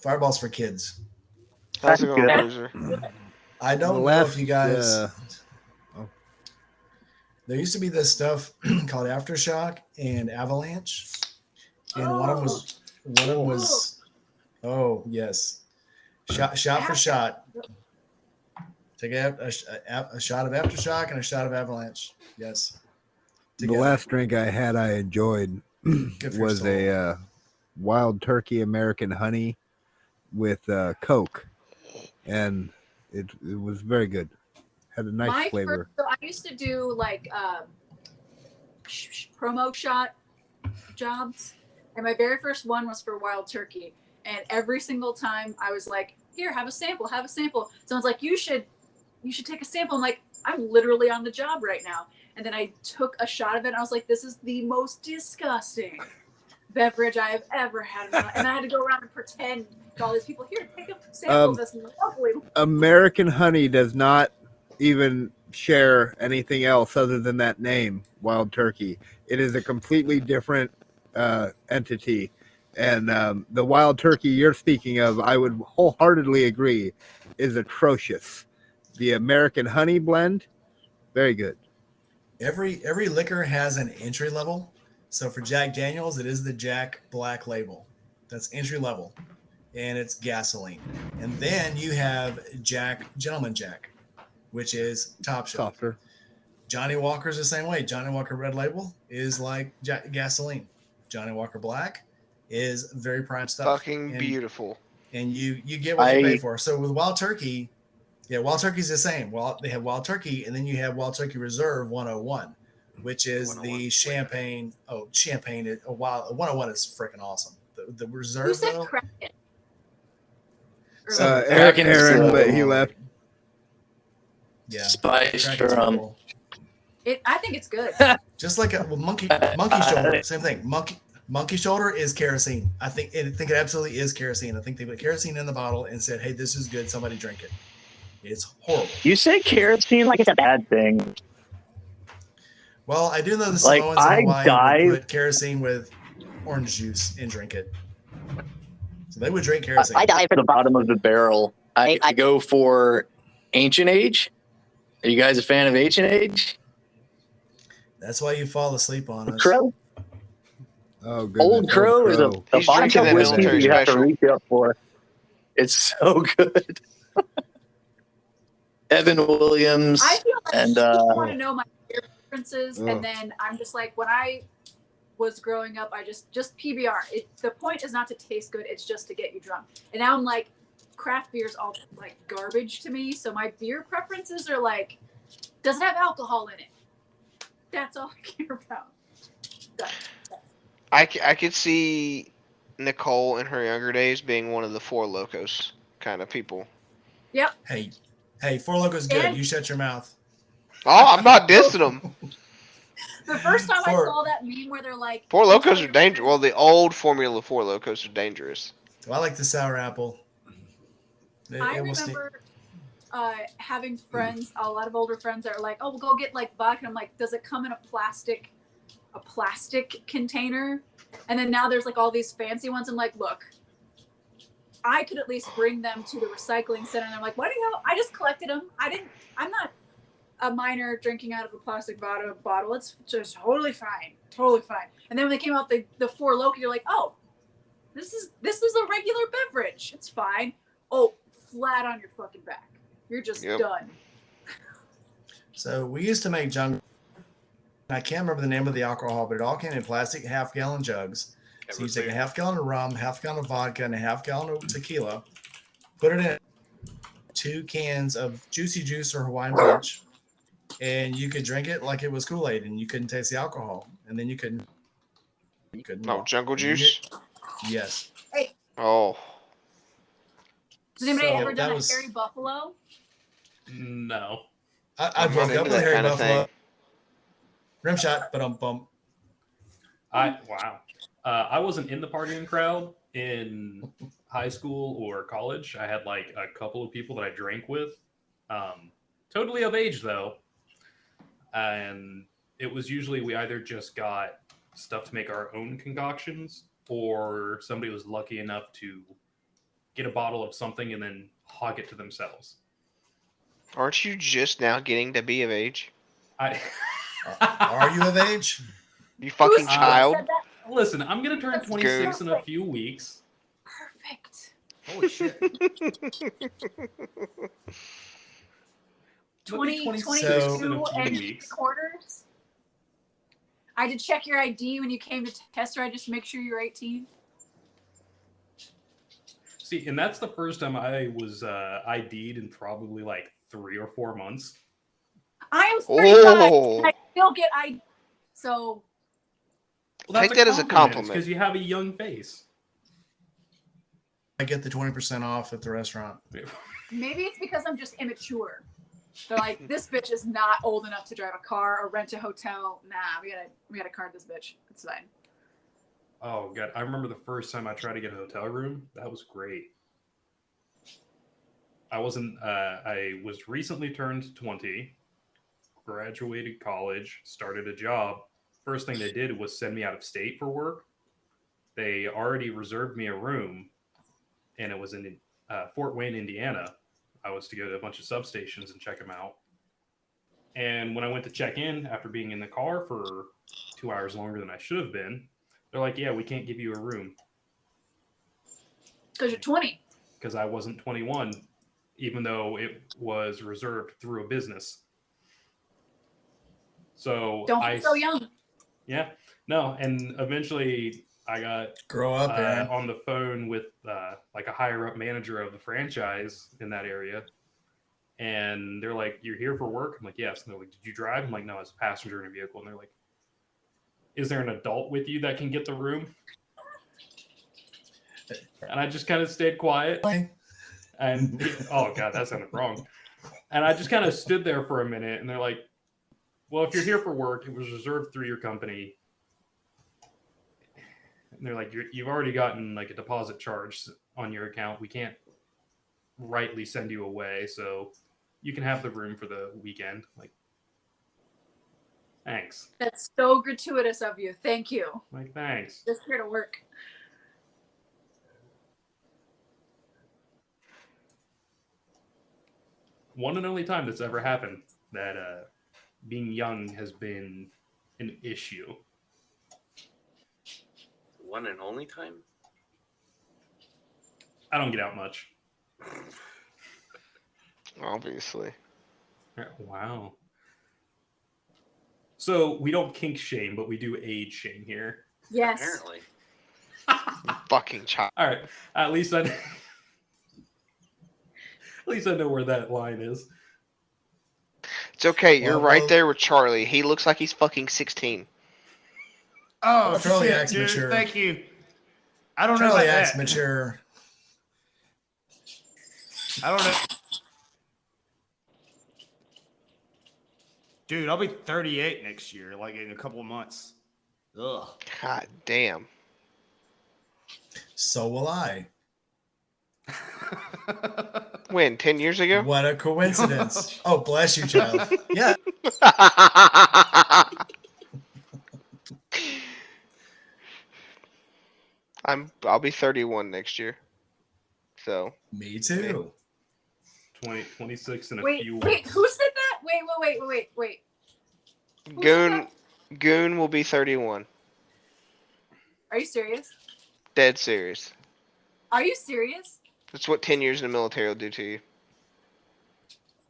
Fireball's for kids. How's it going, Good. loser? I don't know Left, if you guys. oh. There used to be this stuff called Aftershock and Avalanche, and one of them was. Oh yes, shot for shot. Take a shot of Aftershock and a shot of Avalanche. Yes. The Together. last drink I had I enjoyed Good for your was soul. a Wild Turkey American Honey with Coke, and it was very good. Had a nice my flavor. first, so I used to do like promo shot jobs, and my very first one was for Wild Turkey, and every single time I was like, here, have a sample. Someone's like, you should take a sample. I'm like, I'm literally on the job right now. And then I took a shot of it and I was like, this is the most disgusting beverage I have ever had in my life. And I had to go around and pretend to all these people, here, take a sample of this lovely. American Honey does not even share anything else other than that name, Wild Turkey. It is a completely different entity. And the Wild Turkey you're speaking of, I would wholeheartedly agree, is atrocious. The American Honey blend, very good. Every liquor has an entry level. So for Jack Daniels, it is the Jack Black label. That's entry level, and it's gasoline. And then you have Gentleman Jack, which is top shelf. Softer. Johnny Walker's the same way. Johnny Walker Red Label is like gasoline. Johnny Walker Black is very prime stuff. Fucking beautiful. And you get what you pay for. So with Wild Turkey, yeah, Wild Turkey's the same. Well, they have Wild Turkey, and then you have Wild Turkey Reserve 101, which is 101 the champagne. Oh, champagne! 101 is freaking awesome. The Who Reserve said though. Kraken? So- Aaron, but he left. Yeah, Spice Kraken's rum. cool. I think it's good. Just like a monkey shoulder, same thing. Monkey shoulder is kerosene. I think it absolutely is kerosene. I think they put kerosene in the bottle and said, "Hey, this is good. Somebody drink it." It's horrible. You say kerosene like it's a bad thing. Well, I do know the Like, Samoans in I Hawaii dive- would put kerosene with orange juice and drink it. So they would drink kerosene. I dive for the bottom of the barrel. I go for Ancient Age. Are you guys a fan of Ancient Age? That's why you fall asleep on us. Crow? Oh, goodness. Old Crow is a He's bottom drinking of that whiskey that military you have to special. reach up for. It's so good. Evan Williams I feel like and people want to know my beer preferences, Ugh. and then I'm just like, when I was growing up, I just PBR. The point is not to taste good; it's just to get you drunk. And now I'm like, craft beer's all like garbage to me. So my beer preferences are like, does it have alcohol in it? That's all I care about. Done. I could see Nicole in her younger days being one of the Four Locos kind of people. Yep. Hey, Four Locos good. And- You shut your mouth. Oh, I'm not dissing them. The first time I Four- saw that meme where they're like, Four "You Locos tell are your dangerous. Well, friends-" the old Formula Four Locos are dangerous. Well, I like the sour apple. I It will stay- remember having friends, a lot of older friends that are like, "Oh, we'll go get like vodka." I'm like, "Does it come in a plastic container?" And then now there's like all these fancy ones. I'm like, "Look, I could at least bring them to the recycling center." And I'm like, "What do you know? I just collected them. I'm not a minor drinking out of a plastic bottle. It's just totally fine, totally fine." And then when they came out the Four Loko, you're like, "Oh, this is a regular beverage. It's fine." Oh, flat on your fucking back. You're just Yep. done. So we used to make junk. I can't remember the name of the alcohol, but it all came in plastic half-gallon jugs. So you take a half-gallon of rum, half-gallon of vodka, and a half-gallon of tequila. Put it in 2 cans of Juicy Juice or Hawaiian Punch, and you could drink it like it was Kool-Aid, and you couldn't taste the alcohol, and then you couldn't. No, walk. Jungle And then Juice. Yes. Oh, Has anybody So ever that done was- a Hairy Buffalo? No. I I'm broke not up into with a that Hairy kind of Buffalo. thing. Rim shot, but bump. Wow. I wasn't in the partying crowd in high school or college. I had like a couple of people that I drank with. Totally of age though. And it was usually we either just got stuff to make our own concoctions or somebody was lucky enough to get a bottle of something and then hog it to themselves. Aren't you just now getting to be of age? I Are you of age? You fucking Who's- child. said that? Listen, I'm gonna turn That's 26 in a perfect. few weeks. Perfect. Holy shit. 20, 26 So- in a 22 few and weeks. 3/4. I did check your ID when you came to test ride just to make sure you're 18. See, and that's the first time I was ID'd in probably like 3 or 4 months. I am 35 Oh. and I still get ID. So Well, Take that as a compliment. because you have a young face. I get the 20% off at the restaurant. maybe it's because I'm just immature. They're like, this bitch is not old enough to drive a car or rent a hotel. Nah, we gotta card this bitch. It's fine. Oh god, I remember the first time I tried to get a hotel room. That was great. I was recently turned 20, graduated college, started a job. First thing they did was send me out of state for work. They already reserved me a room, and it was in Fort Wayne, Indiana. I was to go to a bunch of substations and check them out. And when I went to check in after being in the car for 2 hours longer than I should have been, they're like, "Yeah, we can't give you a room Because you're 20. because I wasn't 21, even though it was reserved through a business." So Don't I be so young. Yeah, no, and eventually I got Grow up, Aaron. on the phone with like a higher up manager of the franchise in that area, and they're like, "You're here for work?" I'm like, "Yes." And they're like, "Did you drive?" I'm like, "No, I was a passenger in a vehicle." And they're like, "Is there an adult with you that can get the room?" And I just kind of stayed quiet. And oh god, that sounded wrong. And I just kind of stood there for a minute, and they're like, "Well, if you're here for work, it was reserved through your company." And they're like, "You've already gotten like a deposit charge on your account. We can't rightly send you away, so you can have the room for the weekend." Like, thanks. That's so gratuitous of you. Thank you. Like, thanks. Just here to work. One and only time that's ever happened that being young has been an issue. One and only time? I don't get out much. Obviously. Wow. So we don't kink shame, but we do age shame here. Yes. Apparently. Fucking child. All right. At least I know where that line is. It's okay. You're Well, right well- there with Charlie. He looks like he's fucking 16. Oh, Well, Charlie shit, acts dude. mature. Thank you. I don't know Charlie about acts that. mature. I don't know. Dude, I'll be 38 next year, like in a couple of months. Ugh. God damn. So will I. When? 10 years ago? What a coincidence. Oh, bless you, child. Yeah. I'll be 31 next year. So Me too. 26 in a Wait, few wait, weeks. who said that? Wait. Who said Goon will be 31. Are you serious? Dead serious. Are you serious? That's what 10 years in the military will do to you.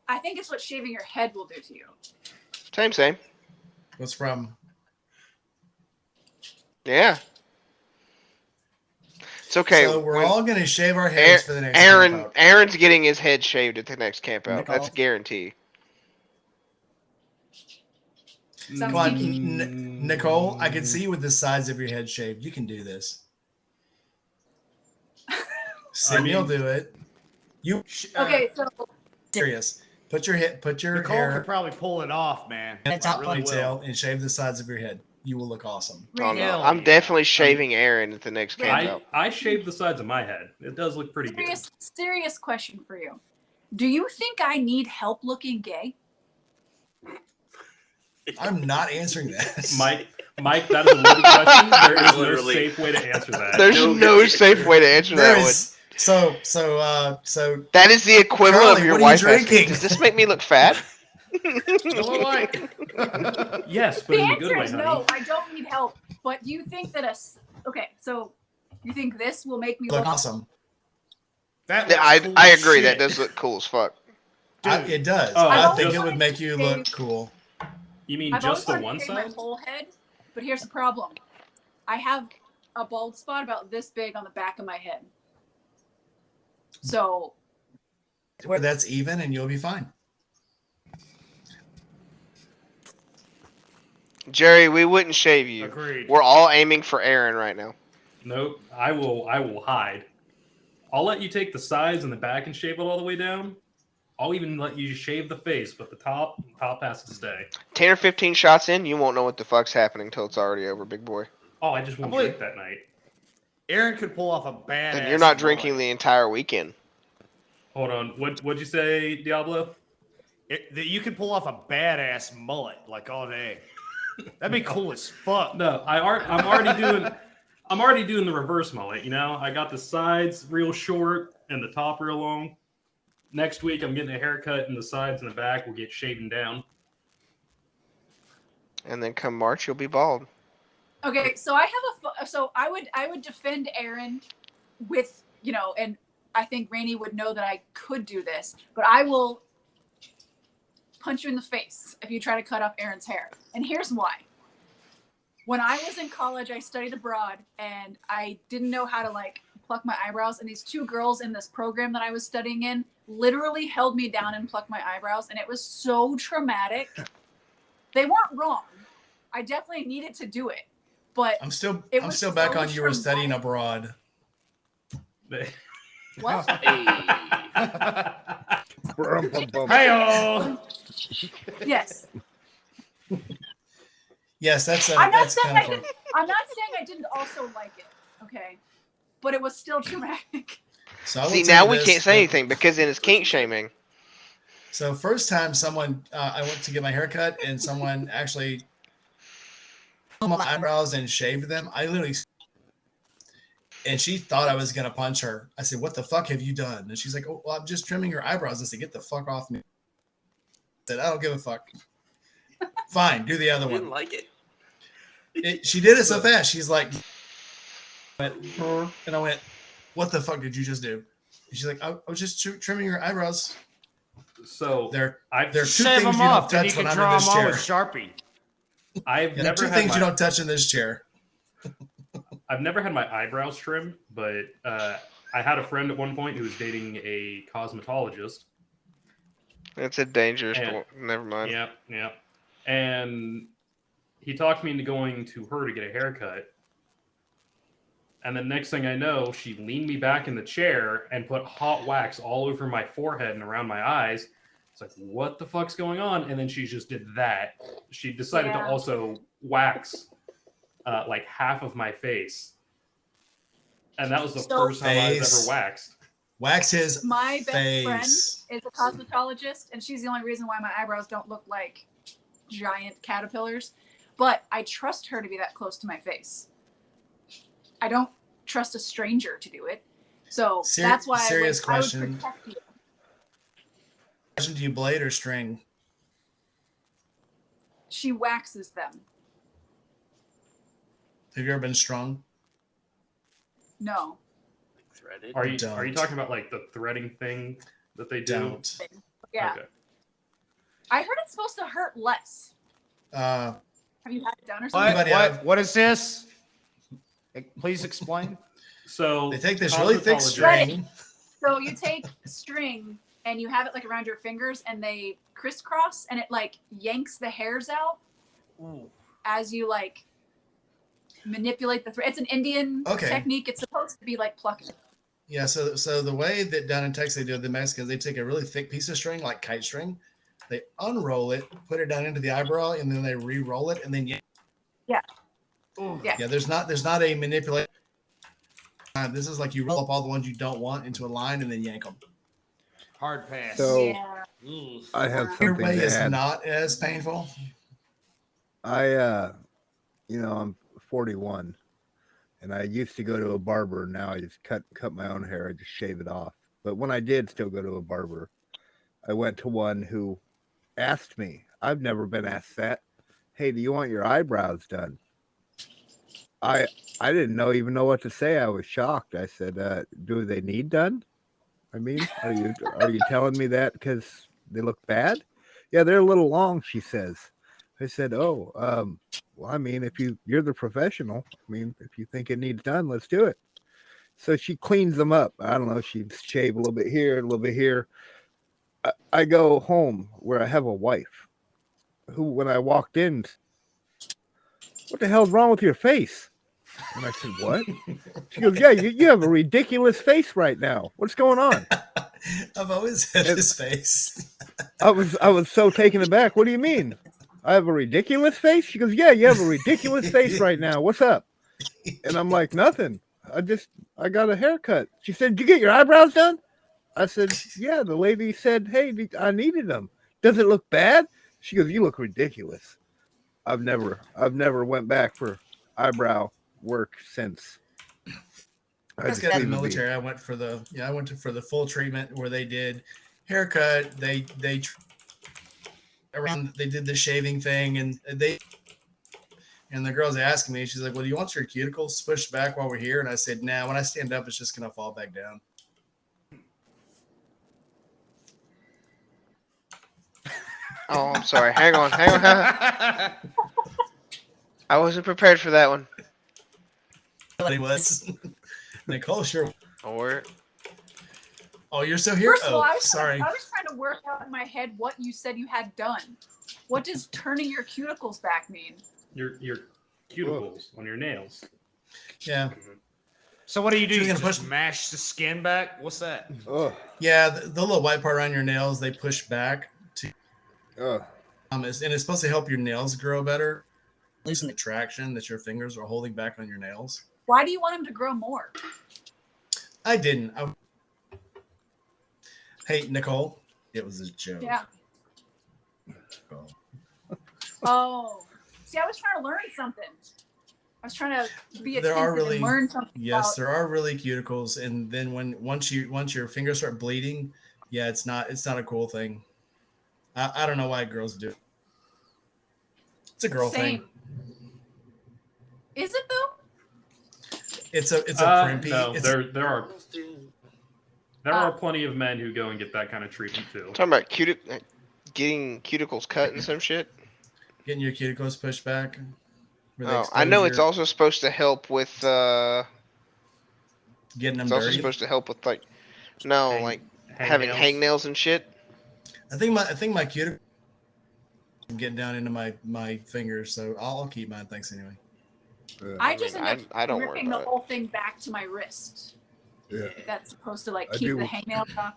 I think it's what shaving your head will do to you. Same. What's from? Yeah. It's okay. So we're When all going to shave our heads for the next Aaron, camp out. Aaron's getting his head shaved at the next camp out. Nicole? That's a guarantee. Sounds Come on, kinky. Nicole, I can see you with the sides of your head shaved. You can do this. Sydney will do it. You Okay, so serious. Put your Nicole hair could probably pull it off, man. in a I top really ponytail will. and shave the sides of your head. You will look awesome. Oh, no. Hell I'm yeah. definitely shaving Aaron at the next camp out. I shaved the sides of my head. It does look pretty good. serious question for you. Do you think I need help looking gay? I'm not answering that. Mike, that is a loaded question. There is no Literally. safe way to answer that. There's No no good. safe way to answer There that one. is so That is the equivalent Charlie, of your what are you wife asking, drinking? does this make me look fat? Miller Lite. Yes, but The in a good answer way, is honey. no, I don't need help. But do you think that okay, so you think this will make me look look awesome. That Yeah, looks cool I as agree. shit. That does look cool as fuck. Dude. It does. Oh, I I've think always it would wanted make to you look shave- cool. You mean I've just the always one wanted to shave my side? whole head, but here's the problem. I have a bald spot about this big on the back of my head. So Where that's even, and you'll be fine. Jerry, we wouldn't shave you. Agreed. We're all aiming for Aaron right now. Nope. I will hide. I'll let you take the sides and the back and shave it all the way down. I'll even let you shave the face, but the top has to stay. 10 or 15 shots in, you won't know what the fuck's happening until it's already over, big boy. Oh, I just won't believe- drink that night. Aaron could pull off a badass. And you're not drinking the entire weekend. Hold on. What'd you say, Diablo? That you could pull off a badass mullet like all day. That'd be cool as fuck. No, I'm already doing the reverse mullet. You know, I got the sides real short and the top real long. Next week, I'm getting a haircut, and the sides and the back will get shaven down. And then come March, you'll be bald. okay, so I would defend Aaron with, and I think Rainey would know that I could do this, but I will punch you in the face if you try to cut off Aaron's hair. And here's why. When I was in college, I studied abroad, and I didn't know how to pluck my eyebrows. And these two girls in this program that I was studying in literally held me down and plucked my eyebrows, and it was so traumatic. They weren't wrong. I definitely needed to do it, but I'm still It was back so on you were studying traumatic. abroad. what? Hey-oh. Yes. Yes, that's I'm not that's saying kind I of didn't. I'm not saying I didn't also like it. Okay, but it was still traumatic. so I will See, tell now you we this, can't say that- anything because then it's kink shaming. So first time someone I went to get my hair cut and someone actually pulled my eyebrows and shaved them. I literally and she thought I was gonna punch her. I said, "What the fuck have you done?" And she's like, "Oh, well, I'm just trimming your eyebrows." I said, "Get the fuck off me." I said, "I don't give a fuck." Fine, do the other I didn't one. like it. She did it so fast. She's like, and I went, "What the fuck did you just do?" And she's like, "I was just trimming your eyebrows." So There I've There are two Shave things them you off, don't then you touch can when I'm draw in this them all chair. with Sharpie. I've there are never two had things my, you don't touch in this chair. I've never had my eyebrows trimmed, but I had a friend at one point who was dating a cosmetologist. It's a dangerous. And- Never mind. Yeah. And he talked me into going to her to get a haircut. And the next thing I know, she leaned me back in the chair and put hot wax all over my forehead and around my eyes. It's like, what the fuck's going on? And then she just did that. She decided to also wax like half of my face. And that was the first time I was ever waxed. Wax his My best face. friend is a cosmetologist, and she's the only reason why my eyebrows don't look like giant caterpillars. But I trust her to be that close to my face. I don't trust a stranger to do it. So that's why serious I would question. protect you. Question: do you blade or string? She waxes them. Have you ever been strung? No. Threaded. Are you Don't. talking about like the threading thing that they do? Don't. Yeah. Okay. I heard it's supposed to hurt less. Uh, Have you had it done or What? something? Anybody What? have- What is this? Please explain. So they take this really thick cosmetologist- string. So you take string and you have it like around your fingers and they crisscross and it like yanks the hairs out as you like manipulate the thread. It's an Indian technique. It's supposed to be like plucking. Yeah, so the way that down in Texas they do it, the Mexicans, they take a really thick piece of string, like kite string, they unroll it, put it down into the eyebrow, and then they re-roll it, and then Yeah. There's not a manipulation. This is like you roll up all the ones you don't want into a line and then yank them. Hard pass. So Yeah. I have Your something way to is add. not as painful. I'm 41, and I used to go to a barber. Now I just cut my own hair. I just shave it off. But when I did still go to a barber, I went to one who asked me. I've never been asked that. Hey, do you want your eyebrows done? I didn't even know what to say. I was shocked. I said, "Do they need done? I mean, are you telling me that because they look bad? Yeah, they're a little long," she says. I said, "Oh, well, I mean, if you're the professional, I mean, if you think it needs done, let's do it." So she cleans them up. I don't know. She shave a little bit here, a little bit here. I go home where I have a wife who, when I walked in, "What the hell's wrong with your face?" And I said, "What?" She goes, "Yeah, you have a ridiculous face right now. What's going on?" I've always had this face. I was so taken aback. "What do you mean? I have a ridiculous face?" She goes, "Yeah, you have a ridiculous face right now. What's up?" And I'm like, "Nothing. I got a haircut." She said, "Did you get your eyebrows done?" I said, "Yeah." The lady said, "Hey, I needed them. Does it look bad?" She goes, "You look ridiculous." I've never went back for eyebrow work since. I just got in the military. I went for the full treatment where they did haircut. They did the shaving thing, and the girl's asking me. She's like, "Well, do you want your cuticles pushed back while we're here?" And I said, "Nah. When I stand up, it's just gonna fall back down." Oh, I'm sorry. Hang on. I wasn't prepared for that one. Nobody was. Nicole, sure. Or Oh, you're still here? First of all, Oh, sorry. I was trying to work out in my head what you said you had done. What does turning your cuticles back mean? Your cuticles on your nails. Yeah. So what do you do? She's You gonna just push- mash the skin back? What's that? Oh, Yeah, the little white part around your nails, they push back to oh. and it's supposed to help your nails grow better. Loosen the traction that your fingers are holding back on your nails. Why do you want them to grow more? I didn't. Hey, Nicole, it was a joke. Yeah. Oh. See, I was trying to learn something. I was trying to be There are attentive really- and learn something. Yes, about- there are really cuticles, and then once your fingers start bleeding, yeah, it's not a cool thing. I don't know why girls do it. It's a girl thing. Same. Is it though? It's a primpy. No, it's, there are plenty of men who go and get that kind of treatment too. talking about getting cuticles cut and some shit. getting your cuticles pushed back. where the Oh, I know it's exposure- also supposed to help with. getting them It's also dirty. supposed to help with like, no, Hang- like having hangnails and shit. I think my cuticle getting down into my fingers, so I'll keep mine. Thanks anyway. I just mean, end up I don't worry ripping the about it. whole thing back to my wrist. Yeah. That's supposed to like I keep do- the hangnail off.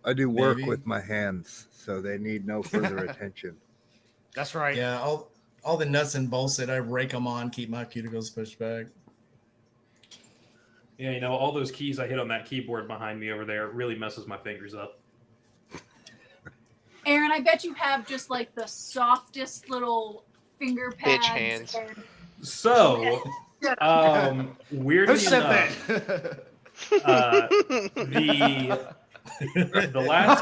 I do work Maybe. with my hands, so they need no further attention. That's right. Yeah, all the nuts and bolts that I rake them on keep my cuticles pushed back. Yeah, you know, all those keys I hit on that keyboard behind me over there really messes my fingers up. Aaron, I bet you have just like the softest little finger pads. Bitch hands. and- So, weirdly Who said enough, that? the last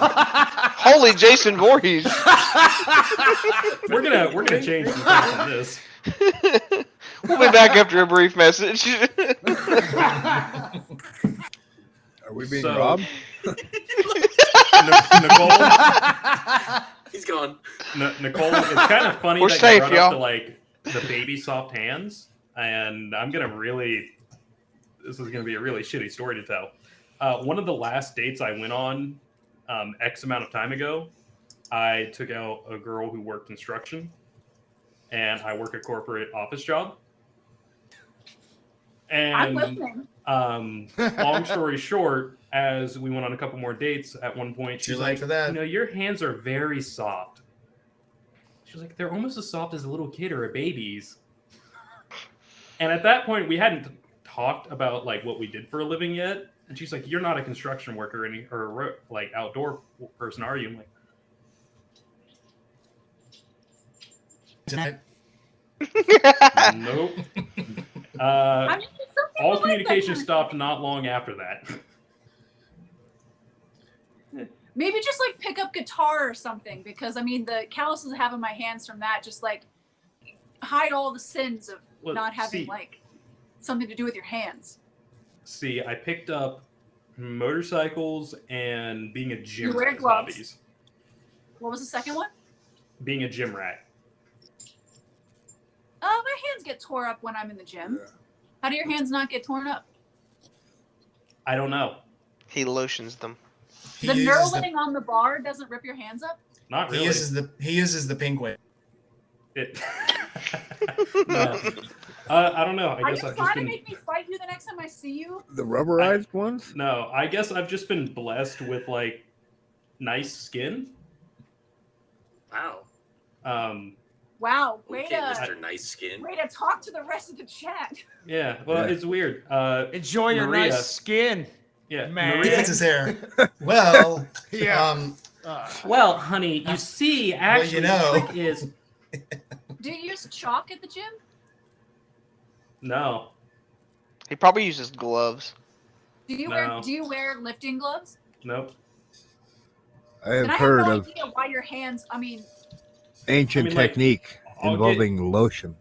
Holy Jason Voorhees. we're gonna change some things on this. We'll be back after a brief message. Are we being So- robbed? Nicole, He's gone. Nicole, it's kind of funny We're that safe, you brought up y'all. the like the baby soft hands, and I'm gonna really. This is gonna be a really shitty story to tell. One of the last dates I went on, X amount of time ago, I took out a girl who worked construction, and I work a corporate office job. I'm And listening. long story short, as we went on a couple more dates, at one point Too she's late like, for that. "You know, your hands are very soft." She was like, "They're almost as soft as a little kid or a baby's." And at that point, we hadn't talked about like what we did for a living yet. And she's like, "You're not a construction worker or like outdoor person, are you?" I'm like, Tonight, "Nope." I mean, some people All like that communication kind of stopped thing. not long after that. Maybe just like pick up guitar or something, because I mean the calluses I have in my hands from that just like hide all the sins of Well, not having see- like something to do with your hands. See, I picked up motorcycles and being a gym You wear rat as gloves. hobbies. What was the second one? Being a gym rat. My hands get tore up when I'm in the gym. How do your hands not get torn up? I don't know. He lotions them. he The uses knurling on the bar doesn't rip your hands up? Not he really. uses the pink way. It... No. I don't know. I Are guess you I've just trying to been. make me fight you the next time I see you? The rubberized ones? No, I guess I've just been blessed with like nice skin. Wow. Wow, way Okay, to Mr. Nice Skin. talk to the rest of the chat. Yeah, well, Yeah. it's weird. Enjoy your Maria. nice skin. Yeah, Man. He Maria. fixes his hair. Well, Yeah. Well, honey, you see, actually, you know. the trick is Do you use chalk at the gym? no. He probably uses gloves. Do you No. wear lifting gloves? Nope. I have And I heard have no of idea why your hands. I mean, ancient I mean, like, technique I'll involving lotion.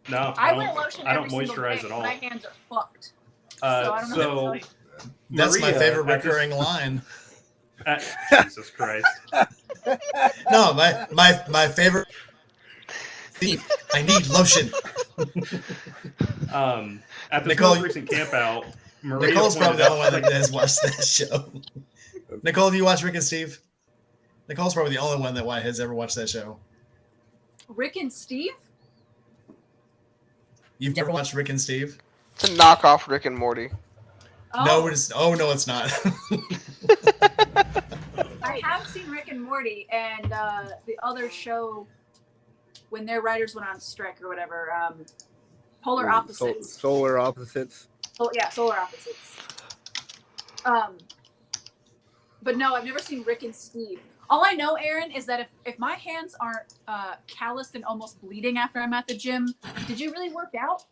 No, I don't- wear lotion I don't every single moisturize day, at all. My hands are fucked. So I don't know So, what to tell you. that's my Maria, favorite at this- recurring line. Jesus Christ. No, my favorite. I need lotion. At this Nicole- most recent camp out, Maria Nicole's probably pointed the out, only one that has watched that show. Nicole, do you watch Rick and Steve? Nicole's probably the only one that has ever watched that show. Rick and Steve? You've never watched Rick and Steve? It's a knockoff Rick and Morty. Oh, No, it's no, it's not. I have seen Rick and Morty and the other show when their writers went on strike or whatever. Polar Opposites. Solar opposites. Oh yeah, Solar Opposites. But no, I've never seen Rick and Steve. All I know, Aaron, is that if my hands aren't calloused and almost bleeding after I'm at the gym, did you really work out?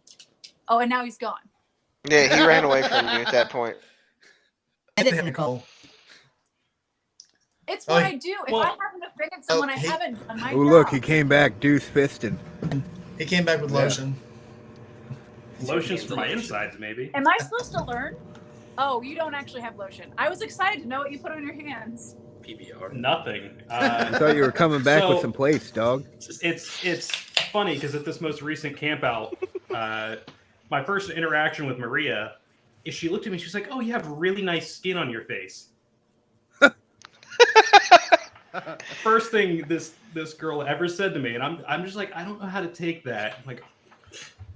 Oh, and now he's gone. Yeah, he ran away from you at that point. Nicole. It's Oh, what I do. If well- I happen to offend someone, I he- haven't done my Oh, look, job. he came back deuce fisted. He came back with Yeah. lotion. lotions for my insides, maybe. Am I supposed to learn? Oh, you don't actually have lotion. I was excited to know what you put on your hands. PBR. Nothing. I thought you were coming back with So- some plates, dog. Just It's funny because at this most recent camp out, my first interaction with Maria is she looked at me. She's like, "Oh, you have really nice skin on your face." First thing this girl ever said to me, and I'm just like, I don't know how to take that. Like,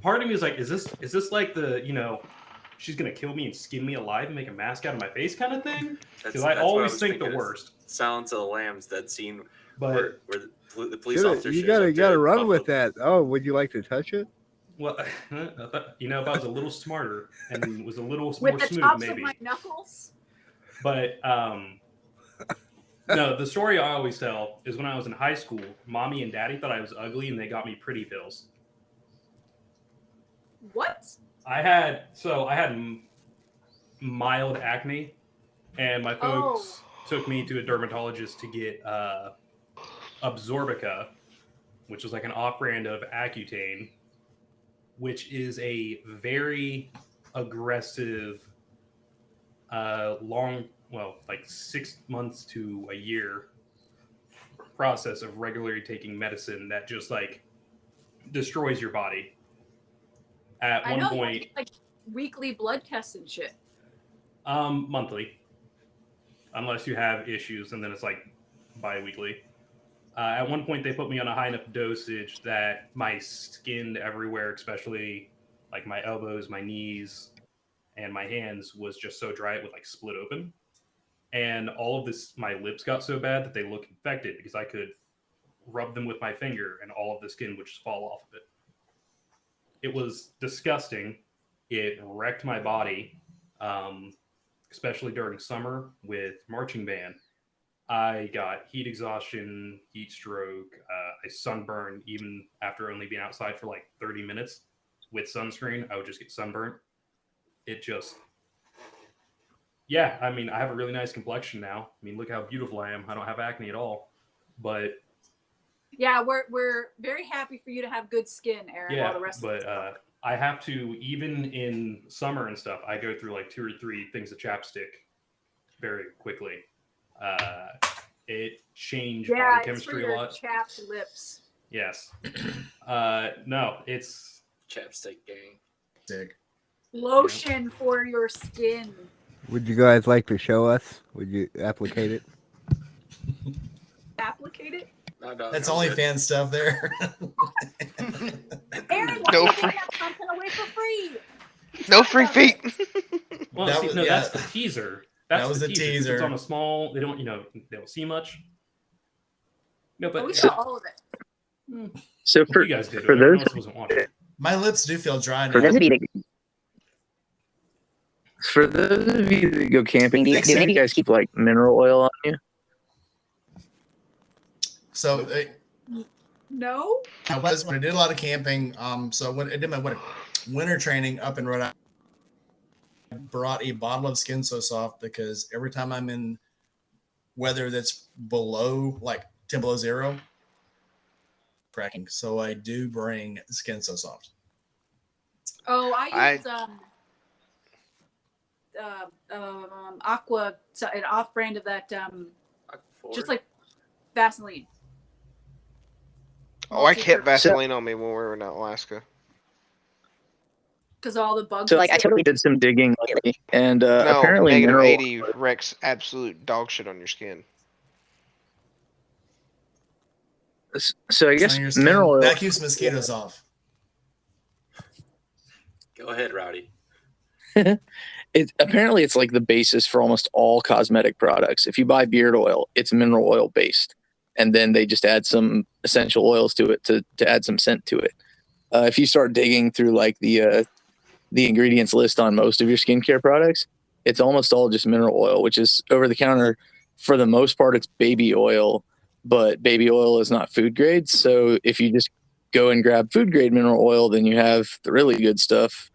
part of me is like, is this like the, you know, she's gonna kill me and skin me alive and make a mask out of my face kind of thing? Because I always think the worst. Silence of the Lambs, that scene But where the police officer. You shows up gotta to run Buffalo. with that. Oh, would you like to touch it? well, you know, if I was a little smarter and was a little With more the smooth, tops maybe. of my knuckles. But no, the story I always tell is when I was in high school, mommy and daddy thought I was ugly and they got me pretty pills. What? I had mild acne, and my folks took me to a dermatologist to get Absorbica, which is like an off-brand of Accutane, which is a very aggressive, like 6 months to a year process of regularly taking medicine that just like destroys your body. At I one know, point, you get, like weekly blood tests and shit. monthly, unless you have issues, and then it's like bi-weekly. At one point, they put me on a high enough dosage that my skin everywhere, especially like my elbows, my knees, and my hands, was just so dry it would like split open. And all of this, my lips got so bad that they look infected because I could rub them with my finger and all of the skin would just fall off of it. It was disgusting. It wrecked my body, especially during summer with marching band. I got heat exhaustion, heat stroke. I sunburned even after only being outside for like 30 minutes with sunscreen. I would just get sunburned. It just, yeah, I mean, I have a really nice complexion now. I mean, look how beautiful I am. I don't have acne at all. But yeah, we're very happy for you to have good skin, Aaron. yeah, while the rest but of us I have to, even in summer and stuff, I go through like 2 or 3 things of chapstick very quickly. It changed body chemistry a lot. Chapped lips. Yes. No, it's Chapstick gang. Dig. Lotion for your skin. Would you guys like to show us? Would you applicate it? Applicate it. No, That's no, good. OnlyFans stuff there. Aaron, why No you free- giving that something away for free? No free feet. well, That see, was- no, yeah. that's the teaser. That's That was the teaser. It's on a small. They don't, they don't see much. No, but Oh, we saw all of it. So for you guys did. for Everyone those else wasn't watching. My lips do feel dry for now. those of you that go camping, do any of you guys keep like mineral oil on you? So No. I was when I did a lot of camping. So when I did my winter training up in Rhode Island, I brought a bottle of Skin So Soft because every time I'm in weather that's below like 10 below zero, cracking. So I do bring Skin So Soft. Oh, I use Aqua, an off-brand of that, just like Vaseline. Oh, I kept Vaseline on me when we were in Alaska. Because all the bugs. So like I totally did some digging lately, and No, apparently negative mineral 80 wrecks absolute dog shit on your skin. So I guess On your skin. mineral oil. That keeps mosquitoes off. Go ahead, Rowdy. Apparently it's like the basis for almost all cosmetic products. If you buy beard oil, it's mineral oil based, and then they just add some essential oils to it to add some scent to it. If you start digging through like the ingredients list on most of your skincare products, it's almost all just mineral oil, which is over the counter. For the most part, it's baby oil, but baby oil is not food grade. So if you just go and grab food grade mineral oil, then you have the really good stuff.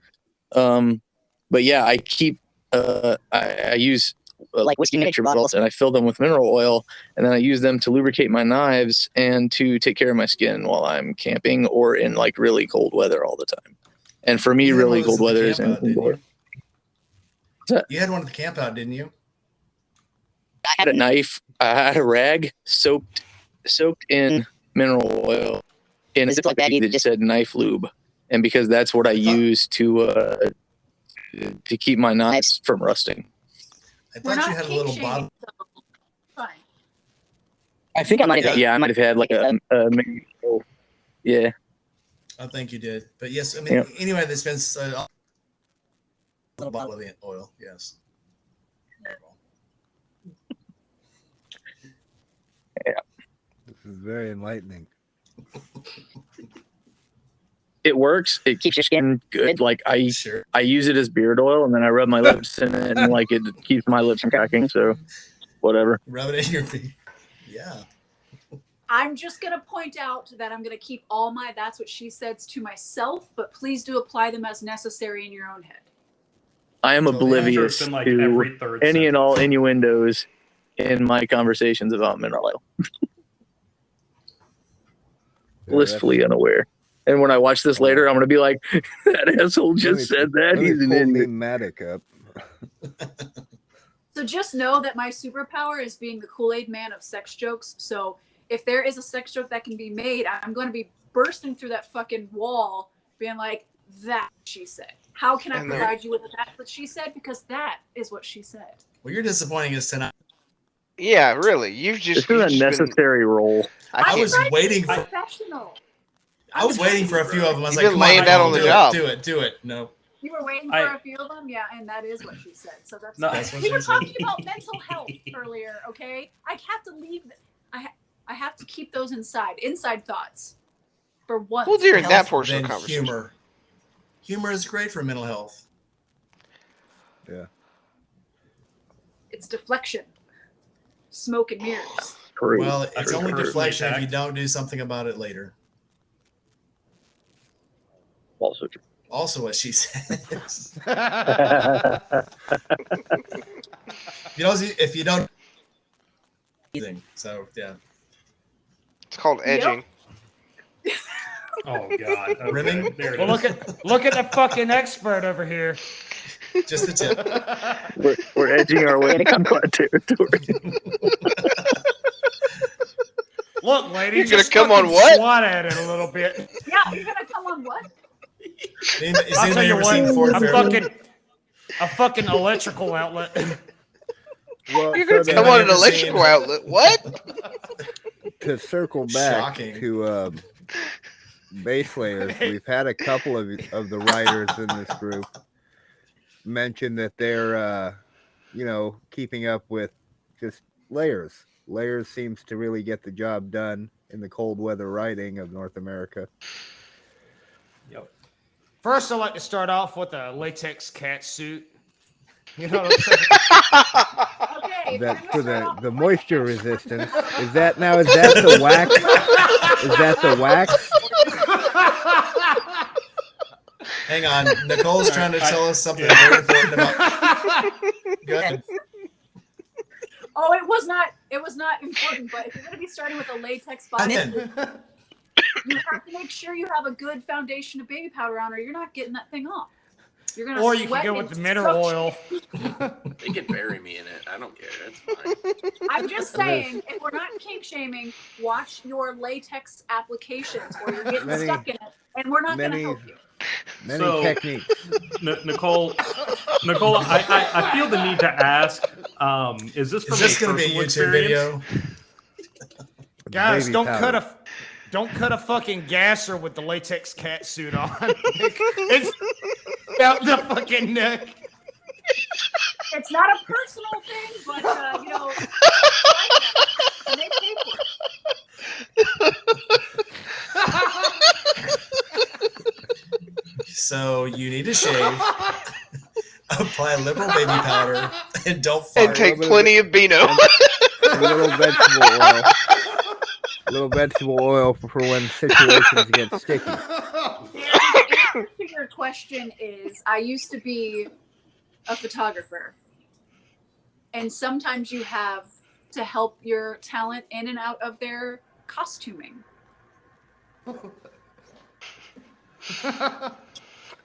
But yeah, I keep I use like whiskey miniature bottles, and I fill them with mineral oil, and then I use them to lubricate my knives and to take care of my skin while I'm camping or in like really cold weather all the time. And for me, You had one really of those cold at the weather is camp out, anything didn't more. you? You had one at the camp out, didn't you? I had a knife. I had a rag soaked in mineral oil, in a Ziploc baggie that just said knife lube, and because that's what I use to keep my knives from rusting. I We're thought you not had a little kink-shaming, bottle. so fine. I think I might have. Yeah, I might have had like a maybe. Yeah. I think you did. But yes, I mean, Yep. anyway, they spend a little bottle of the oil. Yes. This is very enlightening. It works. It keeps your skin good. Like I Sure. use it as beard oil, and then I rub my lips in it, and like it keeps my lips from cracking. So, whatever. Rub it in your feet. Yeah. I'm just going to point out that I'm going to keep all my that's what she says to myself, but please do apply them as necessary in your own head. I am So, yeah, oblivious It's been like to every third any and sentence. all innuendos in my conversations about mineral oil. Yeah, Blissfully unaware. And when I watch this later, I'm gonna be like, that asshole just said that. He's an idiot. Matic up. So just know that my superpower is being the Kool-Aid man of sex jokes. So if there is a sex joke that can be made, I'm going to be bursting through that fucking wall being like, that she said. How can I And there- provide you with that's what she said? Because that is what she said. Well, you're disappointing us tonight. Yeah, really. You've This just. is a you've just been- necessary role. I can't- was waiting for. Professional. I was waiting for a few of them. I was You've like, been come laying on, down Nicole, on the do it, job. Do it. No. You were waiting for I- a few of them, yeah, and that is what she said. So that's No. fine. That's what We she were said. talking about mental health earlier, okay? I have to leave. I have to keep those inside thoughts, for once. Well, during that Health, portion of then the conversation. humor. Humor is great for mental health. Yeah. It's deflection, smoke and mirrors. True. Well, That's it's only a personal deflection if attack. you don't do something about it later. Also true. Also, what she said. If you don't, so yeah. It's called edging. Oh God. Okay. Rimming? There it Well, is. look at the fucking expert over here. Just the tip. We're edging our way into combat territory. Look, lady, You're gonna just come on fucking what? Swat at it a little bit. Yeah, you're gonna come on what? Has I'll tell anybody you ever seen Ford what, Fairlane? a fucking electrical outlet. Well, You're gonna so come then on an ever electrical seen- outlet. What? to circle back Shocking. to base layers, we've had a couple of the writers in this group mention that they're keeping up with just layers. Layers seems to really get the job done in the cold weather writing of North America. Yep. First, I'd like to start off with a latex cat suit. You know what I'm saying? Okay. That for the moisture resistance. Is that the wax? Is that the wax? Hang on. Nicole's trying to tell us something very important about. Go ahead. Oh, it was not important. But if you're gonna be starting with a latex I'm body, in. you have to make sure you have a good foundation of baby powder on, or you're not getting that thing off. You're gonna. Or you can sweat go and with the mineral oil. They can bury me in it. I don't care. It's fine. I'm just saying, if we're not kink shaming, watch your latex applications, or you're getting Many- stuck in it, and we're not gonna many- help you. Many So- techniques. Nicole, I feel the need to ask. Is this from Is this a going to be a personal YouTube experience? video? Guys, Baby don't powder. cut a fucking gasser with the latex cat suit on. It's out the fucking neck. It's not a personal thing, but and they pay for it. So you need to shave, apply liberal baby powder, and don't fart. And take plenty of Beano. A little vegetable oil. A little vegetable oil for when situations get sticky. The answer to your question is, I used to be a photographer, and sometimes you have to help your talent in and out of their costuming.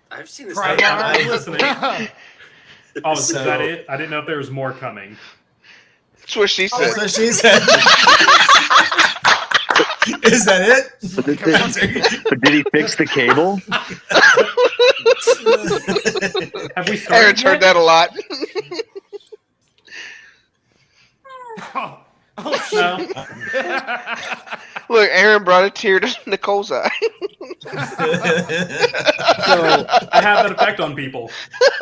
I've seen this. Crime happen. art. I'm listening. Oh, is So- that it? I didn't know if there was more coming. That's what she said. That's what she said. Is that it? But did he fix the cable? Have we started Aaron's heard yet? that a lot. Oh shit! Look, Aaron brought a tear to Nicole's eye. So I have that effect on people.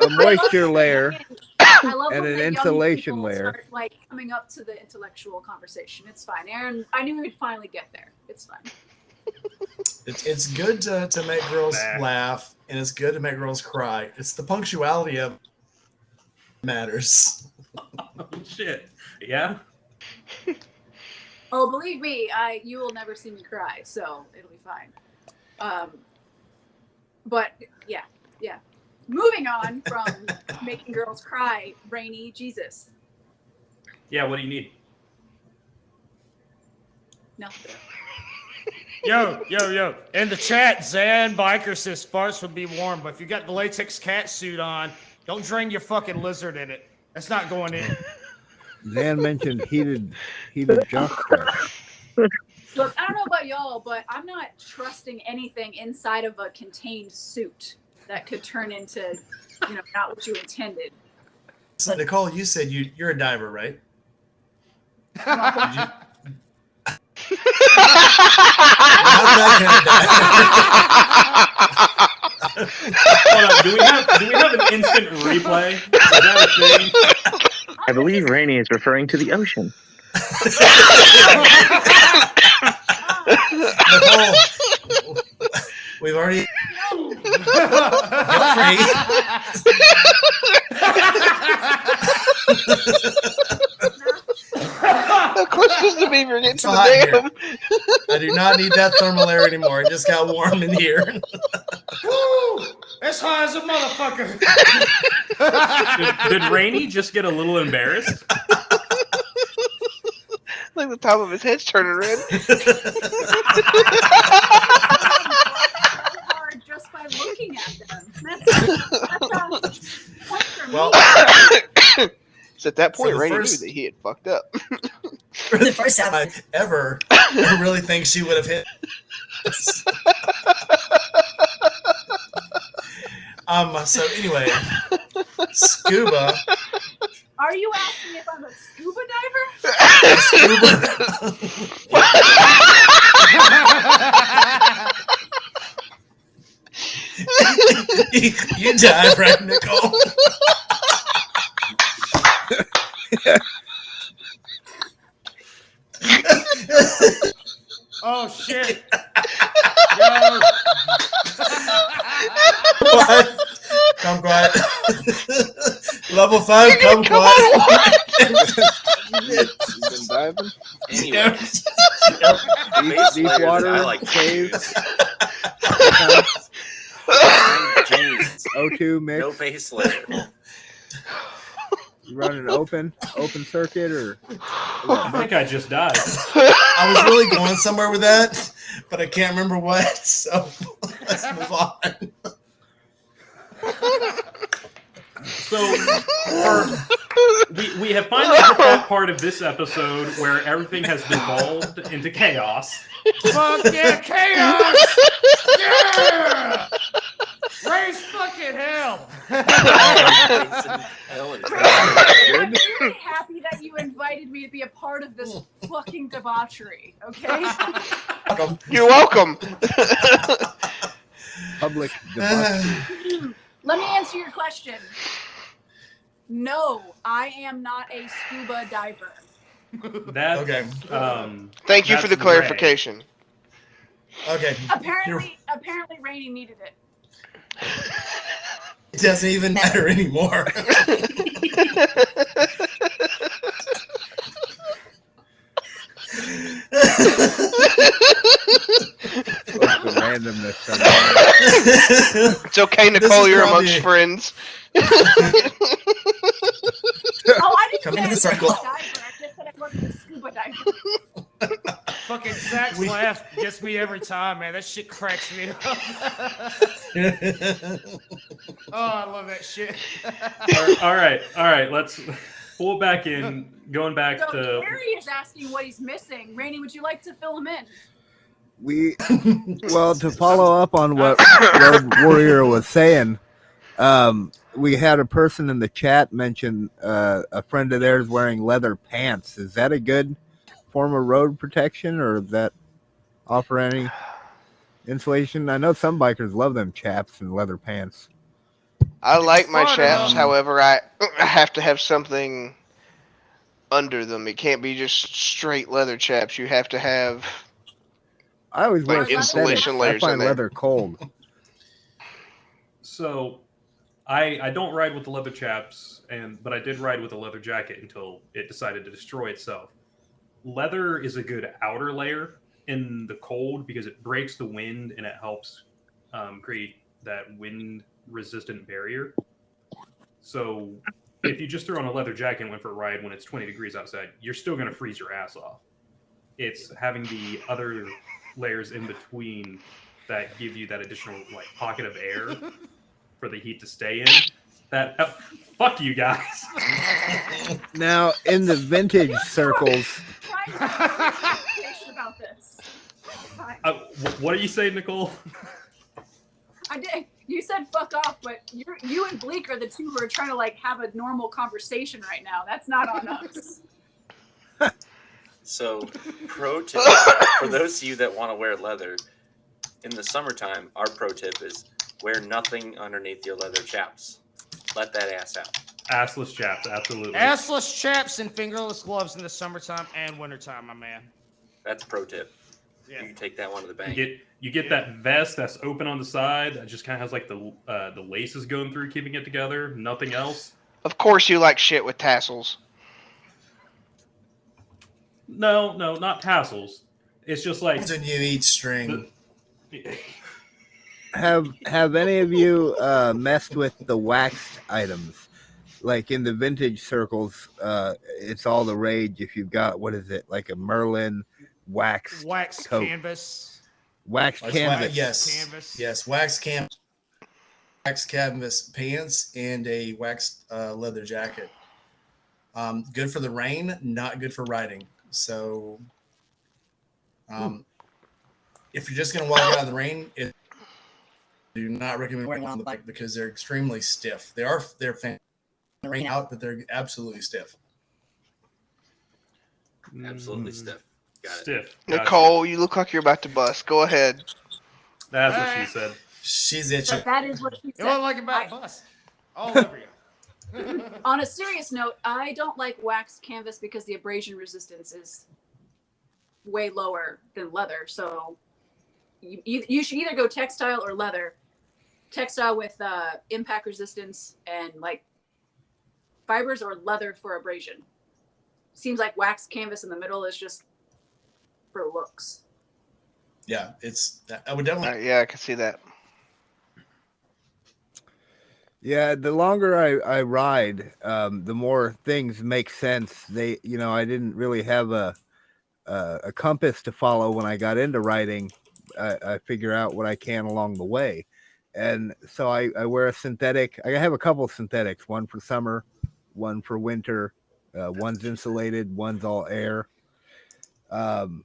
a moisture layer. I love And when an the young insulation people layer. Start, like coming up to the intellectual conversation. It's fine, Aaron. I knew we'd finally get there. It's fine. It's good to make girls laugh, and it's good to make girls cry. It's the punctuality of matters. Oh, shit. Yeah. Oh, believe me, you will never see me cry, so it'll be fine. But yeah. Moving on from making girls cry, Rainy, Jesus. Yeah, what do you need? Nothing. Yo. In the chat, Zan Biker says farts would be warm, but if you got the latex cat suit on, don't drain your fucking lizard in it. That's not going in. Zan mentioned heated junk stuff. Look, I don't know about y'all, but I'm not trusting anything inside of a contained suit that could turn into, not what you intended. So, Nicole, you said you're a diver, right? Hold on, do we have an instant replay? Is that a thing? I believe Rainey is referring to the ocean. Nicole, we've already. Of course, just to be able to get to It's the hot here. dam. I do not need that thermal air anymore. It just got warm in here. Woo! It's hot as a motherfucker. Did Rainey just get a little embarrassed? Like the top of his head's turning red. Hard just by looking at them. That's Well, So at that point, the Rainey first- knew that he had fucked up. for the first time ever, I really think she would have hit. So anyway, scuba. Are you asking if I'm a scuba diver? You dive, right, Nicole? Oh shit! Yo. Quiet. Come quiet. Level 5, come quiet. You've been diving? Anyway, Deep water I like caves. jeans. O2 mix. No base layer. You run an open circuit or I think I just died. I was really going somewhere with that, but I can't remember what. So let's move on. So we have finally hit that part of this episode where everything has devolved into chaos. Fuck yeah, chaos! Yeah! Raise fucking hell! I'm really happy that you invited me to be a part of this fucking debauchery, okay? You're welcome. public debauchery. Let me answer your question. No, I am not a scuba diver. That Okay. Thank you for the That's Ray. clarification. Okay. Apparently Rainey needed it. It doesn't even matter anymore. The randomness of it. It's okay, This Nicole. is You're probably- amongst friends. Oh, I didn't Come say into I the was a circle. diver. I just said I wasn't a scuba diver. Fucking Zach's laugh gets me every time, man. That shit cracks me up. Oh, I love that shit. all right. Let's pull it back in. Going back So to Gary is asking what he's missing. Rainey, would you like to fill him in? Well, to follow up on what Road Warrior was saying, we had a person in the chat mention a friend of theirs wearing leather pants. Is that a good form of road protection, or does that offer any insulation? I know some bikers love them chaps and leather pants. I like my fun chaps, enough. however, I have to have something under them. It can't be just straight leather chaps. You have to have I always wear like leather insulation chaps? I layers in find there. leather cold. So, I don't ride with the leather chaps, but I did ride with a leather jacket until it decided to destroy itself. Leather is a good outer layer in the cold because it breaks the wind and it helps create that wind-resistant barrier. So, if you just throw on a leather jacket and went for a ride when it's 20 degrees outside, you're still going to freeze your ass off. It's having the other layers in between that give you that additional like pocket of air for the heat to stay in. Fuck you guys. Now, in the vintage circles, Trying to have conversation about this. What are you saying, Nicole? I did. You said fuck off, but you and Bleak are the two who are trying to like have a normal conversation right now. That's not on us. So, pro tip for those of you that want to wear leather in the summertime, our pro tip is wear nothing underneath your leather chaps. Let that ass out. Assless chaps, absolutely. Assless chaps and fingerless gloves in the summertime and wintertime, my man. That's pro tip. Yeah. You can take that one to the bank. You get that vest that's open on the side that just kind of has like the laces going through, keeping it together. Nothing else. Of course, you like shit with tassels. No, not tassels. It's just like When you eat string. have any of you messed with the waxed items? Like in the vintage circles, it's all the rage if you've got, what is it, like a Merlin waxed Wax coat. canvas. Waxed canvas. Yes, wax canvas pants and a waxed leather jacket. Good for the rain, not good for riding. So, if you're just gonna walk out of the rain, do not recommend wearing them on the bike because they're extremely stiff. They're fantastic the rain out, but they're absolutely stiff. Absolutely stiff. Got it. Stiff. Nicole, you look like you're about to bust. Go ahead. That's what she said. She's itchy. But that is what she It said. wasn't like about bust. All over you. On a serious note, I don't like waxed canvas because the abrasion resistance is way lower than leather. So you should either go textile or leather. Textile with impact resistance and like fibers, or leather for abrasion. Seems like waxed canvas in the middle is just for looks. Yeah, I would definitely. Yeah, I can see that. Yeah, the longer I ride, the more things make sense. I didn't really have a compass to follow when I got into riding. I figure out what I can along the way. And so I wear a synthetic. I have a couple of synthetics, one for summer, one for winter. One's insulated, one's all air. And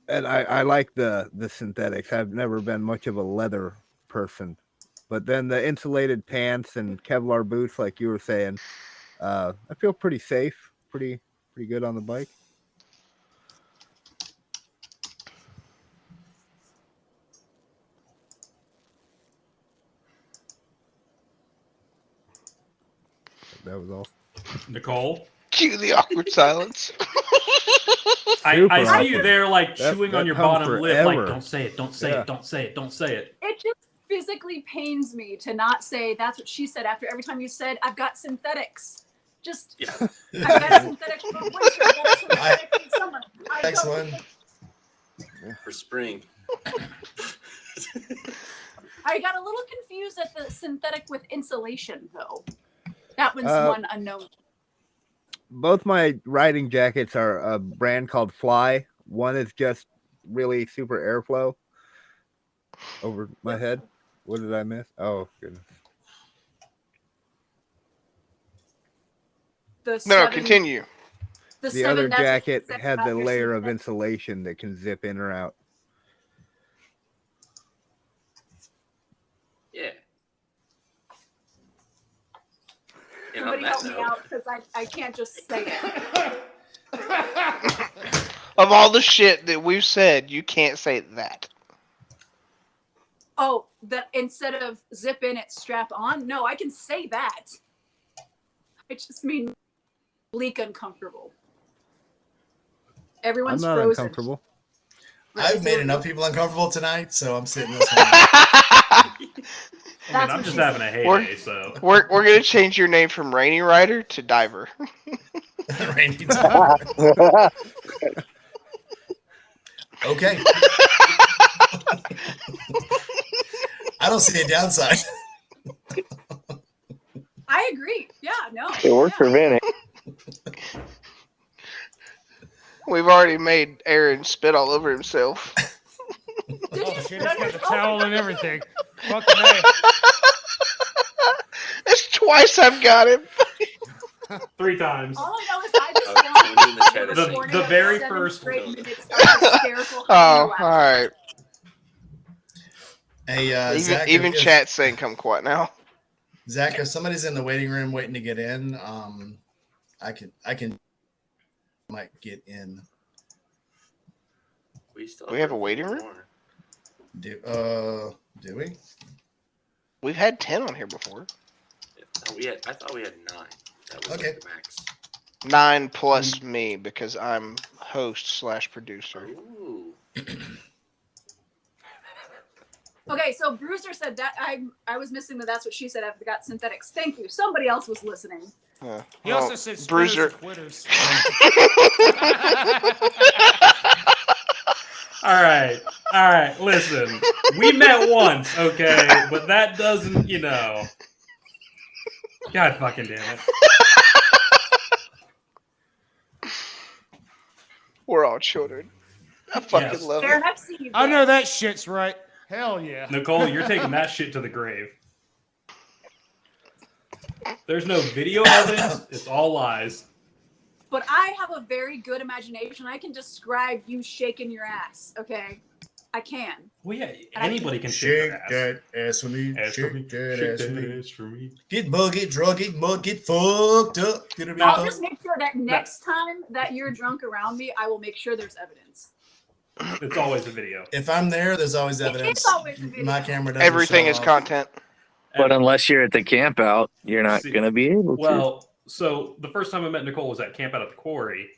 I like the synthetics. I've never been much of a leather person. But then the insulated pants and Kevlar boots, like you were saying, I feel pretty safe, pretty good on the bike. That was all. Nicole? Cue the awkward silence. I see you there like chewing on your bottom lip, like, forever. don't say it, don't say it, don't say it, don't say it. It just physically pains me to not say that's what she said after every time you said I've got synthetics. Just Yeah. I've got synthetics for winter, I've got synthetics for summer. Next one. For spring. I got a little confused at the synthetic with insulation though. That one's one unknown. Both my riding jackets are a brand called Fly. One is just really super airflow over my head. What did I miss? Oh, goodness. No, continue. The other jacket had the layer of insulation that can zip in or out. somebody that help me note. out because I can't just say it. Of all the shit that we've said, you can't say that. Oh, that instead of zip in it, strap on? No, I can say that. I just mean bleak uncomfortable. I'm Everyone's not frozen. uncomfortable. I've made enough people uncomfortable tonight, so I'm sitting this one. I mean, That's I'm what just she having a heyday, so. We're gonna change your name from Rainy Rider to Diver. Randy. Okay. I don't see a downside. I agree. Yeah, no. It worked for Vanny. We've already made Aaron spit all over himself. Did Oh you shit, spit on he's got the yourself? towel and everything. Fucking A. That's twice I've got him. 3 times. All I know is I just Oh, want Tony in the chat a is The- saying recording the of very 7 first straight one. minutes of hysterical Oh, laughter. all right. Hey, Even Zach, even if, chat's saying come quiet now. Zach, if somebody's in the waiting room waiting to get in, I might get in. We still We have a room for waiting one room? more. Do we? We've had 10 on here before. Yeah, I thought we had 9. That was Okay. like the max. 9 plus me because I'm host / producer. Ooh. Okay, so Bruiser said that I was missing the that's what she said. I forgot synthetics. Thank you. Somebody else was listening. Yeah. He Well, also said Bruiser. quitters. All right. Listen, we met once, okay, but that doesn't, God fucking damn it. We're all children. I fucking Yes. love Aaron, it. I've seen you. I know dance. that shit's right. Hell yeah. Nicole, you're taking that shit to the grave. There's no video evidence. It's all lies. But I have a very good imagination. I can describe you shaking your ass. Okay, I can. Well, yeah, anybody can shake Shake their ass. that ass for me. Ass for me. Shake that Shake ass for that me. ass for me. Get mug, get drunk, get mud, get fucked up. Get it I'll up. just make sure that next time that you're drunk around me, I will make sure there's evidence. It's always a video. If I'm there, there's always evidence. always a video. My camera doesn't Everything shut is off. content. But unless you're at the camp out, you're not See, going to be able to. Well, so the first time I met Nicole was at camp out at the quarry.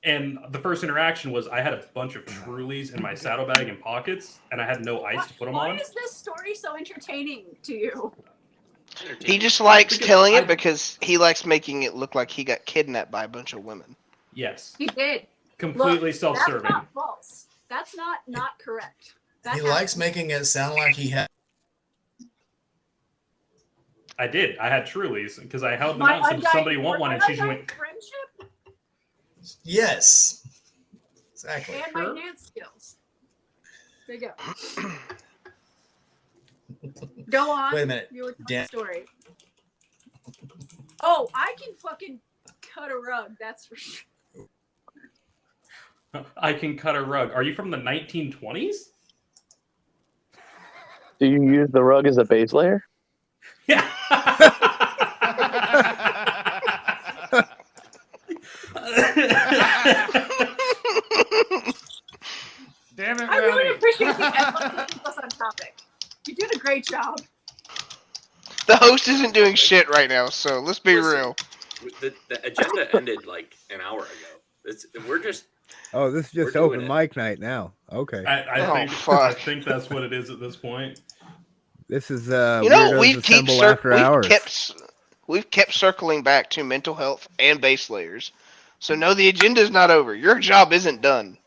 And the first interaction was I had a bunch of Trulies in my saddlebag and pockets, and I had no ice to put them Why on. is this story so entertaining to you? He just likes Because telling I- it because he likes making it look like he got kidnapped by a bunch of women. Yes. He did. Completely Look, self-serving. That's not false. That's not correct. That He happened. likes making it sound like he had. I did. I had Trulies because I held them My out and said, undying- somebody want one? And she just undying went, friendship Yes. Exactly. and Sure. my dance skills. There you go. Go on. Wait a minute. You were telling Dan- the story. Oh, I can fucking cut a rug. That's for sure. I can cut a rug. Are you from the 1920s? Do you use the rug as a base layer? Yeah. Damn it, I really Rowdy. appreciate the effort to keep us on topic. You did a great job. The host isn't doing shit right now, so let's be Listen, real. The agenda ended like an hour ago. We're just Oh, this is just We're doing open it. mic night now. Okay. I fuck. think that's what it is at this point. This is You know, Weirdos we've Assemble After Hours. we've kept circling back to mental health and base layers. So no, the agenda's not over. Your job isn't done.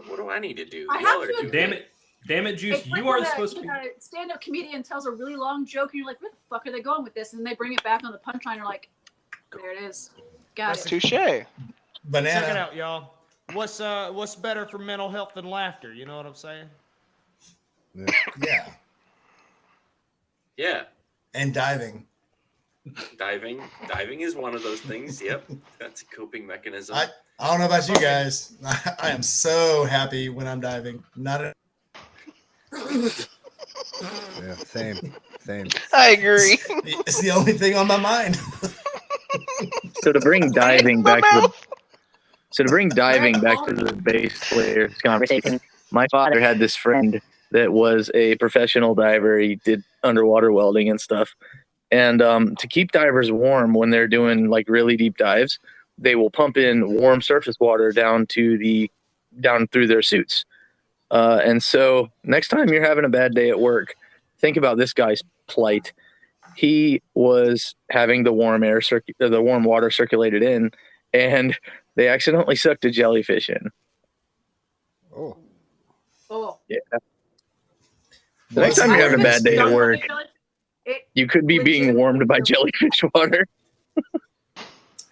what do I need to do? I Y'all have are to doing agree. Damn it, Juice! It's like You are when supposed to be. a stand-up comedian tells a really long joke, and you're like, "Where the fuck are they going with this?" And they bring it back on the punchline. You're like, "There it is, got it." Touche. Check it Banana. out, y'all. What's better for mental health than laughter? You know what I'm saying? Yeah. Yeah, And diving. diving is one of those things. Yep, that's a coping mechanism. I don't know about you guys. I am so happy when I'm diving. Not a Yeah, same. Same. I agree. It's the only thing on my mind. So to bring diving My back to the mouth. the bass player's conversation, my father had this friend that was a professional diver. He did underwater welding and stuff. And to keep divers warm when they're doing like really deep dives, they will pump in warm surface water down through their suits. And so next time you're having a bad day at work, think about this guy's plight. He was having the warm water circulated in, and they accidentally sucked a jellyfish in. Oh, Oh. Yeah. The next time you're having a bad day at work, you could be being warmed by jellyfish water.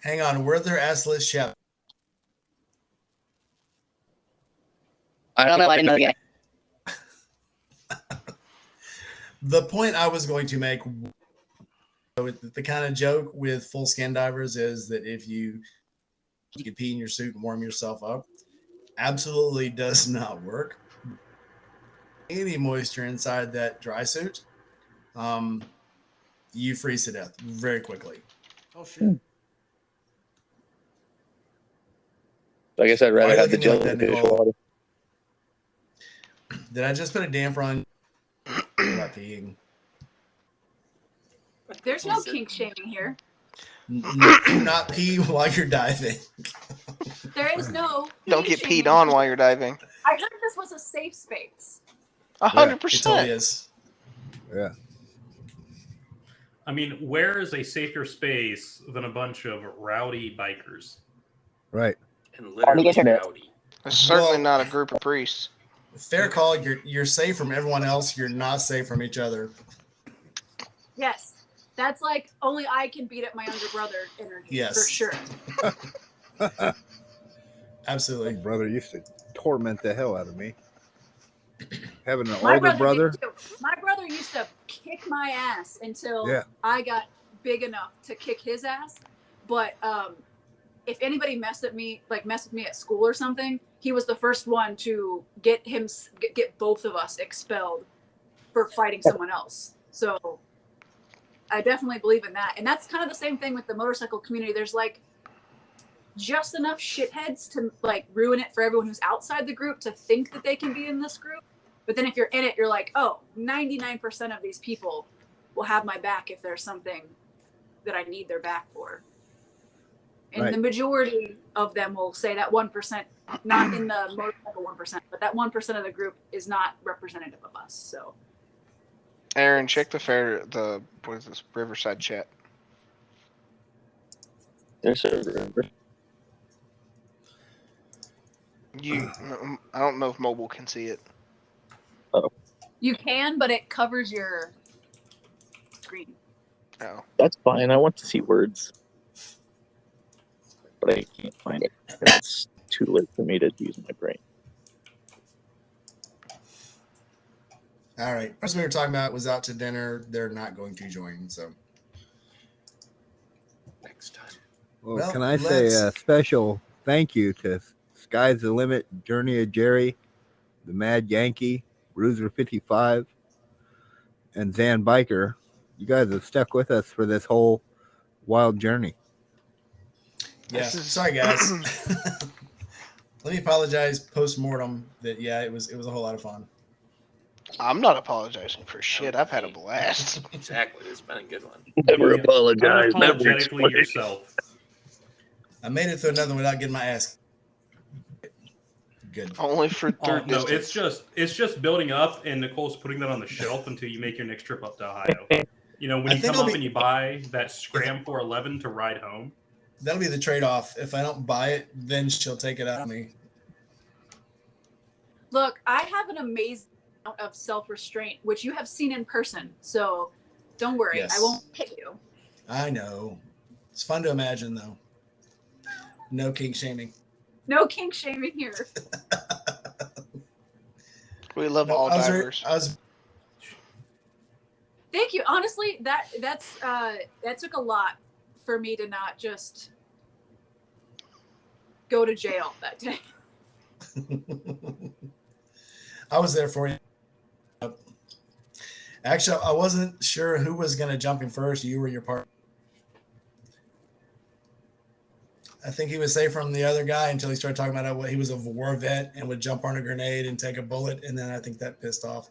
Hang on, were there assless chef? I don't know. I didn't know the guy. The point I was going to make, the kind of joke with full scan divers is that if you can pee in your suit and warm yourself up, absolutely does not work. Any moisture inside that dry suit, you freeze to death very quickly. Oh shit. I guess I'd Why are rather you have the looking at me like that, jellyfish Nicole? water. Did I just put a damper on about peeing? There's no kink shaming here. Do not pee while you're diving. There is no. Don't kink get shaming. peed on while you're diving. I heard this was a safe space. 100%. It totally is. yeah. I mean, where is a safer space than a bunch of rowdy bikers? Right. And literally rowdy. It's certainly Well- not a group of priests. Fair call. You're safe from everyone else. You're not safe from each other. Yes. That's like only I can beat up my younger brother energy. Yes. For sure. My Absolutely. brother used to torment the hell out of me. Having an My older brother. did too. My brother used to kick my ass until Yeah. I got big enough to kick his ass. But if anybody messed with me at school or something, he was the first one to get both of us expelled for fighting someone else. So I definitely believe in that. And that's kind of the same thing with the motorcycle community. There's like just enough shitheads to like ruin it for everyone who's outside the group to think that they can be in this group. But then if you're in it, you're like, oh, 99% of these people will have my back if there's something that I need their back for. And Right. the majority of them will say that 1%, not in the motorcycle 1%, but that 1% of the group is not representative of us. So Aaron, check what is this, Riverside chat. There's a river. I don't know if mobile can see it. you can, but it covers your screen. Oh. That's fine. I want to see words, but I can't find it. It's too late for me to use my brain. All right. Person we were talking about was out to dinner. They're not going to join. So Next time. Well, can I say let's- a special thank you to Sky's the Limit, Journey of Jerry, the Mad Yankee, Bruiser 55, and Zan Biker. You guys have stuck with us for this whole wild journey. yeah. This is- Sorry, guys. Let me apologize post-mortem that it was a whole lot of fun. I'm not apologizing for shit. I've had a blast. Exactly. It's been a good one. Never Be apologize. Never Unapologetically explain. yourself. I made it through another one without getting my ass. Good. Only for Oh, third no, distance. it's just building up, and Nicole's putting that on the shelf until you make your next trip up to Ohio. You know, when I you think come I'll up be- and you buy that Scram 411 to ride home. That'll be the trade-off. If I don't buy it, then she'll take it out of me. Look, I have an amazing amount of self-restraint, which you have seen in person. So don't worry, Yes. I won't hit you. I know. It's fun to imagine, though. No kink shaming. No kink shaming here. We love No, all I was very- divers. I was Thank you. Honestly, that took a lot for me to not just go to jail that day. I was there for you. Actually, I wasn't sure who was going to jump in first. You or your partner. I think he was safe from the other guy until he started talking about how he was a war vet and would jump on a grenade and take a bullet. And then I think that pissed off.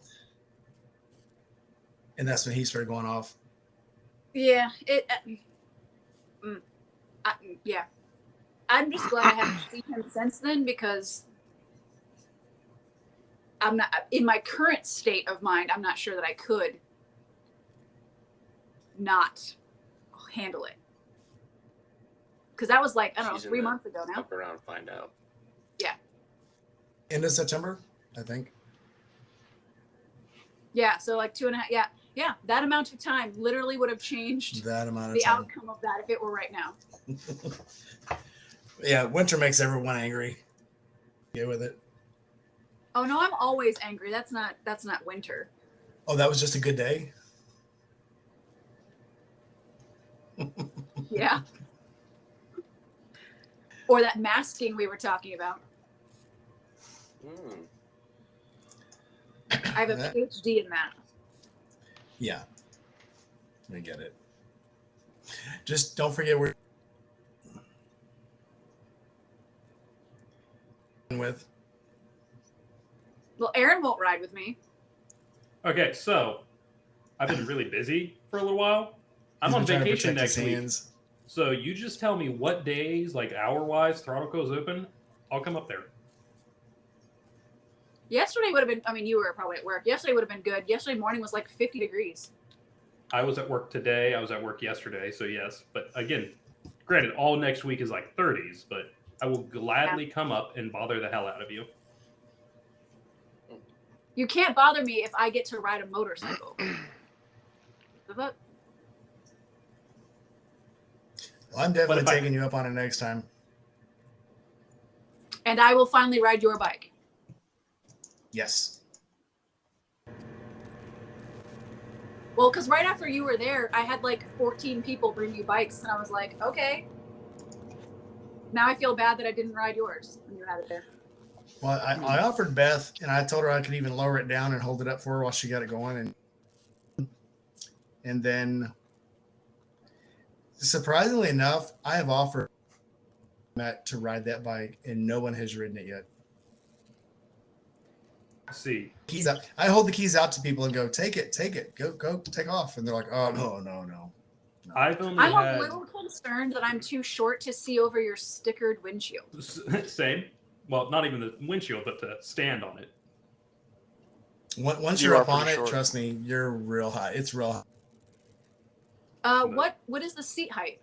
And that's when he started going off. Yeah, yeah. I'm just glad I haven't seen him since then because I'm not in my current state of mind. I'm not sure that I could not handle it because that was like I don't know 3 months ago now. Up around, find out. Yeah. End of September, I think. Yeah. So like 2.5. Yeah. Yeah. That amount of time literally would have changed That amount of the time. outcome of that if it were right now. Yeah, winter makes everyone angry. Get with it. Oh no, I'm always angry. That's not winter. Oh, that was just a good day. Yeah. Or that masking we were talking about. I have a PhD in that. Yeah, I get it. Just don't forget we're with. Well, Aaron won't ride with me. Okay, so I've been really busy for a little while. I'm on vacation next week. So you just tell me what days, like hour-wise, Throttle Co's open. I'll come up there. Yesterday would have been, I mean, you were probably at work. Yesterday would have been good. Yesterday morning was like 50 degrees. I was at work today. I was at work yesterday. So yes. But again, granted, all next week is like 30s. But I will gladly come up and bother the hell out of you. You can't bother me if I get to ride a motorcycle. Well, I'm definitely taking you up on it next time. And I will finally ride your bike. Yes. Well, because right after you were there, I had like 14 people bring you bikes, and I was like, okay. Now I feel bad that I didn't ride yours when you had it there. Well, I offered Beth, and I told her I could even lower it down and hold it up for her while she got it going, and then, surprisingly enough, I have offered Matt to ride that bike, and no one has ridden it yet. See, Keys out. I hold the keys out to people and go, take it, go, take off, and they're like, oh no. I've only I'm had... a little concerned that I'm too short to see over your stickered windshield. Same. Well, not even the windshield, but to stand on it. Once you're up on it, trust me, you're real high. It's real high. What is the seat height?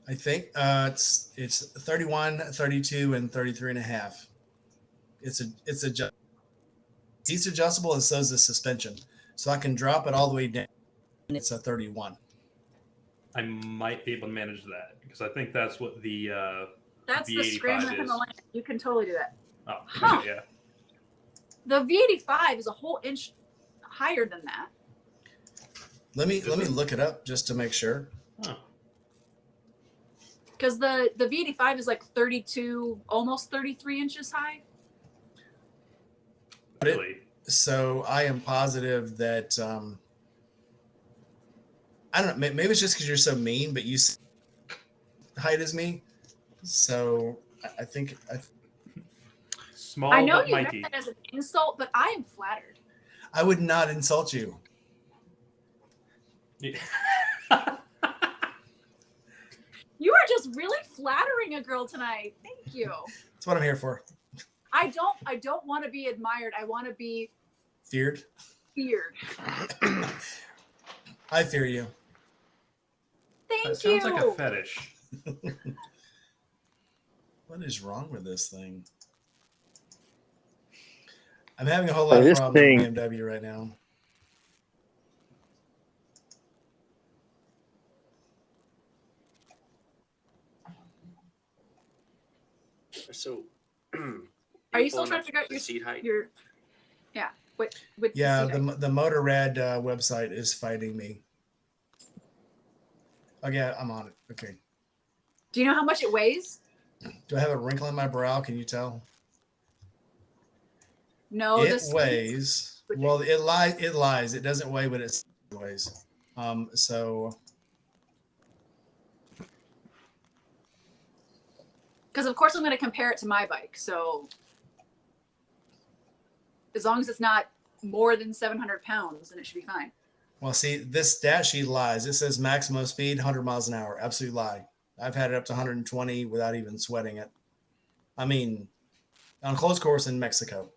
I think it's 31, 32, and 33 and a half. It's seat's adjustable, and so is the suspension. So I can drop it all the way down. It's a 31. I might be able to manage that because I think that's what the that's V85 the Scrambler is. Himalayan. You can totally do that. Oh, Huh. yeah. The V85 is a whole inch higher than that. Let me look it up just to make sure. Huh. Because the V85 is like 32, almost 33 inches high. Really? So I am positive that I don't know. Maybe it's just because you're so mean, but you height as me. So I think Small I know but you meant mighty. that as an insult, but I am flattered. I would not insult you. Yeah. You are just really flattering a girl tonight. Thank you. That's what I'm here for. I don't want to be admired. I want to be Feared. feared. I fear you. Thank That you. sounds like a fetish. What is wrong with this thing? I'm having a whole lot of This problems thing- with BMW right now. So, Are you still trying to figure out the seat height? your yeah? What Yeah, the seat height? the Motorrad website is fighting me. Okay, I'm on it. Okay. Do you know how much it weighs? Do I have a wrinkle in my brow? Can you tell? No, It this weighs Well, it lies. It lies. It doesn't weigh, but it weighs. So Because of course I'm going to compare it to my bike. So as long as it's not more than 700 pounds, then it should be fine. well, see, this stat sheet lies. It says maximum speed 100 miles an hour. Absolute lie. I've had it up to 120 without even sweating it. I mean, on close course in Mexico.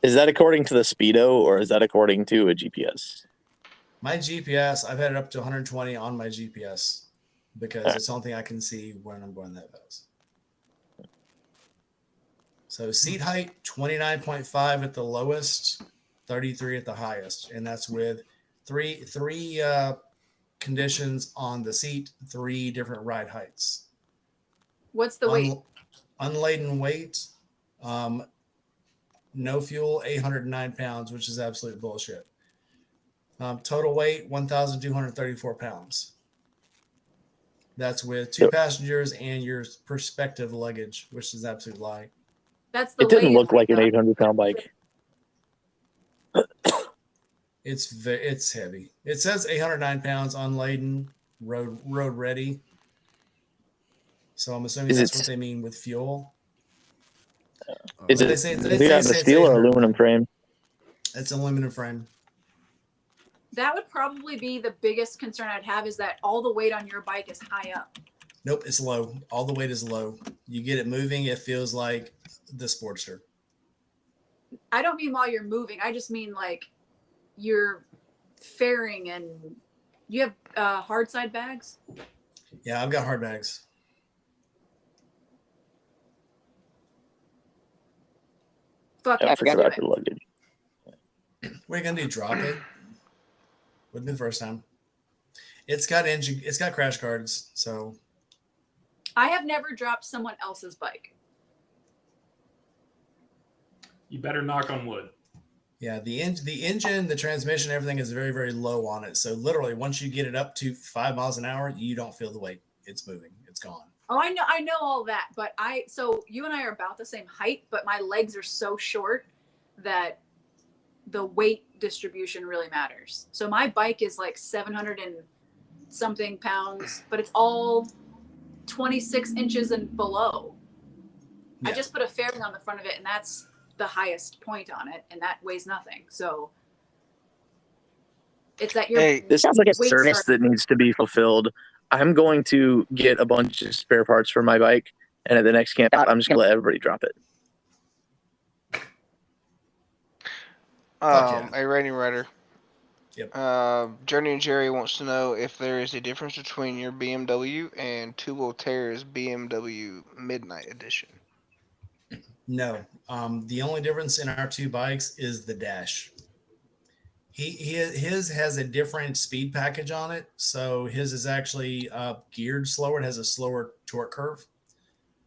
Is that according to the speedo or is that according to a GPS? My GPS, I've had it up to 120 on my GPS because it's the only thing I can see when I'm going that fast. So seat height 29.5 at the lowest, 33 at the highest, and that's with three conditions on the seat, 3 different ride heights. What's the weight? Unladen weight, no fuel, 809 pounds, which is absolute bullshit. Total weight 1,234 pounds. That's with 2 passengers and your prospective luggage, which is absolute lie. That's the It didn't weight look of like an the- 800-pound bike. It's heavy. It says 809 pounds, unladen, road ready. So I'm assuming Is that's it- what they mean with fuel. Is But it they say the it's steel or 800. aluminum frame? It's aluminum frame. That would probably be the biggest concern I'd have is that all the weight on your bike is high up. Nope, it's low. All the weight is low. You get it moving, it feels like the Sportster. I don't mean while you're moving. I just mean like you're faring and you have hard side bags. Yeah, I've got hard bags. Fuck I it, forgot do about it. your luggage. What are you gonna do? Drop it? Wouldn't be the first time. It's got engine. It's got crash guards. So I have never dropped someone else's bike. You better knock on wood. yeah, the engine, the transmission, everything is very, very low on it. So literally, once you get it up to 5 miles an hour, you don't feel the weight. It's moving. It's gone. Oh, I know all that, but so you and I are about the same height, but my legs are so short that the weight distribution really matters. So my bike is like 700 and something pounds, but it's all 26 inches and below. I Yeah. just put a fairing on the front of it, and that's the highest point on it, and that weighs nothing. So it's that your Hey, This sounds like a weight service starts- that needs to be fulfilled. I'm going to get a bunch of spare parts for my bike, and at the next camp out, I'm just going to let everybody drop it. Fuck yeah. A rating writer. Yep. Journey and Jerry wants to know if there is a difference between your BMW and Two Will Terra's BMW Midnight Edition. No. The only difference in our 2 bikes is the dash. His has a different speed package on it, so his is actually geared slower. It has a slower torque curve,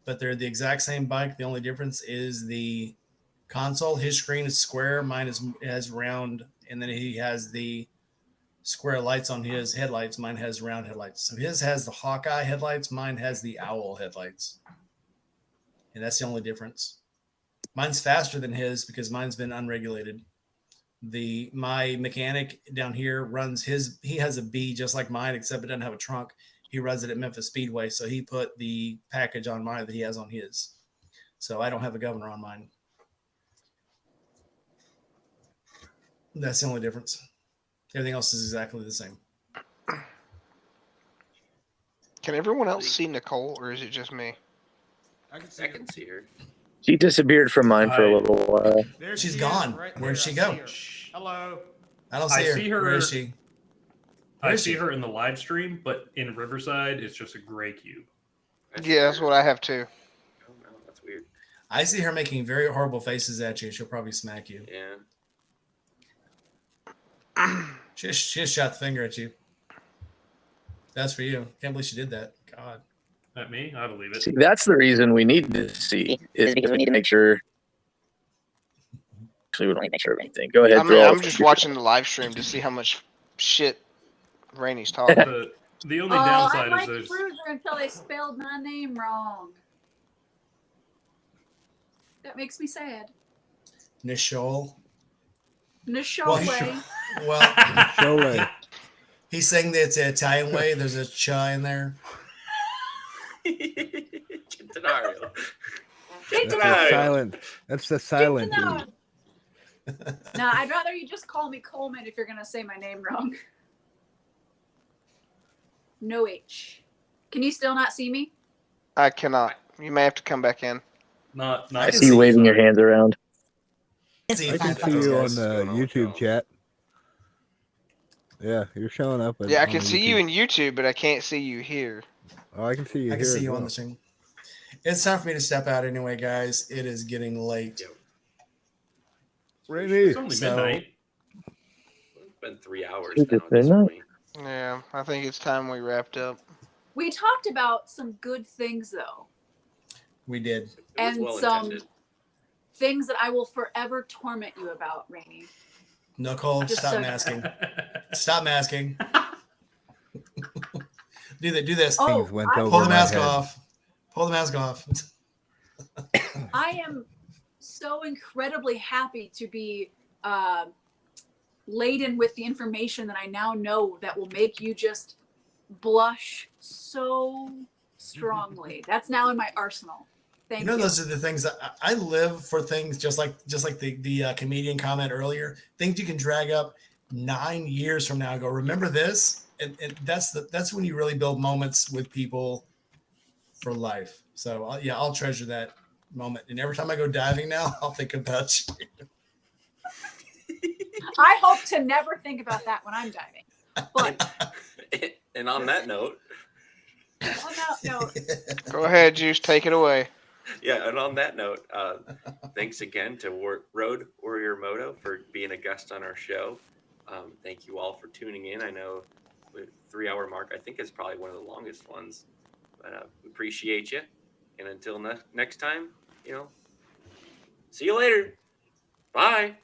but they're the exact same bike. The only difference is the console. His screen is square, mine has round, and then he has the square lights on his headlights. Mine has round headlights. So his has the Hawkeye headlights. Mine has the Owl headlights, and that's the only difference. Mine's faster than his because mine's been unregulated. My mechanic down here runs he has a B just like mine, except it doesn't have a trunk. He runs it at Memphis Speedway, so he put the package on mine that he has on his. So I don't have a governor on mine. That's the only difference. Everything else is exactly the same. Can everyone else see Nicole, or is it just me? I can see her. She disappeared from mine for a little while. There She's she is, gone. right Where'd there. she I go? see her. Hello. I don't I see her. see her- Where is she? I Where is see she? her in the live stream, but in Riverside, it's just a gray cube. Yeah, that's what I have too. Oh no, that's weird. I see her making very horrible faces at you. She'll probably smack you. Yeah. She just shot the finger at you. That's for you. Can't believe she did that. God. At me, I believe it. See, that's the reason we need to see, is because we need to make sure. Actually, we don't need to make sure of anything. Go ahead. I mean, throw all I'm the just computers. watching the live stream to see how much shit Rainey's talking. The only I downside is like there's Cruiser until they spelled my name wrong. That makes me sad. Nishol. Nishole. Well, Chole. he's saying that it's the Italian way. There's a cha in there. Centenario. That's the Centenario. silent. That's the silent E. No, I'd rather you just call me Coleman if you're gonna say my name wrong. No H. Can you still not see me? I cannot. You may have to come back in. Not. I I can see you see waving sorry. your hands around. I can see you on the YouTube chat. Yeah, you're showing up. Yeah, I on can the see you YouTube. in YouTube, but I can't see you here. Oh, I can see you I here. can see as you on well. the screen. It's time for me to step out anyway, guys. It is getting late. Rainy. It's only So- midnight. It's been 3 hours Is now it at this midnight? point. Yeah, I think it's time we wrapped up. We talked about some good things though, We did. It was and well some intended. things that I will forever torment you about, Rainey. Nicole, Just stop so- masking. Stop masking. Do that. Do this. Oh, Things went I over Pull the my mask head. off. Pull the mask off. I am so incredibly happy to be laden with the information that I now know that will make you just blush so strongly. That's now in my arsenal. Thank You you. know, those are the things that I live for. Things just like the comedian comment earlier. Things you can drag up 9 years from now. And go, remember this, and that's when you really build moments with people for life. So I'll treasure that moment. And every time I go diving now, I'll think about you. I hope to never think about that when I'm diving. But And on that note, on that note, Go ahead, Juice. Take it away. yeah, and on that note, thanks again to Road Warrior Moto for being a guest on our show. Thank you all for tuning in. I know the 3-hour mark, I think, is probably one of the longest ones, but we appreciate you. And until next time, see you later. Bye.